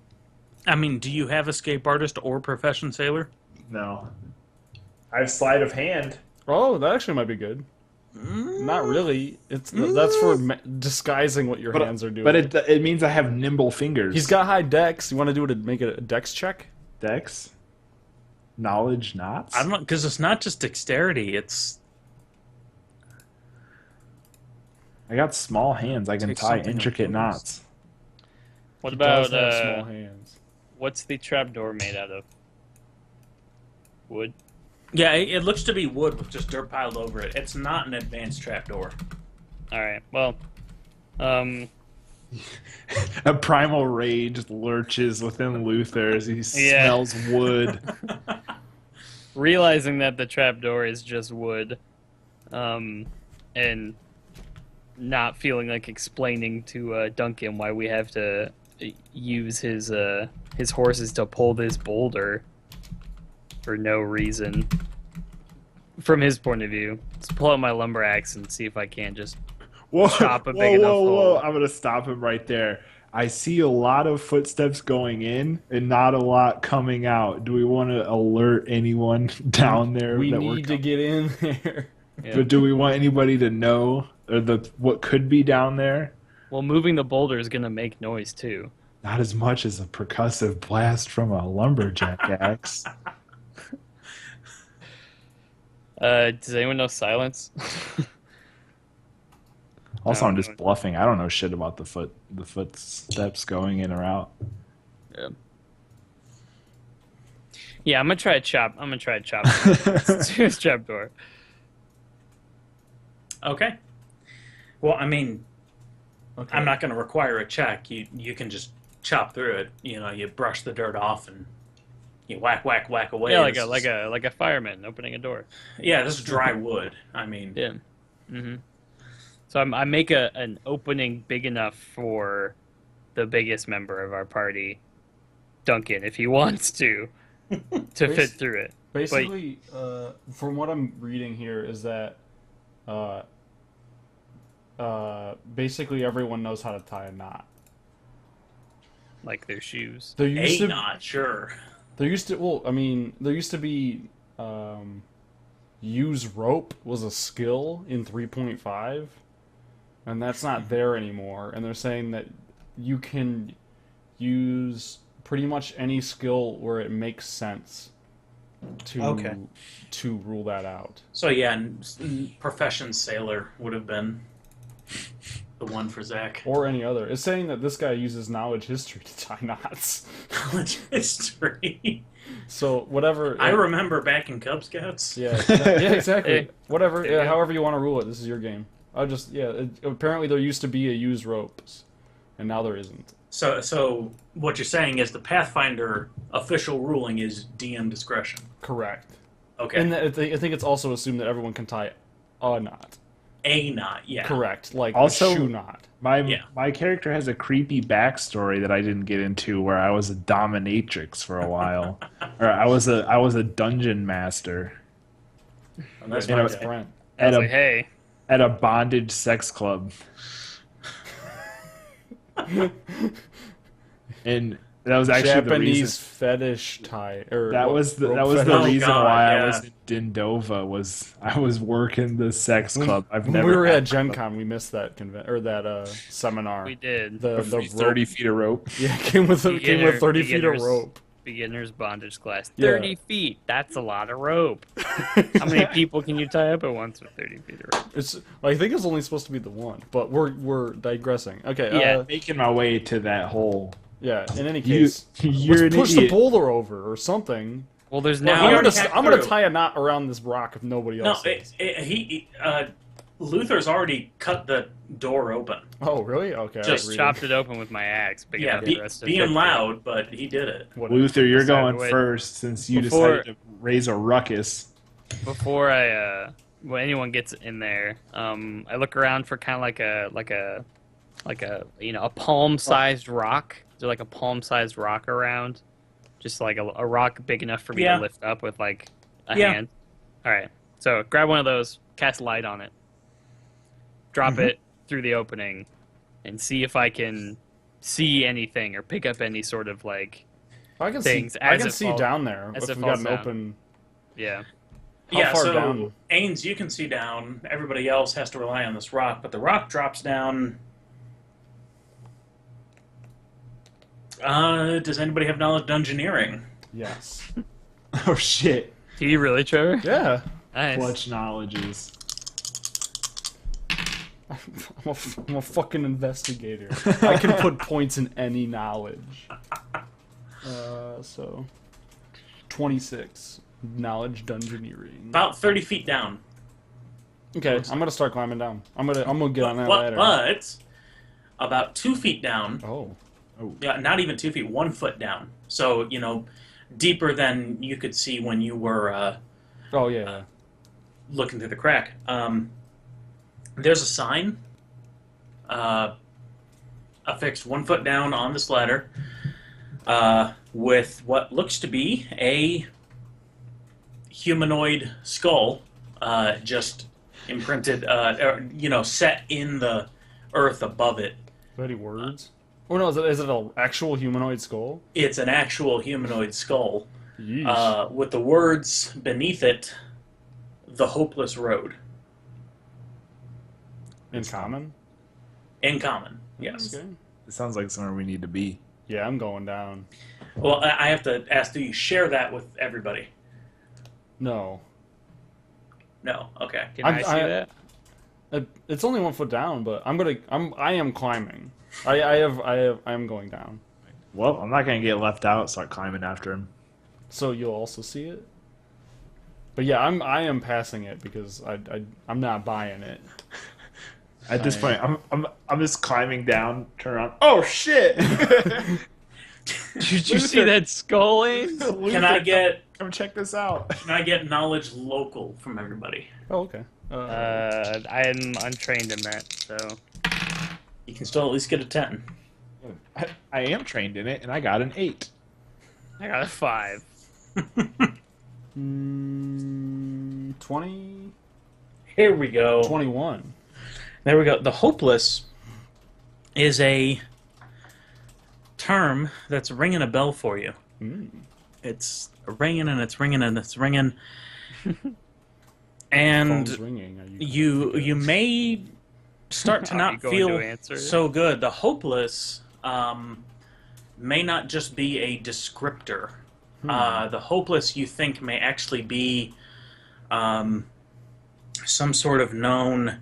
I mean, do you have escape artist or profession sailor? No. I have sleight of hand. Oh, that actually might be good. Not really. That's for disguising what your hands are doing. But it means I have nimble fingers. He's got high dex. You want to do it to make it a dex check? Dex. Knowledge knots. I don't know, because it's not just dexterity, it's... I got small hands. I can Take tie something intricate of knots. What He does about have small hands. what's the trapdoor made out of? Wood. Yeah, it looks to be wood with just dirt piled over it. It's not an advanced trapdoor. All right. Well, A primal rage lurches within Luther as he smells wood. realizing that the trapdoor is just wood, and not feeling like explaining to Duncan why we have to use his horses to pull this boulder for no reason. From his point of view, let's pull out my lumber axe and see if I can't just Whoa, chop a big enough hole. I'm going to stop him right there. I see a lot of footsteps going in and not a lot coming out. Do we want to alert anyone down there? We that need to get in there. Yeah. But do we want anybody to know or what could be down there? Well, moving the boulder is gonna make noise too. Not as much as a percussive blast from a lumberjack axe. Does anyone know silence? Also, I'm just bluffing. I don't know shit about the footsteps going in or out. Yeah. Yeah, I'm gonna try to chop. Let's do this trapdoor. Okay. Well, I mean, Okay. I'm not going to require a check. You can just chop through it. You know, you brush the dirt off and you whack away. Yeah, This is- like a fireman opening a door. Yeah, this is dry wood. I mean, Yeah. Mm-hmm. So I make an opening big enough for the biggest member of our party, Duncan, if he wants to fit through it. Basically, from what I'm reading here, is that basically everyone knows how to tie a knot. Like their shoes. There used to not sure. there used to be use rope was a skill in 3.5, and that's not there anymore. And they're saying that you can use pretty much any skill where it makes sense to rule that out. So yeah, profession sailor would have been the one for Zach. Or any other. It's saying that this guy uses knowledge history to tie knots. Knowledge history. So whatever. I remember back in Cub Scouts. Yeah, yeah, exactly. Hey, Whatever. there you Yeah, go. however you want to rule it. This is your game. Apparently there used to be a use ropes, and now there isn't. So what you're saying is the Pathfinder official ruling is DM discretion. Correct. Okay. And I think it's also assumed that everyone can tie a knot. A knot, yeah. Correct. Like Also- a shoe knot. Yeah. My character has a creepy backstory that I didn't get into, where I was a dominatrix for a while, or I was a dungeon master And that's You my know, guy. Brent. I at was a like, hey, at a bondage sex club, and that was actually the Japanese reason. fetish tie. Or That what, was the rope the fetish. reason God, why yeah. I was in Dindova. Was I was working the sex club. I've When never we were had at Gen Con, we missed that seminar. we did. The free rope- 30 feet of rope. Yeah, came with 30 feet of beginners. rope. Beginner's bondage class. Yeah. 30 feet. That's a lot of rope. How many people can you tie up at once with 30 feet of rope? It's I think it's only supposed to be the one, but we're digressing. Okay. Yeah. Making my way to that hole. Yeah. In any You- case, you're let's an push idiot. the boulder over or something. Well, there's Well, now. he I'm already gonna hacked I'm gonna through. tie a knot around this rock if nobody No, else is. Luther's already cut the door open. Oh, really? Okay. Just I'll read chopped it open with my axe. Big Yeah, enough for us to fit being through. loud, but he did it. What- Luther, you're Decided going to wait. first since you Before- decided to raise a ruckus. Before when anyone gets in there, I look around for kind of like a a palm-sized rock. Is there like a palm-sized rock around? Just like a rock big enough for me Yeah. to lift up with like a Yeah. hand. All right. So grab one of those, cast light on it, drop Mm-hmm. it through the opening, and see if I can see anything or pick up any sort of like I can things see. I as can it see falls- down there as if it we got falls an down. open. yeah. How far so down? Ains, you can see down. Everybody else has to rely on this rock, but the rock drops down. Does anybody have knowledge of dungeoneering? Yes. Oh shit! Do you really, Trevor? Yeah. Nice. Clutch knowledges. I'm a fucking investigator. I can put points in any knowledge. So 26 knowledge dungeoneering. About 30 feet down. Okay, I'm gonna start climbing down. I'm gonna get on that But, ladder. but about 2 feet down. Oh, Yeah, not even 2 feet. 1 foot down. So deeper than you could see when you were oh yeah. looking through the crack. There's a sign affixed 1 foot down on this ladder with what looks to be a humanoid skull just imprinted, set in the earth above it. Is there any words? Oh no, is it an actual humanoid skull? It's an actual humanoid skull Yeesh. with the words beneath it, "The Hopeless Road." In common? In common, yes. Okay. It sounds like somewhere we need to be. Yeah, I'm going down. Well, I have to ask, do you share that with everybody? No. No. Okay. Can I see that? It's only 1 foot down, but I am climbing. I am going down. Well, I'm not gonna get left out. Start climbing after him. So you'll also see it. But yeah, I am passing it because I'm not buying it. At this point, I'm just climbing down. Turn around. Oh shit! Did you see that skull, Ains? Can I get Come check this out. knowledge local from everybody? Oh, okay. I'm untrained in that, so You can still at least get a 10. I am trained in it, and I got an 8. I got a 5. 20, Here we go. 21. There we go. The hopeless is a term that's ringing a bell for you. It's ringing and it's ringing and it's ringing. And Phone's ringing. Are you you may start to Are you not going feel to answer? so good. The hopeless may not just be a descriptor. The hopeless, you think, may actually be some sort of known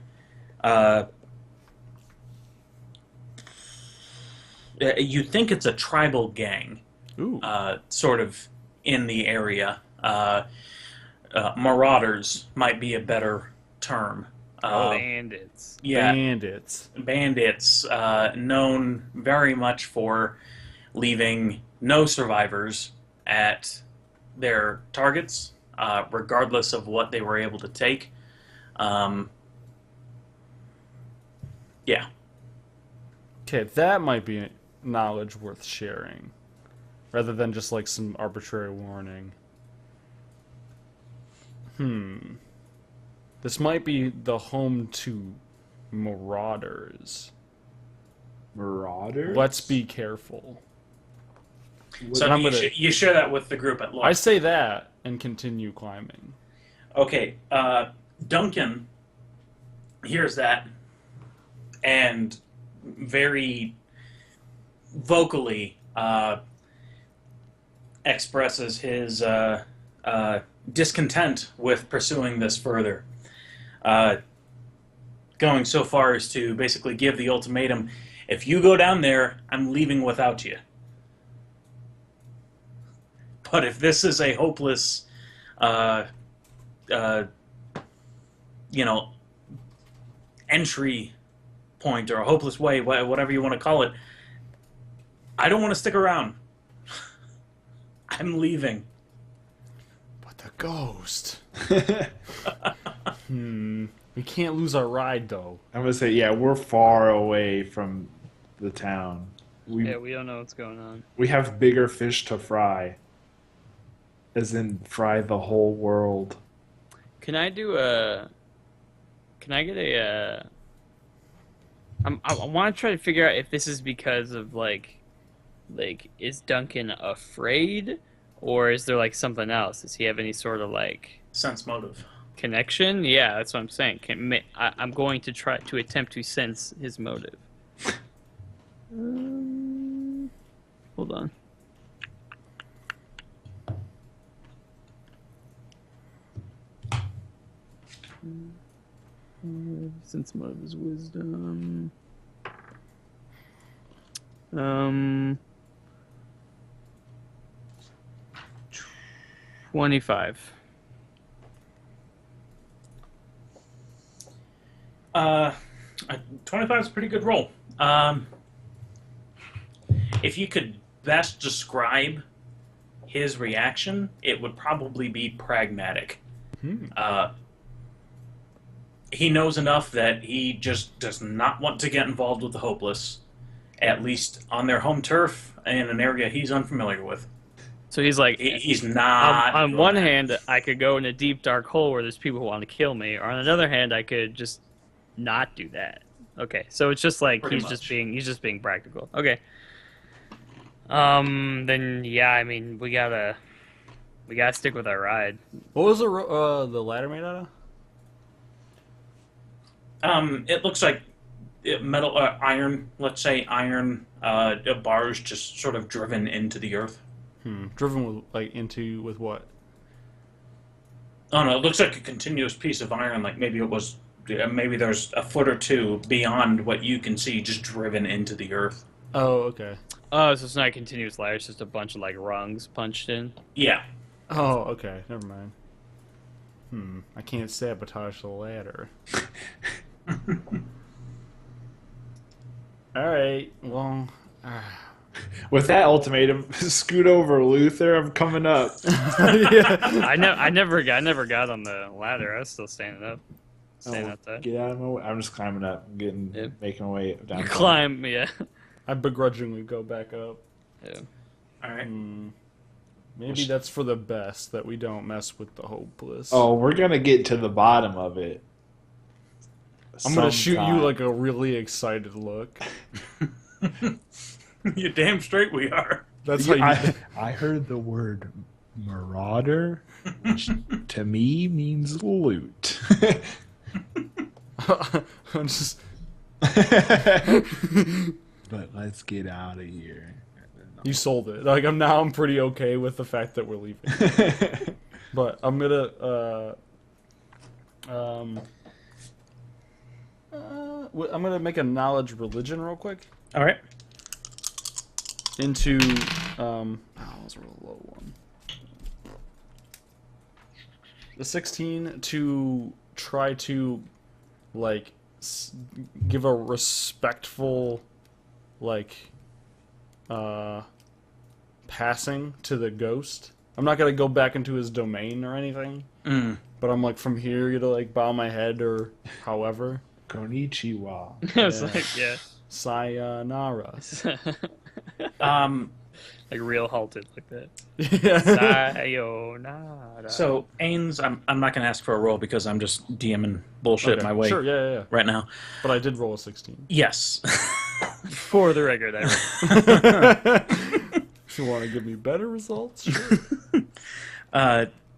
you think it's a tribal gang Ooh. sort of in the area. Marauders might be a better term. Bandits. Yeah, Bandits. bandits known very much for leaving no survivors at their targets, regardless of what they were able to take. Yeah. Okay, that might be knowledge worth sharing, rather than just like some arbitrary warning. This might be the home to marauders. Marauders? Let's be careful. So And I'm you, gonna- you share that with the group at I large. say that and continue climbing. Okay, Duncan hears that and very vocally expresses his discontent with pursuing this further. Going so far as to basically give the ultimatum, if you go down there, I'm leaving without you. But if this is a hopeless, entry point or a hopeless way, whatever you want to call it, I don't want to stick around. I'm leaving. But the ghost. We can't lose our ride, though. I'm gonna say, yeah, we're far away from the town. We we don't know what's going on. we have bigger fish to fry. As in, fry the whole world. Can I do a? Can I get a? I want to try to figure out if this is because of like, is Duncan afraid, or is there like something else? Does he have any sort of like Sense motive. connection? Yeah, that's what I'm saying. I'm going to try to attempt to sense his motive. Hold on. Sense motive is wisdom. 25. 25 is a pretty good roll. If you could best describe his reaction, it would probably be pragmatic. He knows enough that he just does not want to get involved with the hopeless, at least on their home turf in an area he's unfamiliar with. So he's like, He's not. on going one there. hand, I could go in a deep dark hole where there's people who want to kill me, or on another hand, I could just not do that. Okay, so it's just like Pretty he's much. just being practical. Okay. Then yeah, I mean we gotta stick with our ride. What was the ladder made out of? It looks like metal, iron. Let's say iron bars just sort of driven into the earth. Driven with what? Oh no, it looks like a continuous piece of iron. Like maybe it was, maybe there's a foot or two beyond what you can see, just driven into the earth. Oh, okay. Oh, so it's not a continuous ladder; it's just a bunch of like rungs punched in. Yeah. Oh, okay. Never mind. I can't sabotage the ladder. All right. Well. With that ultimatum, scoot over, Luther. I'm coming up. Yeah. I never got on the ladder. I was still standing up, outside. Get out of my way. I'm just climbing up, Yep. making my way down. You climb, yeah. I begrudgingly go back up. Yeah. All right. Maybe that's for the best that we don't mess with the hopeless. Oh, we're gonna get to the bottom of it. I'm gonna shoot you sometime. like a really excited look. You're damn straight we are. That's how you. I heard the word marauder, which to me means loot. I'm just. But let's get out of here. You sold it. Like I'm pretty okay with the fact that we're leaving. But I'm gonna I'm gonna make a knowledge religion real quick All right. into that was a real low one. The 16 to try to like give a respectful like passing to the ghost. I'm not gonna go back into his domain or anything, but I'm like from here to like bow my head or however. Konnichiwa. It's like, yeah. Sayonara. Like real halted like that. Yeah. Sayonara. So, Ains, I'm not going to ask for a roll because I'm just DMing bullshit Okay. my way Sure, yeah. right now. But I did roll a 16. Yes. For the record, I If you want to give me better results, sure.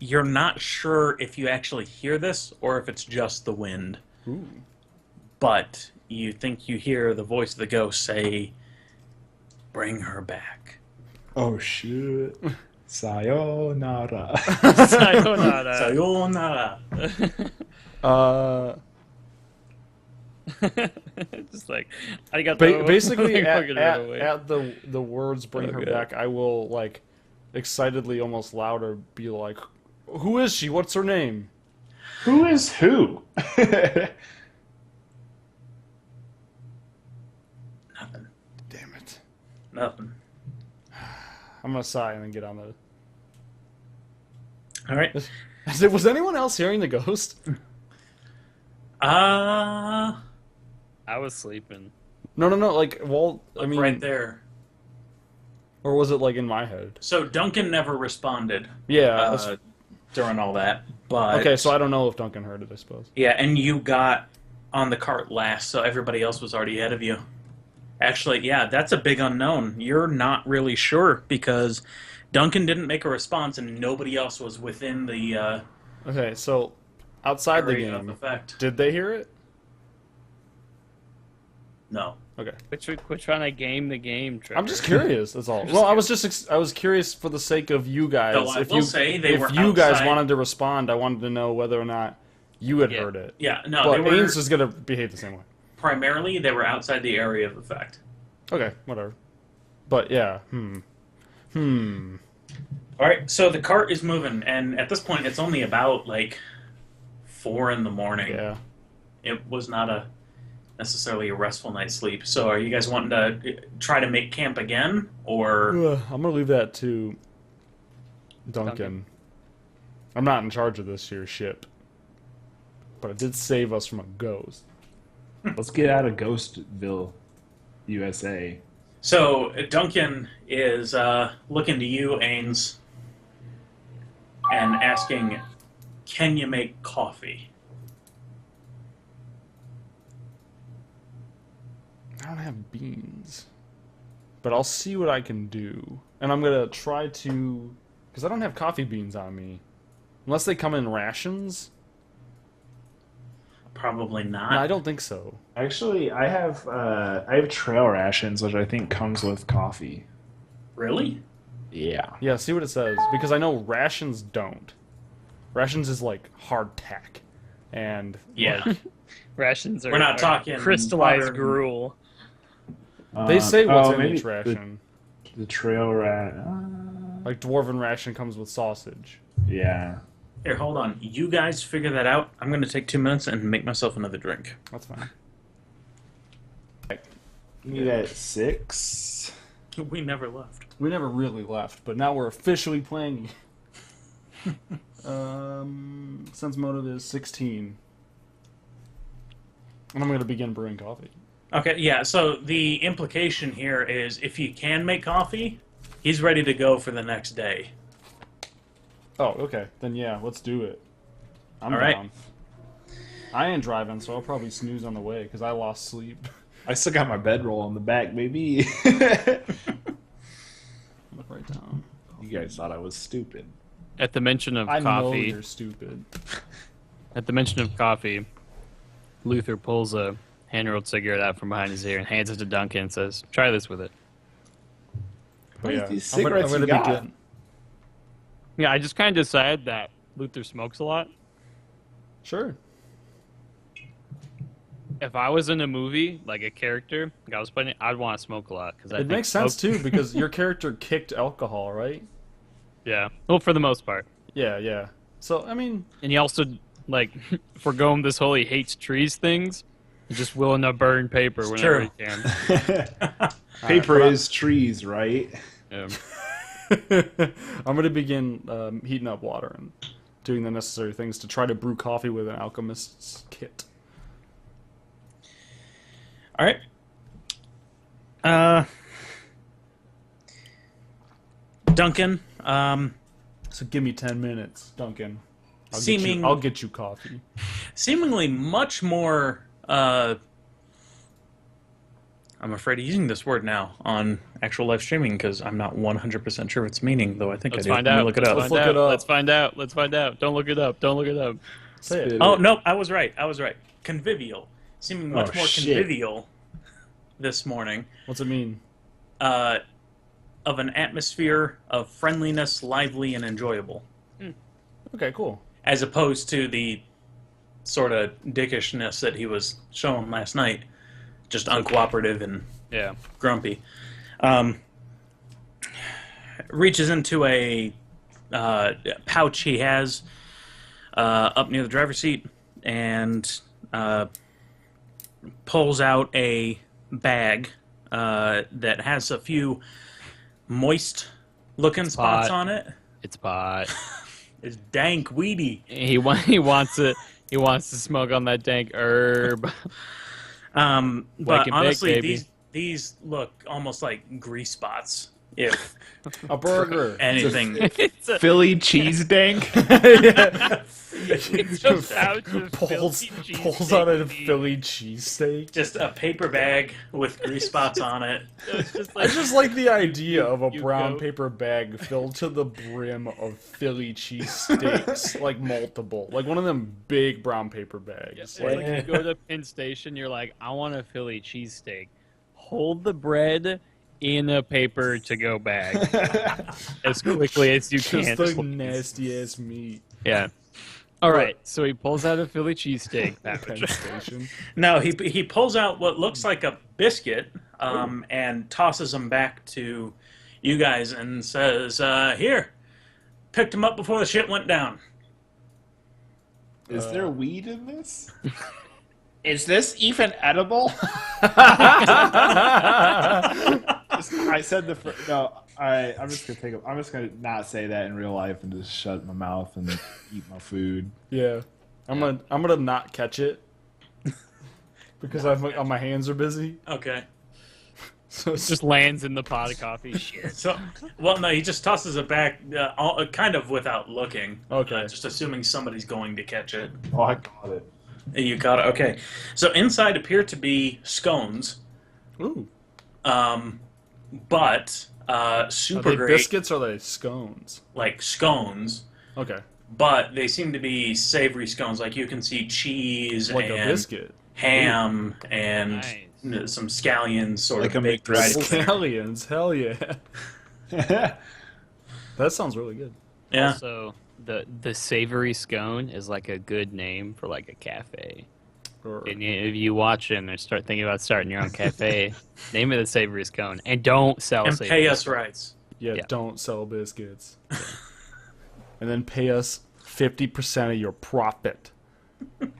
You're not sure if you actually hear this or if it's just the wind, Ooh. but you think you hear the voice of the ghost say, "Bring her back." Oh shit. Sayonara. Sayonara. Sayonara. Just like I got Basically, fucking right away. at the words "bring her Okay. back," I will like excitedly, almost louder, be like, "Who is she? What's her name?" Who is who? Nothing. Damn it! Nothing. I'm gonna sigh and then get on the. All right. Was anyone else hearing the ghost? I was sleeping. No. Like, well, I mean, Right there. or was it like in my head? So Duncan never responded Yeah. during all that, but Okay, so I don't know if Duncan heard it. I suppose. yeah, and you got on the cart last, so everybody else was already ahead of you. Actually, yeah, that's a big unknown. You're not really sure because Duncan didn't make a response, and nobody else was within the Okay, so outside the area of game, effect. did they hear it? No. Okay. We're trying to game the game, Trevor. I'm just curious. That's all. Well, I was curious for the sake of you guys. So I will say they were if you guys outside- wanted to respond, I wanted to know whether or not you had heard it. Yeah, no, But they were Ains is gonna behave the same way. primarily they were outside the area of effect. Okay, whatever. But yeah, All right, so the cart is moving, and at this point, it's only about like 4 in the morning. yeah. It was not necessarily a restful night's sleep. So, are you guys wanting to try to make camp again, or I'm gonna leave that to Duncan. I'm not in charge of this year's ship, but it did save us from a ghost. Let's get out of Ghostville, USA. so? Duncan is looking to you, Ains, and asking, "Can you make coffee?" I don't have beans, but I'll see what I can do, and I'm gonna try to, because I don't have coffee beans on me, unless they come in rations. Probably not. No, I don't think so. Actually, I have trail rations, which I think comes with coffee. Really? Yeah. Yeah, see what it says, because I know rations don't. Rations is like hardtack, and Yeah. Rations are We're not are talking crystallized butter. gruel. they say what's in maybe each ration. The trail rat. Like dwarven ration comes with sausage. Yeah. Here, hold on. You guys figure that out. I'm going to take 2 minutes and make myself another drink. That's fine. Meet at 6. We never left. We never really left, but now we're officially playing. Sense motive is 16. And I'm going to begin brewing coffee. Okay, yeah, so the implication here is if you can make coffee, he's ready to go for the next day. Oh, okay. Then yeah, let's do it. I'm All right. down. I ain't driving, so I'll probably snooze on the way because I lost sleep. I still got my bedroll on the back, baby. Look right down. You guys thought I was stupid. At the mention of I know coffee, you're stupid. at the mention of coffee, Luther pulls a hand-rolled cigarette out from behind his ear and hands it to Duncan and says, "Try this with it." But yeah, These I'm cigarettes gonna you got? begin. Yeah, I just kind of decided that Luther smokes a lot. Sure. If I was in a movie, like a character, like I was playing it, I'd want to smoke a lot. Cause It makes sense too because your character kicked alcohol, right? Yeah. Well, for the most part. Yeah. So I mean, And he also, like, forgoing this whole he hates trees things, he's just willing to burn paper whenever true. he can. Paper but is trees, right? Yeah. I'm gonna begin heating up water and doing the necessary things to try to brew coffee with an alchemist's kit. All right. Duncan. So give me 10 minutes, Duncan. Seeming- I'll get you coffee. Seemingly much more. I'm afraid of using this word now on actual live streaming because I'm not 100% sure of its meaning, though I think Let's I do. find Let me out. look it Let's up. find look out. it up. Let's find out. Let's find out. Don't look it up. Don't look it up. Say it. Oh, no, I was right. Convivial. Seeming much more shit. convivial this morning. What's it mean? Of an atmosphere of friendliness, lively, and enjoyable. Okay, cool. As opposed to the sort of dickishness that he was showing last night. Just uncooperative and Yeah. grumpy. Reaches into a pouch he has up near the driver's seat and pulls out a bag that has a few moist-looking spots pot. on it. It's pot. It's dank, weedy. He wants to. He wants to smoke on that dank herb. But Wake and bake, honestly, baby. these look almost like grease spots. If A burger. anything, It's a Philly cheese dank. it's a pouch of pulls filthy pulls out a cheesesteak. Philly cheesesteak. just a paper bag with grease spots on it. It's just I like just like the idea of a You brown go- paper bag filled to the brim of Philly cheesesteaks, like multiple, like one of them big brown paper bags. it's Like, like you go to Penn Station, you're like, I want a Philly cheesesteak. Hold the bread in a paper to go bag as quickly as you can. just like please. nasty ass meat. Yeah. All right. So he pulls out a Philly cheesesteak Penn package. Station. No, he pulls out what looks like a biscuit and tosses them back to you guys and says, "Here, picked them up before the shit went down." Is there weed in this? Is this even edible? I said the no. I'm just gonna take. I'm just gonna not say that in real life and just shut my mouth and eat my food. Yeah, I'm gonna not catch it because my hands are busy. Okay. So it's Just lands in the pot of coffee. Shit. So, well, no, he just tosses it back, kind of without looking. Okay. Just assuming somebody's going to catch it. Oh, I got it. You got it. Okay. So inside appear to be scones, ooh. but Are super they great, biscuits or are they scones? like scones. Okay, But they seem to be savory scones. Like you can see cheese like and a biscuit. ham and Nice. some scallions sort Like of a baked right. McGriddle. Scallions, hell yeah. That sounds really good. Yeah. Also, the savory scone is like a good name for like a cafe. Or, And if you watch it and start thinking about starting your own cafe, name it the savory scone and don't sell And savory pay us scone. rights. yeah, Yeah. don't sell biscuits. And then pay us 50% of your profit. I'm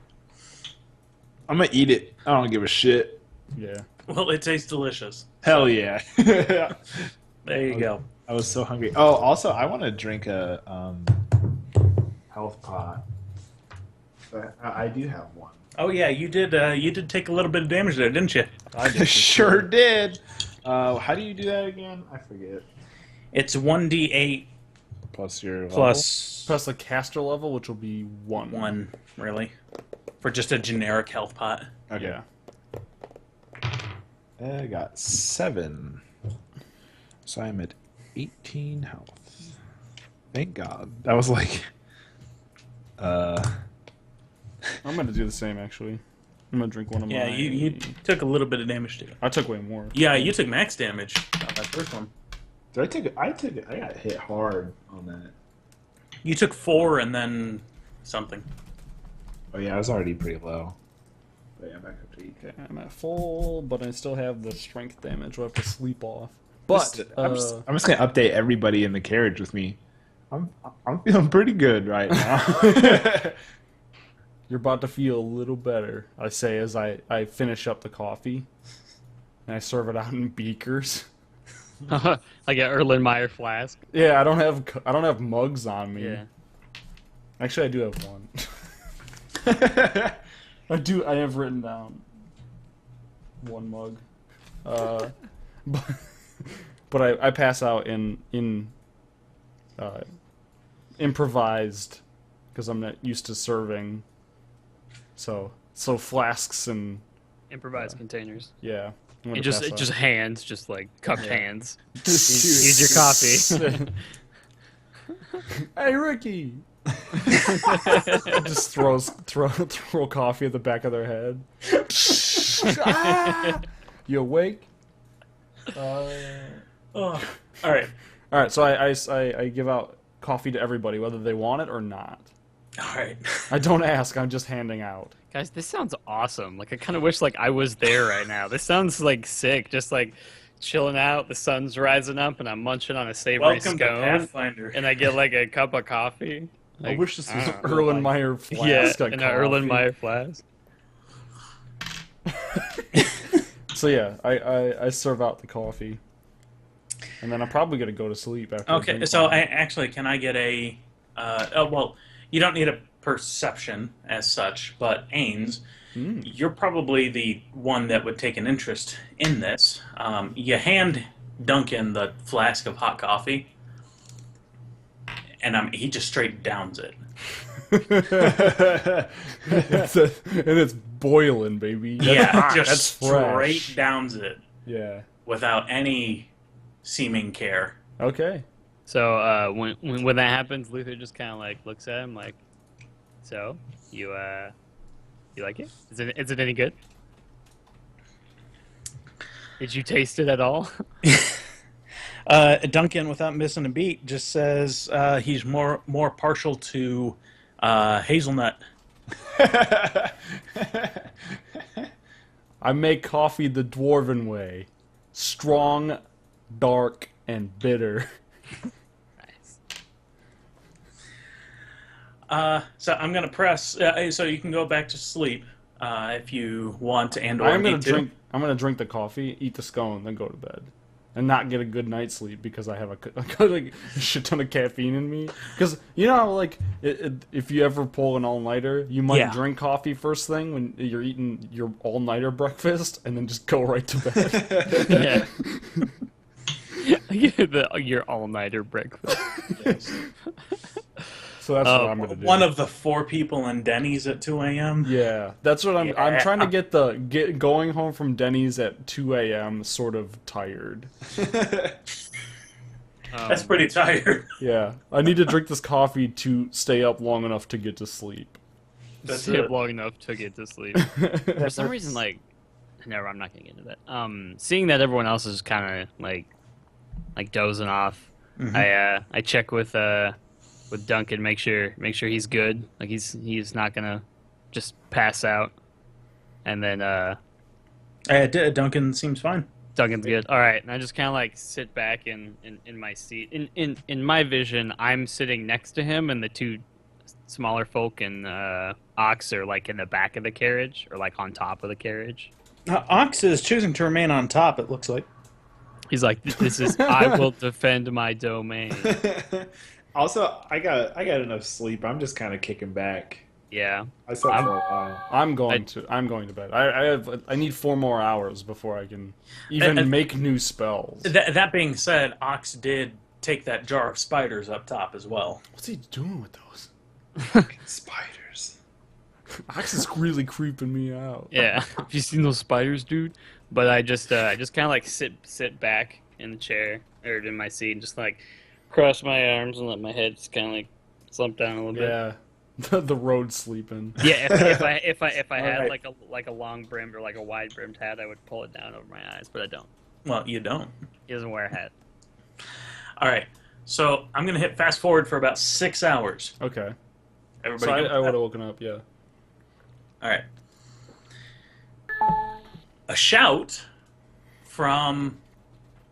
gonna eat it. I don't give a shit. Yeah. Well, it tastes delicious. Hell yeah. There you go. I was so hungry. Oh, also, I want to drink a health pot. I do have one. Oh yeah, you did take a little bit of damage there, didn't you? I did for Sure did. How do you do that again? I forget. It's 1d8 Plus your level? plus Plus the caster level, which will be 1. 1, really, for just a generic health pot. Okay. Yeah. I got 7. So I'm at 18 health. Thank God. That was like. I'm going to do the same, actually. I'm going to drink one of Yeah, mine. you took a little bit of damage too. I took way more. Yeah, you took max damage on that first one. Did I got hit hard on that. You took 4 and then something. Oh yeah, I was already pretty low. But yeah, back up to 8. Okay, I'm at full, but I still have the strength damage. We'll have to sleep off. But I'm just gonna update everybody in the carriage with me. I'm feeling pretty good right now. you're about to feel a little better, I say as I finish up the coffee. And I serve it out in beakers. Like an Erlenmeyer flask. Yeah, I don't have mugs on me. Yeah. Actually, I do have one. I have written down. one mug. But I pass out in improvised because I'm not used to serving. So flasks and Improvised containers. yeah. I'm And gonna pass just out. hands, just like cupped Yeah. hands. Use your coffee. Hey Ricky. Just throw coffee at the back of their head. Ah! You awake? All right. All right, so I give out coffee to everybody, whether they want it or not. All right. I don't ask. I'm just handing out. Guys, this sounds awesome. Like I kind of wish like I was there right now. This sounds like sick. Just like chilling out, the sun's rising up, and I'm munching on a savory Welcome to scone, Pathfinder. and I get like a cup of coffee. I Like, wish this was an don't know, Erlenmeyer flask. yeah, of an coffee. Erlenmeyer flask. So yeah, I serve out the coffee, and then I'm probably gonna go to sleep after. I Okay, drink so coffee. can I get a? Well, you don't need a perception as such, but Ains, you're probably the one that would take an interest in this. You hand Duncan the flask of hot coffee, and he just straight downs it. And it's boiling, baby. That's Yeah, hot. just That's fresh. straight downs it Yeah. without any seeming care. Okay. So when that happens, Luther just kind of like looks at him like, "So you like it? Is it any good? Did you taste it at all?" Duncan, without missing a beat, just says he's more partial to hazelnut. I make coffee the dwarven way. Strong, dark, and bitter. Nice. So I'm gonna press. So you can go back to sleep if you want, and or I'm gonna need to. I'm gonna drink the coffee, eat the scone, then go to bed, and not get a good night's sleep because I have like a shit ton of caffeine in me. Because you know, how, like if you ever pull an all-nighter, you might Yeah. drink coffee first thing when you're eating your all-nighter breakfast, and then just go right to bed. Yeah. Your all-nighter breakfast. So that's what I'm gonna do. One of the 4 people in Denny's at 2 a.m. Yeah, that's what I'm. Yeah. I'm trying to get going home from Denny's at 2 a.m. sort of tired. That's pretty tired. Yeah, I need to drink this coffee to stay up long enough to get to sleep. That's Stay up it. long enough to get to sleep. For some reason, like, never. I'm not gonna get into that. Seeing that everyone else is kind of like dozing off, I check with Duncan, make sure he's good. Like he's not gonna just pass out, and then Duncan seems fine. Duncan's good. All right, and I just kind of like sit back in my seat. In my vision, I'm sitting next to him, and the 2 smaller folk and Ox are like in the back of the carriage or like on top of the carriage. Ox is choosing to remain on top. It looks like. He's like, "This is I will defend my domain." Also, I got enough sleep. I'm just kind of kicking back. Yeah. I slept for a while. I'm going to bed. I need 4 more hours before I can even make new spells. That being said, Ox did take that jar of spiders up top as well. What's he doing with those? Spiders. Ox is really creeping me out. Yeah. Have you seen those spiders, dude? But I just kind of like sit back in the chair or in my seat and just like cross my arms and let my head just kind of like slump down a little bit. Yeah, the road sleeping. Yeah, if I had right. like a long brimmed or like a wide brimmed hat, I would pull it down over my eyes, but I don't. Well, you don't. He doesn't wear a hat. All right. So I'm going to hit fast forward for about 6 hours. Okay, Everybody so good with I would that? have woken up. Yeah. All right. A shout from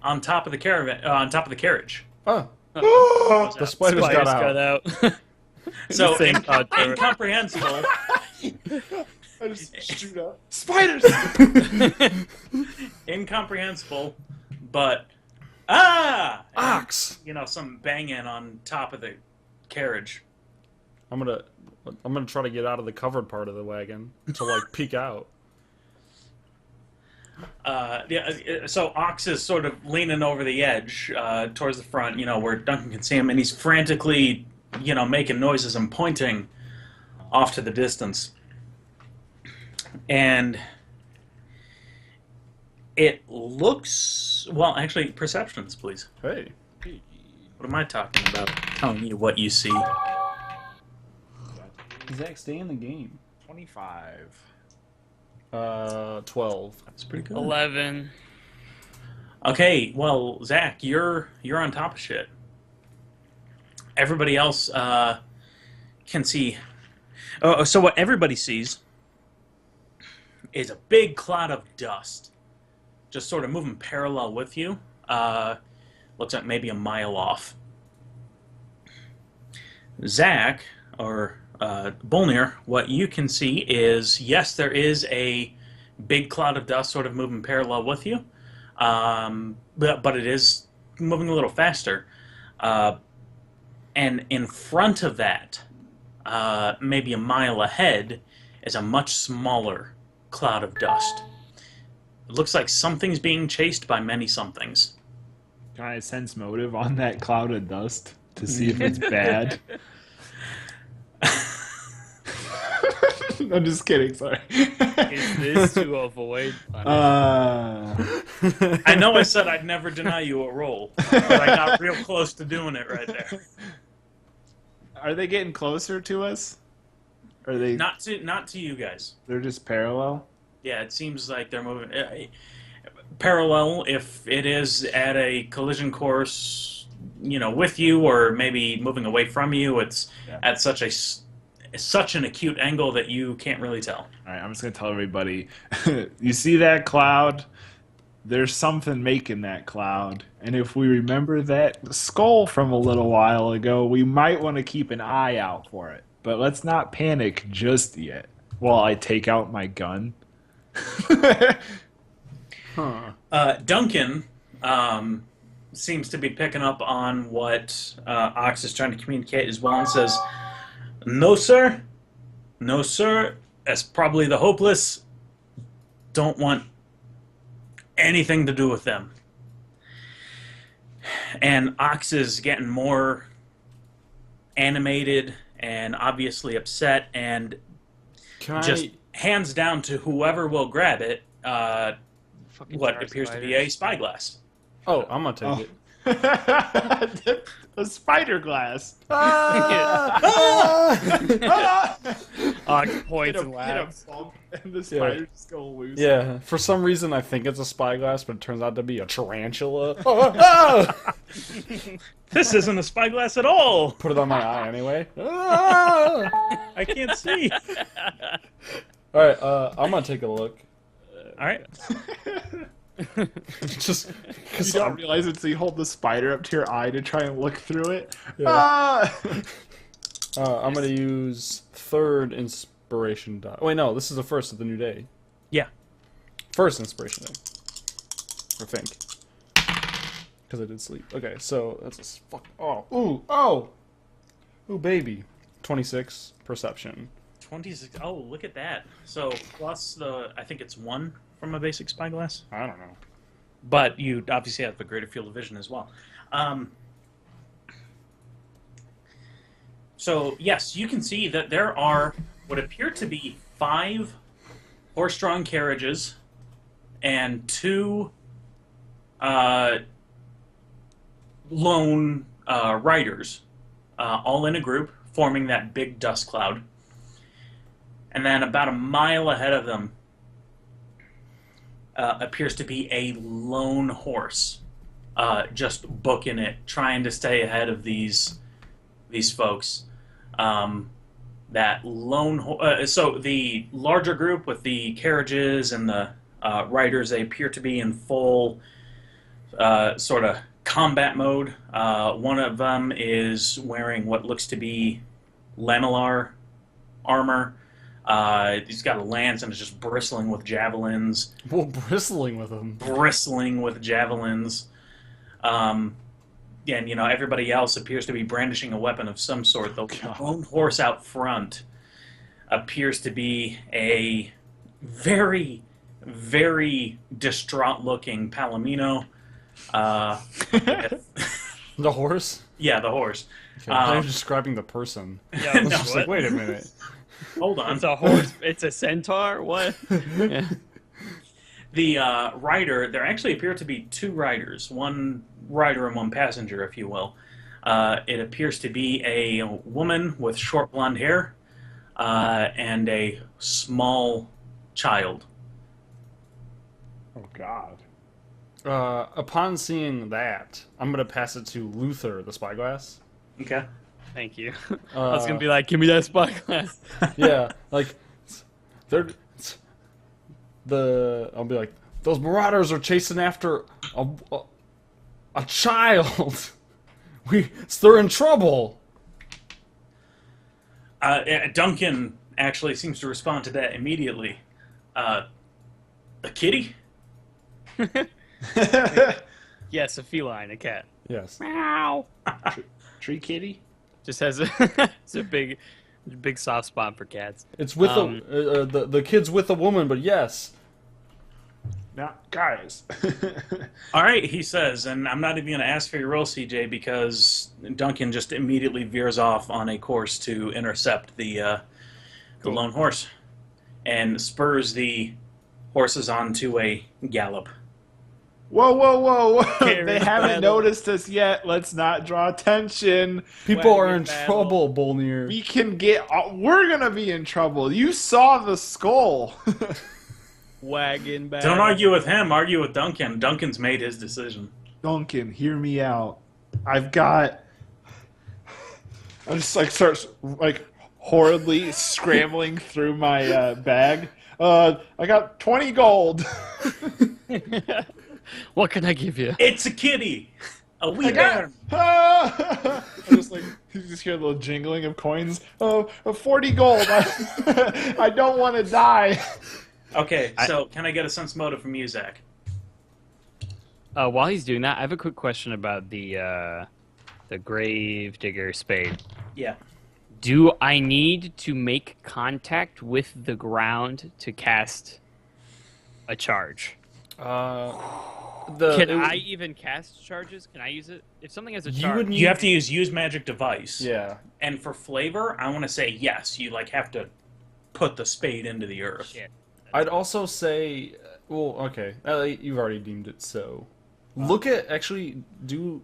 on top of the caravan, on top of the carriage. Oh, Goes the out. spiders got out. out. So Same thought, Trevor. incomprehensible, I just shoot up. Spiders! incomprehensible, but and, Ox. some banging on top of the carriage. I'm gonna try to get out of the covered part of the wagon to like peek out. So Ox is sort of leaning over the edge towards the front, where Duncan can see him, and he's frantically, making noises and pointing off to the distance. And it looks... Well, actually, perceptions, please. Hey. What am I talking about? Telling you what you see. Zach, stay in the game. 25. 12. That's pretty good. 11. Okay, well, Zach, you're on top of shit. Everybody else can see. So what everybody sees is a big cloud of dust, just sort of moving parallel with you. Looks like maybe a mile off. Zach, or Bolnir, what you can see is, yes, there is a big cloud of dust sort of moving parallel with you, but it is moving a little faster. And in front of that, maybe a mile ahead, is a much smaller cloud of dust. It looks like something's being chased by many somethings. Can I sense motive on that cloud of dust to see if it's bad? I'm just kidding, sorry. Is this to avoid punishment? I know I said I'd never deny you a roll, but I got real close to doing it right there. Are they getting closer to us? Are they? Not to you guys. They're just parallel. Yeah, it seems like they're moving parallel. If it is at a collision course, with you, or maybe moving away from you, it's at such an acute angle that you can't really tell. All right, I'm just gonna tell everybody. You see that cloud? There's something making that cloud, and if we remember that skull from a little while ago, we might want to keep an eye out for it. But let's not panic just yet. While I take out my gun. Duncan seems to be picking up on what Ox is trying to communicate as well, and says, "No, sir. No, sir. That's probably the hopeless. Don't want anything to do with them." And Ox is getting more animated and obviously upset, and just hands down to whoever will grab it what appears to be a spyglass. Oh, I'm gonna take it. A spider glass. Ox points and Hit laughs. a bump and the spider just go loose. Yeah, for some reason I think it's a spyglass, but it turns out to be a tarantula. This isn't a spyglass at all. Put it on my eye anyway. I can't see. All right, I'm gonna take a look. All right. Just You because don't realize it, so you hold the spider up to your eye to try and look through it. Yeah. I'm gonna use third inspiration die. Wait, no, this is the first of the new day. Yeah. First inspiration day. I think. Because I did sleep. Okay, so that's a fuck. Ooh, baby. 26 perception. 26. Oh, look at that. So plus I think it's 1 from a basic spyglass. I don't know. But you obviously have a greater field of vision as well. So yes, you can see that there are what appear to be 5 horse-drawn carriages and 2 lone riders, all in a group, forming that big dust cloud. And then about a mile ahead of them appears to be a lone horse, just booking it, trying to stay ahead of these folks. That lone so the larger group with the carriages and the riders, they appear to be in full sort of combat mode. One of them is wearing what looks to be lamellar armor. He's got a lance and is just bristling with javelins. Well, bristling with them. Bristling with javelins. And, everybody else appears to be brandishing a weapon of some sort. The lone horse out front appears to be a very, very distraught-looking Palomino. The horse? Yeah, the horse. Okay, I thought you were describing the person. Yeah, I was No, just like, wait a minute. Hold on. It's a horse. It's a centaur. What? Yeah. The rider, there actually appear to be two riders, one rider and one passenger, if you will. It appears to be a woman with short blonde hair and a small child. Oh God. Upon seeing that, I'm gonna pass it to Luther, the spyglass. Okay. Thank you. I was gonna be like, give me that spyglass. Yeah, like they're I'll be like, those marauders are chasing after a child. They're in trouble. Duncan actually seems to respond to that immediately. A kitty? Yes, a feline, a cat. Yes. Meow. Tree kitty? Just has it's a big soft spot for cats. It's with the kid's with a woman, but yes. Now, guys. All right, he says, and I'm not even going to ask for your roll, CJ, because Duncan just immediately veers off on a course to intercept the lone horse and spurs the horses onto a gallop. Whoa, whoa, whoa, whoa. Carry They the haven't battle. noticed us yet. Let's not draw attention. People are Wagon in battle. trouble, Bolnir. We can get... we're going to be in trouble. You saw the skull. Wagon battle. Don't argue with him, argue with Duncan. Duncan's made his decision. Duncan, hear me out. I've got... I just start horridly scrambling through my bag. I got 20 gold. What can I give you? It's a kitty! A wee I bear! got... you just hear a little jingling of coins. Oh, 40 gold. I don't want to die. Okay, so can I get a sense motive from you, Zach? While he's doing that, I have a quick question about the grave digger spade. Yeah. Do I need to make contact with the ground to cast a charge? Can I even cast charges? Can I use it? If something has a You charge... would need- You have to use magic device. Yeah. And for flavor, I want to say yes. You have to put the spade into the earth. Shit. I'd also say, well, okay, you've already deemed it so. Look at the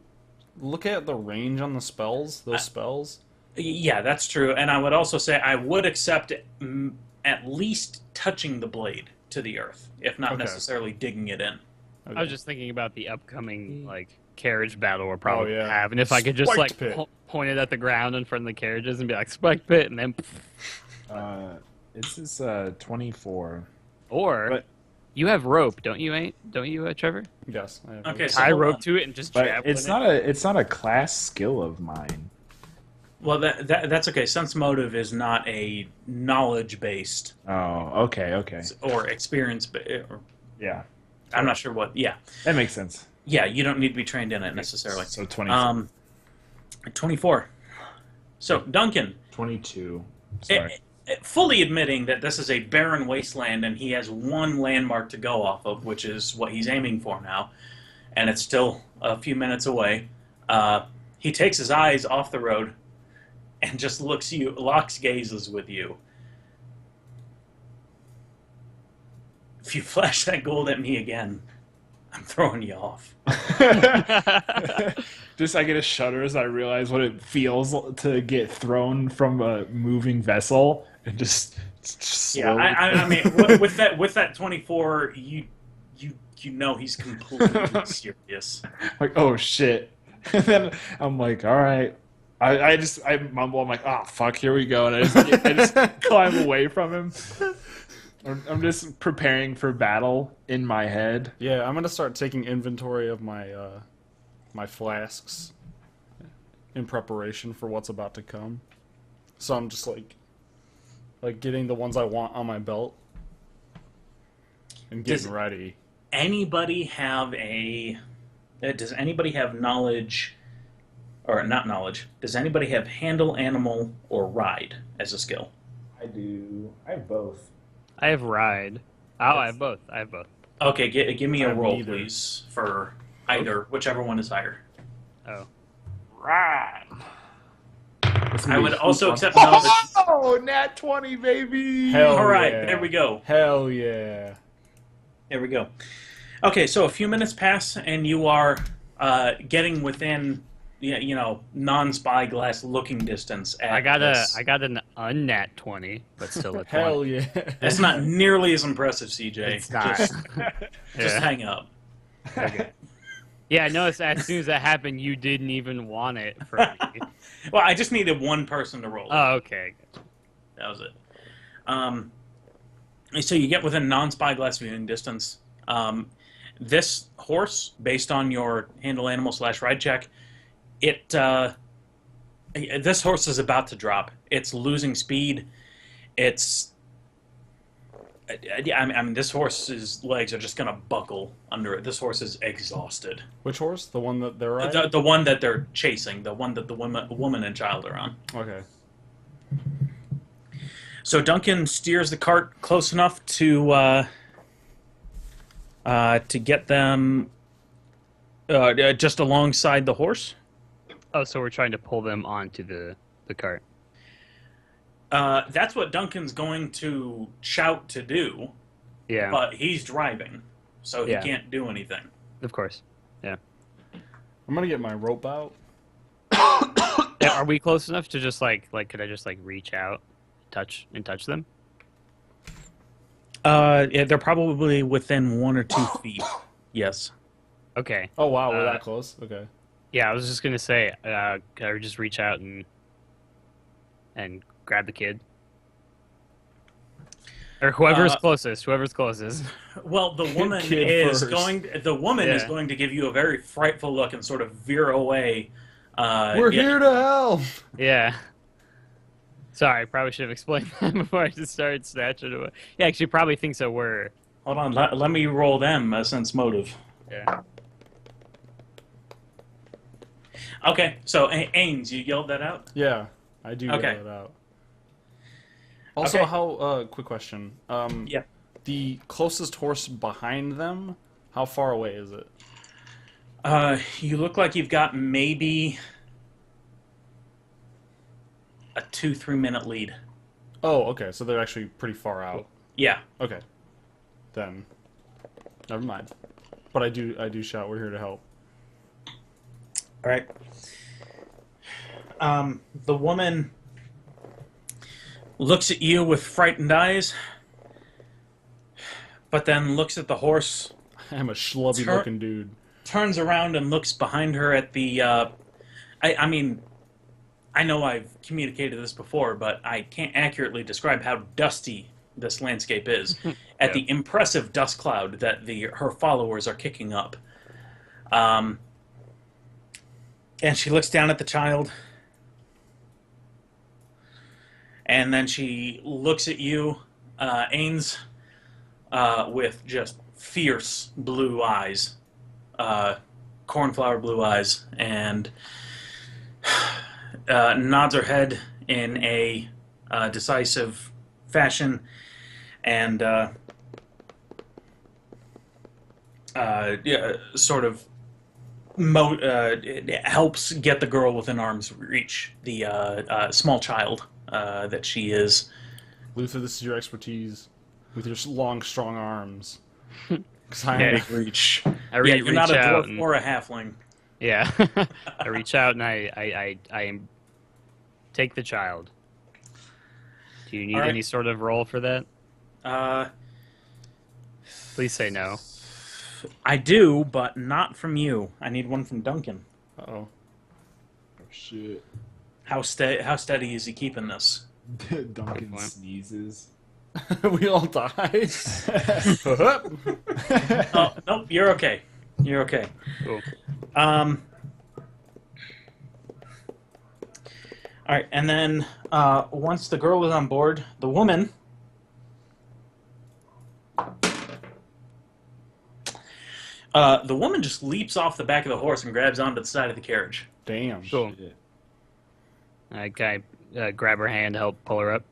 range on the spells. Those spells. Yeah, that's true. And I would also say I would accept at least touching the blade to the earth, if not Okay. necessarily digging it in. I was just thinking about the upcoming carriage battle we'll probably yeah. have, and if I could just Spiked pit. point it at the ground in front of the carriages and be like spike pit, and then This is 24. or But- you have rope, don't you, Trevor? Yes. I have Okay, so Tie hold rope on. to it and just But javelin it's it. not a class skill of mine. Well, that's okay. Sense motive is not a knowledge-based Oh, okay. or experience. Yeah, I'm not sure what. Yeah, that makes sense. yeah. You don't need to be trained in it necessarily. So 20, 24. So Duncan, 22. Sorry. fully admitting that this is a barren wasteland and he has one landmark to go off of, which is what he's aiming for now, and it's still a few minutes away. He takes his eyes off the road and just locks gazes with you. If you flash that gold at me again, I'm throwing you off. Just I get a shudder as I realize what it feels to get thrown from a moving vessel and just Yeah, slowly. I mean, with that 24, you know he's completely serious. Like, oh shit. And then I'm like, all right. I mumble, I'm like, oh fuck, here we go. And I just climb away from him. I'm just preparing for battle in my head. Yeah, I'm gonna start taking inventory of my my flasks in preparation for what's about to come. So I'm just like getting the ones I want on my belt and getting ready. Anybody have does anybody have knowledge, or not knowledge, does anybody have handle animal or ride as a skill? I do. I have both. I have ride. I have both. I have both. Okay, give me I a have roll, neither. please, for either, whichever one is higher. Oh. Right. I would also accept no. Oh, nat 20, baby. Hell All right, yeah. there we go. Hell yeah. There we go. Okay, so a few minutes pass, and you are getting within, non-spyglass looking distance. At I got this. an unnat 20, but still a 20. Hell yeah. That's not nearly as impressive, CJ. It's not. Just Yeah. hang up. Okay. Yeah, I noticed as soon as that happened, you didn't even want it for me. Well, I just needed one person to roll. Oh, okay. That was it. So you get within non-spyglass viewing distance. This horse, based on your handle animal / ride check, this horse is about to drop. It's losing speed. I mean, this horse's legs are just gonna buckle under it. This horse is exhausted. Which horse? The one that they're riding? The one that they're chasing, the one that the woman and child are on. Okay. So Duncan steers the cart close enough to get them just alongside the horse. Oh, so we're trying to pull them onto the cart. That's what Duncan's going to shout to do, Yeah, but he's driving, so he Yeah. can't do anything. of course. I'm gonna get my rope out. Yeah, are we close enough to just like could I just like reach out, touch them? Yeah, they're probably within 1 or 2 feet. Yes. Okay. Oh wow, we're that close. Okay. Yeah, I was just gonna say, could I just reach out and grab the kid, or whoever's closest. Well, the woman Kid is first. going. The woman is Yeah. going to give you a very frightful look and sort of veer away. We're yeah, here to help. Yeah. Sorry, I probably should have explained that before I just started snatching it away. Yeah, she probably thinks that we're. Hold on, let me roll them sense motive. Yeah. Okay, so Ains, you yelled that out. Yeah, I do Okay. get that out. Also, Okay. how? Quick question. Yeah. The closest horse behind them, how far away is it? You look like you've got maybe a 2-3 minute lead. Oh, okay. So they're actually pretty far out. Yeah. Okay. Then, never mind. But I do shout. We're here to help. All right. The woman looks at you with frightened eyes, but then looks at the horse, I'm a schlubby looking dude. turns around and looks behind her at the. I mean, I know I've communicated this before, but I can't accurately describe how dusty this landscape is. At the impressive dust cloud that her followers are kicking up. And she looks down at the child. And then she looks at you, Ains, with just fierce blue eyes, cornflower blue eyes, and nods her head in a decisive fashion, and sort of it helps get the girl within arm's reach, the small child that she is. Luther, this is your expertise with your long, strong arms. 'Cause I Yeah. am Reach. I Yeah, you're not a reach out dwarf and- or a halfling. Yeah. I reach out and I take the child. Do you need All right. any sort of roll for that? Uh, Please say no. I do, but not from you. I need one from Duncan. Uh-oh. Oh, shit. How steady is he keeping this? Duncan What? sneezes. We all die. Oh, nope, you're okay. You're okay. Cool. All right, and then once the girl is on board, the woman just leaps off the back of the horse and grabs onto the side of the carriage. Damn. Cool. Shit. Can I grab her hand, help pull her up?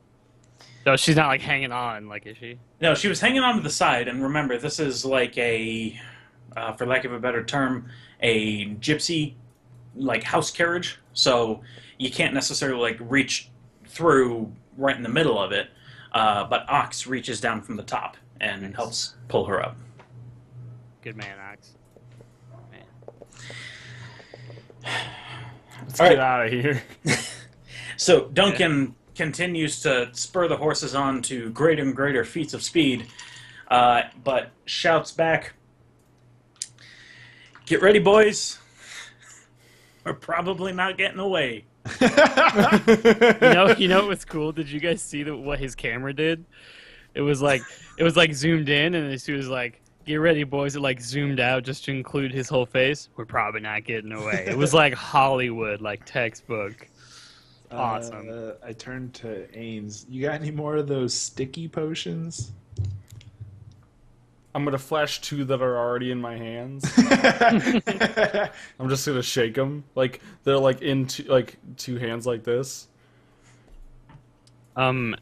No, she's not like hanging on, like, is she? No, she was hanging onto the side, and remember, this is like a, for lack of a better term, a gypsy, like, house carriage. So you can't necessarily, like, reach through right in the middle of it, but Ox reaches down from the top and helps pull her up. Good man, Ox. Man. Let's All get right. out of here. So Duncan continues to spur the horses on to greater and greater feats of speed, but shouts back, "Get ready, boys. We're probably not getting away." You know what was cool? Did you guys see what his camera did? It was like zoomed in, and as soon as like, "Get ready, boys," it like zoomed out just to include his whole face. We're probably not getting away. It was like Hollywood, like textbook. Awesome. I turned to Ains. You got any more of those sticky potions? I'm gonna flash 2 that are already in my hands. I'm just gonna shake them, like they're like in like 2 hands like this. I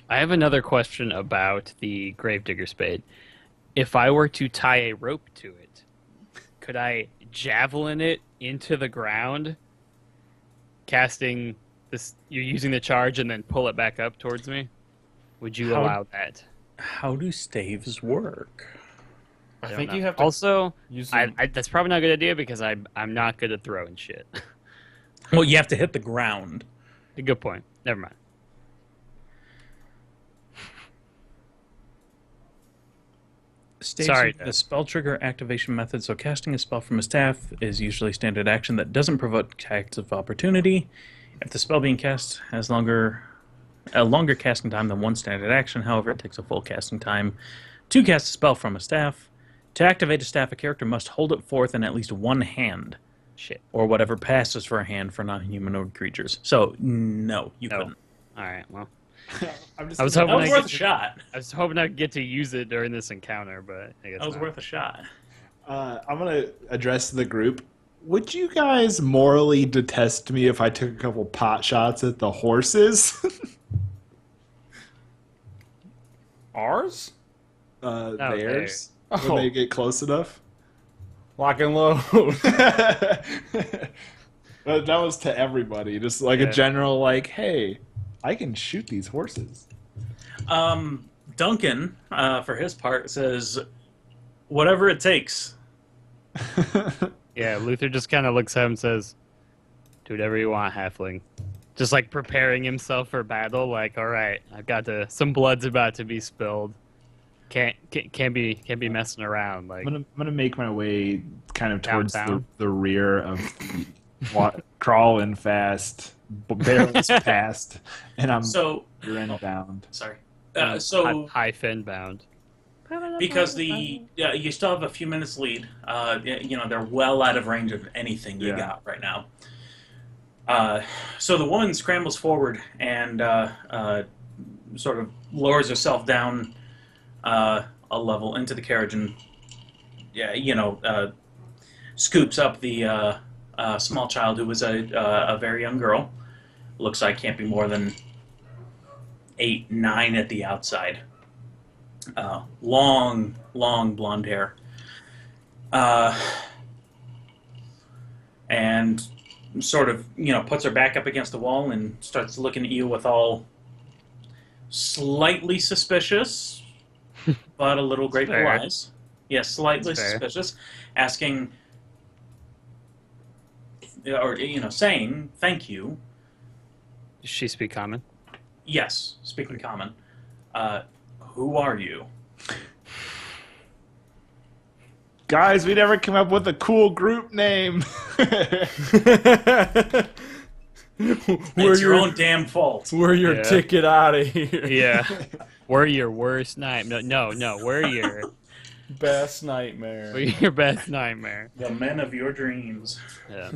have another question about the Gravedigger Spade. If I were to tie a rope to it, could I javelin it into the ground, casting this? You're using the charge and then pull it back up towards me. Would you allow that? How do staves work? I don't think know. you have to Also, use them. that's probably not a good idea because I'm not good at throwing shit. Well, you have to hit the ground. Good point. Never mind. Staves Sorry, the spell trigger activation method. So casting a spell from a staff is usually standard action that doesn't provoke attacks of opportunity. If the spell being cast has a longer casting time than one standard action, however, it takes a full casting time to cast a spell from a staff. To activate a staff, a character must hold it forth in at least one hand, Shit. or whatever passes for a hand for non-humanoid creatures. So, no, you No. couldn't. All right. Well, I'm just I was That hoping was I worth get a shot. I was hoping I'd get to use it during this encounter, but I guess That was not. worth a shot. I'm gonna address the group. Would you guys morally detest me if I took a couple pot shots at the horses? Ours? Theirs? theirs. When they get close enough? Lock and load. But that was to everybody. Just like Yeah. a general, like, hey, I can shoot these horses. Duncan, for his part, says, "Whatever it takes." Yeah, Luther just kind of looks at him and says, "Do whatever you want, halfling." Just like preparing himself for battle. Like, all right, I've got some blood's about to be spilled. Can't be messing around. Like, I'm gonna make my way kind of towards Downtown. the rear of crawling fast, barrels past, and I'm So, inbound. sorry. high, So, high fin bound. because you still have a few minutes lead, they're well out of range of anything you Yeah. got right now. So the woman scrambles forward and sort of lowers herself down a level into the carriage and, scoops up the small child who was a very young girl. Looks like can't be more than 8, 9 at the outside. Long blonde hair. And sort of, puts her back up against the wall and starts looking at you with all slightly suspicious, but a little grateful Fair. eyes. Yes, slightly That's fair. suspicious, asking, or, saying, "Thank you." Does she speak common? Yes, speaking common. Who are you? Guys, we never came up with a cool group name. It's your own damn fault. We're your Yeah. ticket out of here. Yeah. We're your worst nightmare. No. We're your Best nightmare. best nightmare. The men of your dreams. Yeah.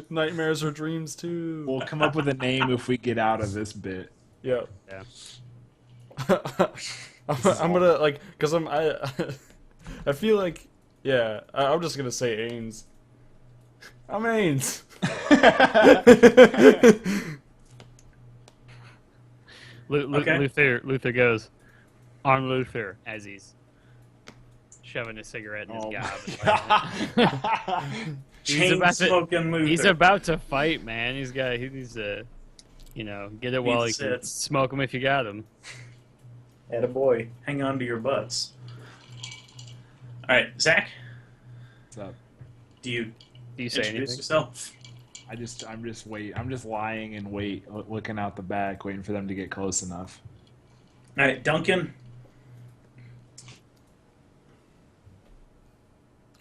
Nightmares are dreams too. We'll come up with a name if we get out of this bit. Yep. Yeah. I'm gonna like, cause I feel like, yeah. I'm just gonna say Ains. I'm Ains. Okay. Luther goes, "On Luther," as he's shoving a cigarette in his Oh gob. Chain smoking Luther. He's about to fight, man. He needs to, get it while he can Beats it. smoke him if you got him. Attaboy. Hang on to your butts. All right, Zach. What's up? Do Do you you say introduce anything? yourself? I'm just lying in wait, looking out the back, waiting for them to get close enough. All right, Duncan.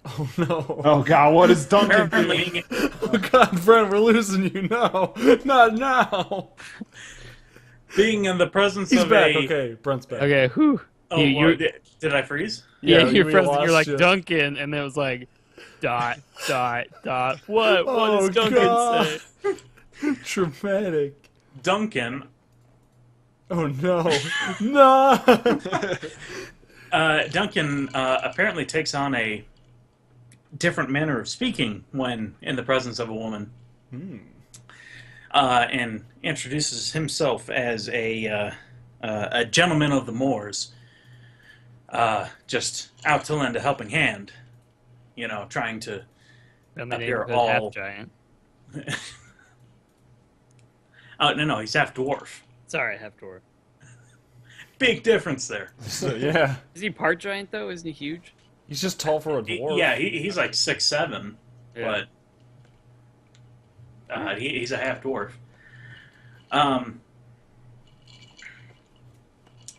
Oh no. Oh God, what is Duncan Apparently, doing? Oh God, Brent, we're losing you. No, not now. being in the presence He's of back. a. Okay, Brent's back. Okay, whew. Oh, You- did I freeze? Yeah, we you're lost like you. Duncan, and then it was like, dot, dot, dot. What Oh, does Duncan God. say? Dramatic. Duncan. Oh no, no. Duncan apparently takes on a different manner of speaking when in the presence of a woman, and introduces himself as a gentleman of the moors, just out to lend a helping hand. Trying to. And the Up here, neighborhood all- half giant. Oh no, he's half dwarf. Sorry, half dwarf. Big difference there. So, yeah, Is he part giant though? Isn't he huge? he's just tall for a dwarf. Yeah, he's like 6'7", Yeah. but he's a half dwarf.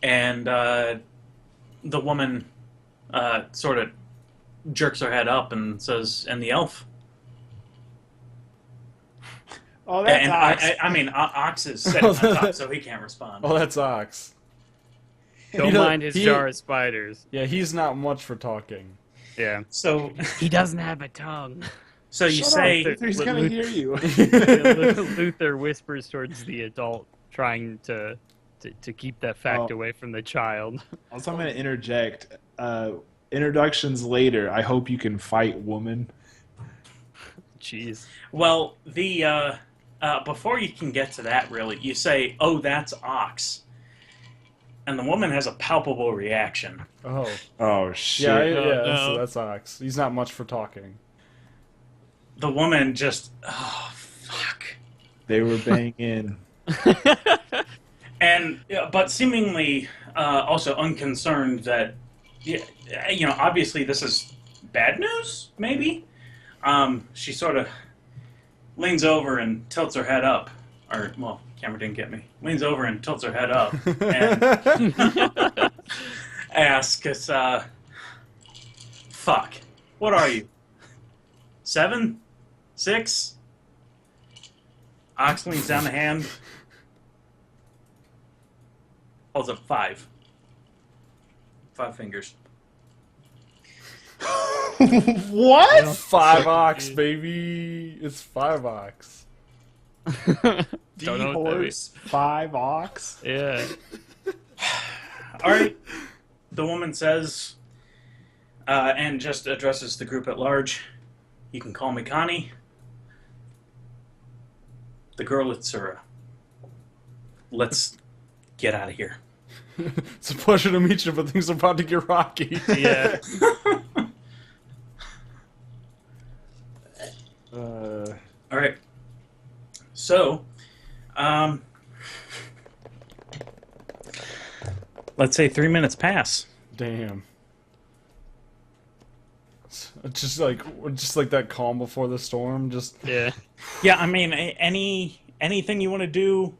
And the woman sort of jerks her head up and says, "And the elf." Oh, that's And Ox. I mean, Ox is sitting on top, so he can't respond. Oh, that's Ox. Don't He mind his he- jar of spiders. Yeah, he's not much for talking. Yeah. So, He doesn't have a tongue. so you Shut say, up, he's gonna hear you. Luther whispers towards the adult, trying to keep that fact Oh. away from the child. Also, I'm gonna interject. Introductions later. I hope you can fight, woman. Jeez. well, the before you can get to that, really, you say, "Oh, that's Ox," and the woman has a palpable reaction. Oh, Oh shit! yeah, no. that's Ox. He's not much for talking. The woman just, oh fuck. They were banging. And but seemingly also unconcerned that obviously this is bad news, maybe. She sort of leans over and tilts her head up, or well, camera didn't get me. Leans over and tilts her head up and asks, "Fuck, what are you? 7, 6?" Ox leans down the hand. Holds up 5. 5 fingers. What? 5 Ox, baby. It's 5 Ox. Don't know what that D-horse, 5 ox. Yeah. All right. The woman says, and just addresses the group at large. "You can call me Connie. The girl at Sura. Let's get out of here." It's a pleasure to meet you, but things are about to get rocky. Yeah. All right. So, let's say 3 minutes pass. Damn. It's just like that calm before the storm. Just Yeah. Yeah, I mean, anything you want to do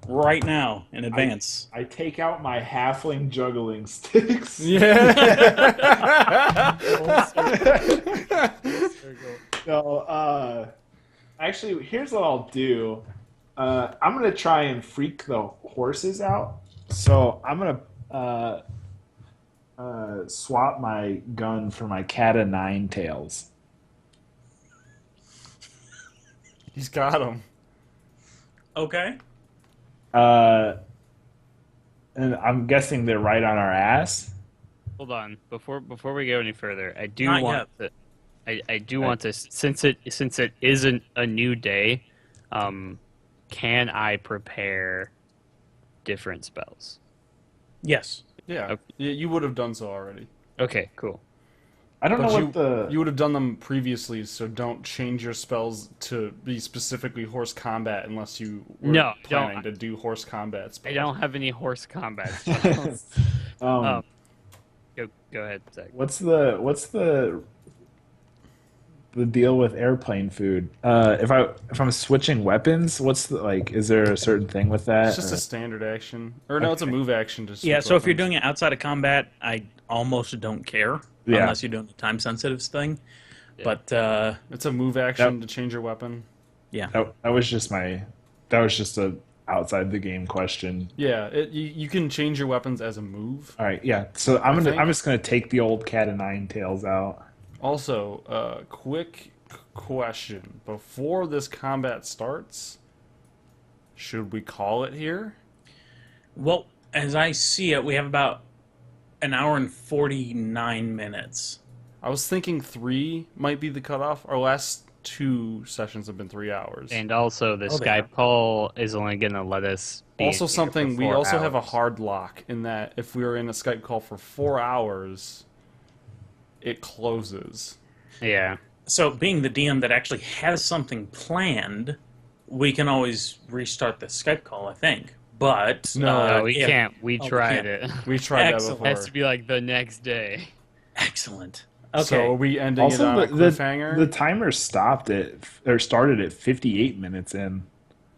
right now in advance. I take out my halfling juggling sticks. yeah. So, actually, here's what I'll do. I'm gonna try and freak the horses out. So I'm gonna swap my gun for my cat of nine tails. He's got him. Okay. And I'm guessing they're right on our ass. Hold on. Before we go any further, I do Not want to. I do want to, since it isn't a new day, can I prepare different spells? Yes. Yeah, Okay. you would have done so already. Okay, cool. I don't know But what the. you would have done them previously, so don't change your spells to be specifically horse combat unless you were No, I don't. planning to do horse combat I spells. don't have any horse combat spells. um, Go ahead, Zach. what's the deal with airplane food? If I'm switching weapons, what's the like? Is there a certain thing with that? It's just a standard action, or no, it's a move action. To Yeah, switch so if you're weapons. doing it outside of combat, I almost don't care Yeah. unless you're doing the time sensitive thing. Yeah. But It's a move action to change your weapon. yeah, that was just a outside the game question. Yeah, you can change your weapons as a move. All right, yeah. So think- I'm just gonna take the old cat of nine tails out. Also, quick question: before this combat starts, should we call it here? well, as I see it, we have about an hour and 49 minutes. I was thinking 3 might be the cutoff. Our last 2 sessions have been 3 hours. And also, the Oh, they Skype are. call is only going to let us. Be Also, in here something for we 4 also have a hours. hard lock in that if we are in a Skype call for 4 hours, it closes. Yeah. So, being the DM that actually has something planned, we can always restart the Skype call, I think. But No, we if- can't. We we tried can't. it. We tried Excellent. that It has before. to be like the next day. Excellent. Okay. So are we ending it Also, on a the cliffhanger? timer started at 58 minutes in.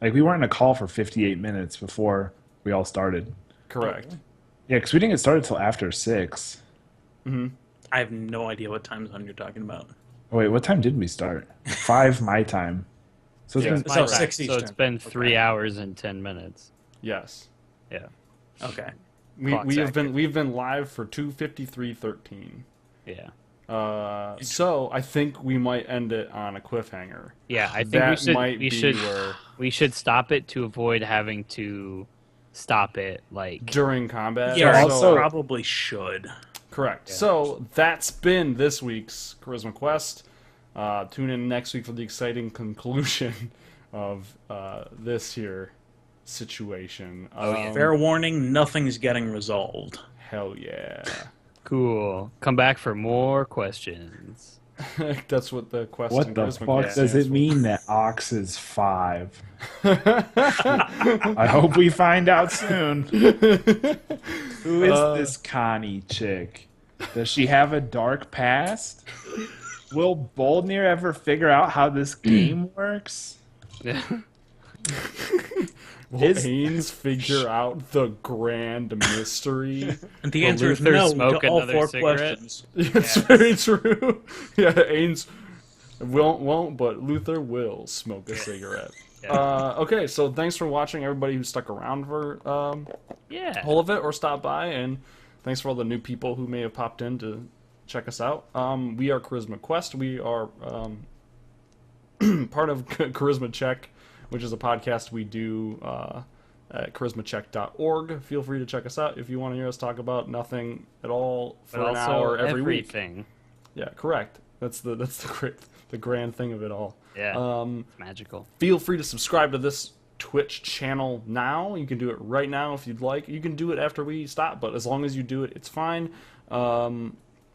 Like we weren't in a call for 58 minutes before we all started. Correct. Yeah, because we didn't get started till after 6. Mm-hmm. I have no idea what time zone you're talking about. Oh, wait, what time did we start? 5 my time. So it's Yeah. been So Right. 6 So Eastern. it's been 3 Okay. hours and 10 minutes. Yes. Yeah. Okay. Clock's We've accurate. been live for 2:53:13. Yeah. So I think we might end it on a cliffhanger. Yeah, I think That might we be should where we should stop it to avoid having to stop it like during combat. Yeah, also- probably should. Correct. So that's been this week's Charisma Quest. Tune in next week for the exciting conclusion of this here situation. yeah. Fair warning, nothing's getting resolved. Hell yeah. cool. Come back for more questions. That's what the quest. What and the Charisma fuck Quest does stands it for. mean that Ox is 5? I hope we find out soon. Who is this Connie chick? Does she have a dark past? Will Boldnir ever figure out how this game works? Will Is- Ains figure out the grand mystery? And the Will answer is Luther no smoke to all another 4 cigarette? questions. It's very true. Yeah, Ains won't, but Luther will smoke a cigarette. Yeah. Okay, so thanks for watching, everybody who stuck around for Yeah. all of it or stopped by, and thanks for all the new people who may have popped in to check us out. We are Charisma Quest. We are part of Charisma Check, which is a podcast we do at charismacheck.org. Feel free to check us out if you want to hear us talk about nothing at all for But an also hour every week. everything. Yeah, correct. That's the great, the grand thing of it all. Yeah. It's magical. Feel free to subscribe to this Twitch channel now. You can do it right now if you'd like. You can do it after we stop, but as long as you do it, it's fine.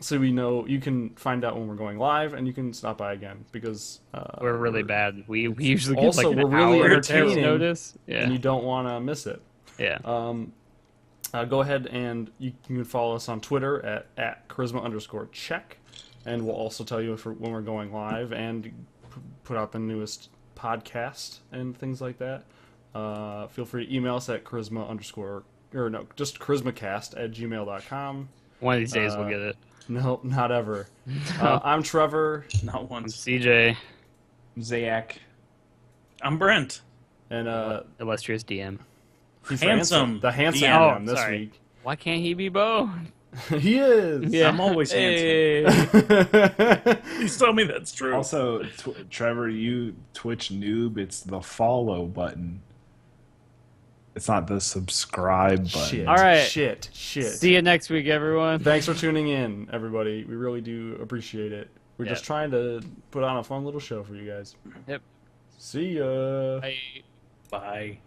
So we know you can find out when we're going live, and you can stop by again because We're really bad. We usually get Also, like an we're really hour entertaining, notice. and Yeah. you don't want to miss it. Yeah. Go ahead and you can follow us on Twitter at charisma_check, and we'll also tell you when we're going live and put out the newest podcast and things like that. Feel free to email us at just charismacast@gmail.com. One of these days we'll get it. No, not ever. I'm Trevor, Not I'm once. CJ, Zayak. I'm Brent. and illustrious DM. he's Handsome. the handsome Yeah. DM this Sorry. week. Why can't he be Bo? He is. Yeah. I'm always handsome. Hey. Please tell me that's true. Also, Trevor, you Twitch noob, it's the follow button. It's not the subscribe button. Shit. All right. Shit. See you next week, everyone. Thanks for tuning in, everybody. We really do appreciate it. We're Yeah. just trying to put on a fun little show for you guys. Yep. See ya. Bye. Bye.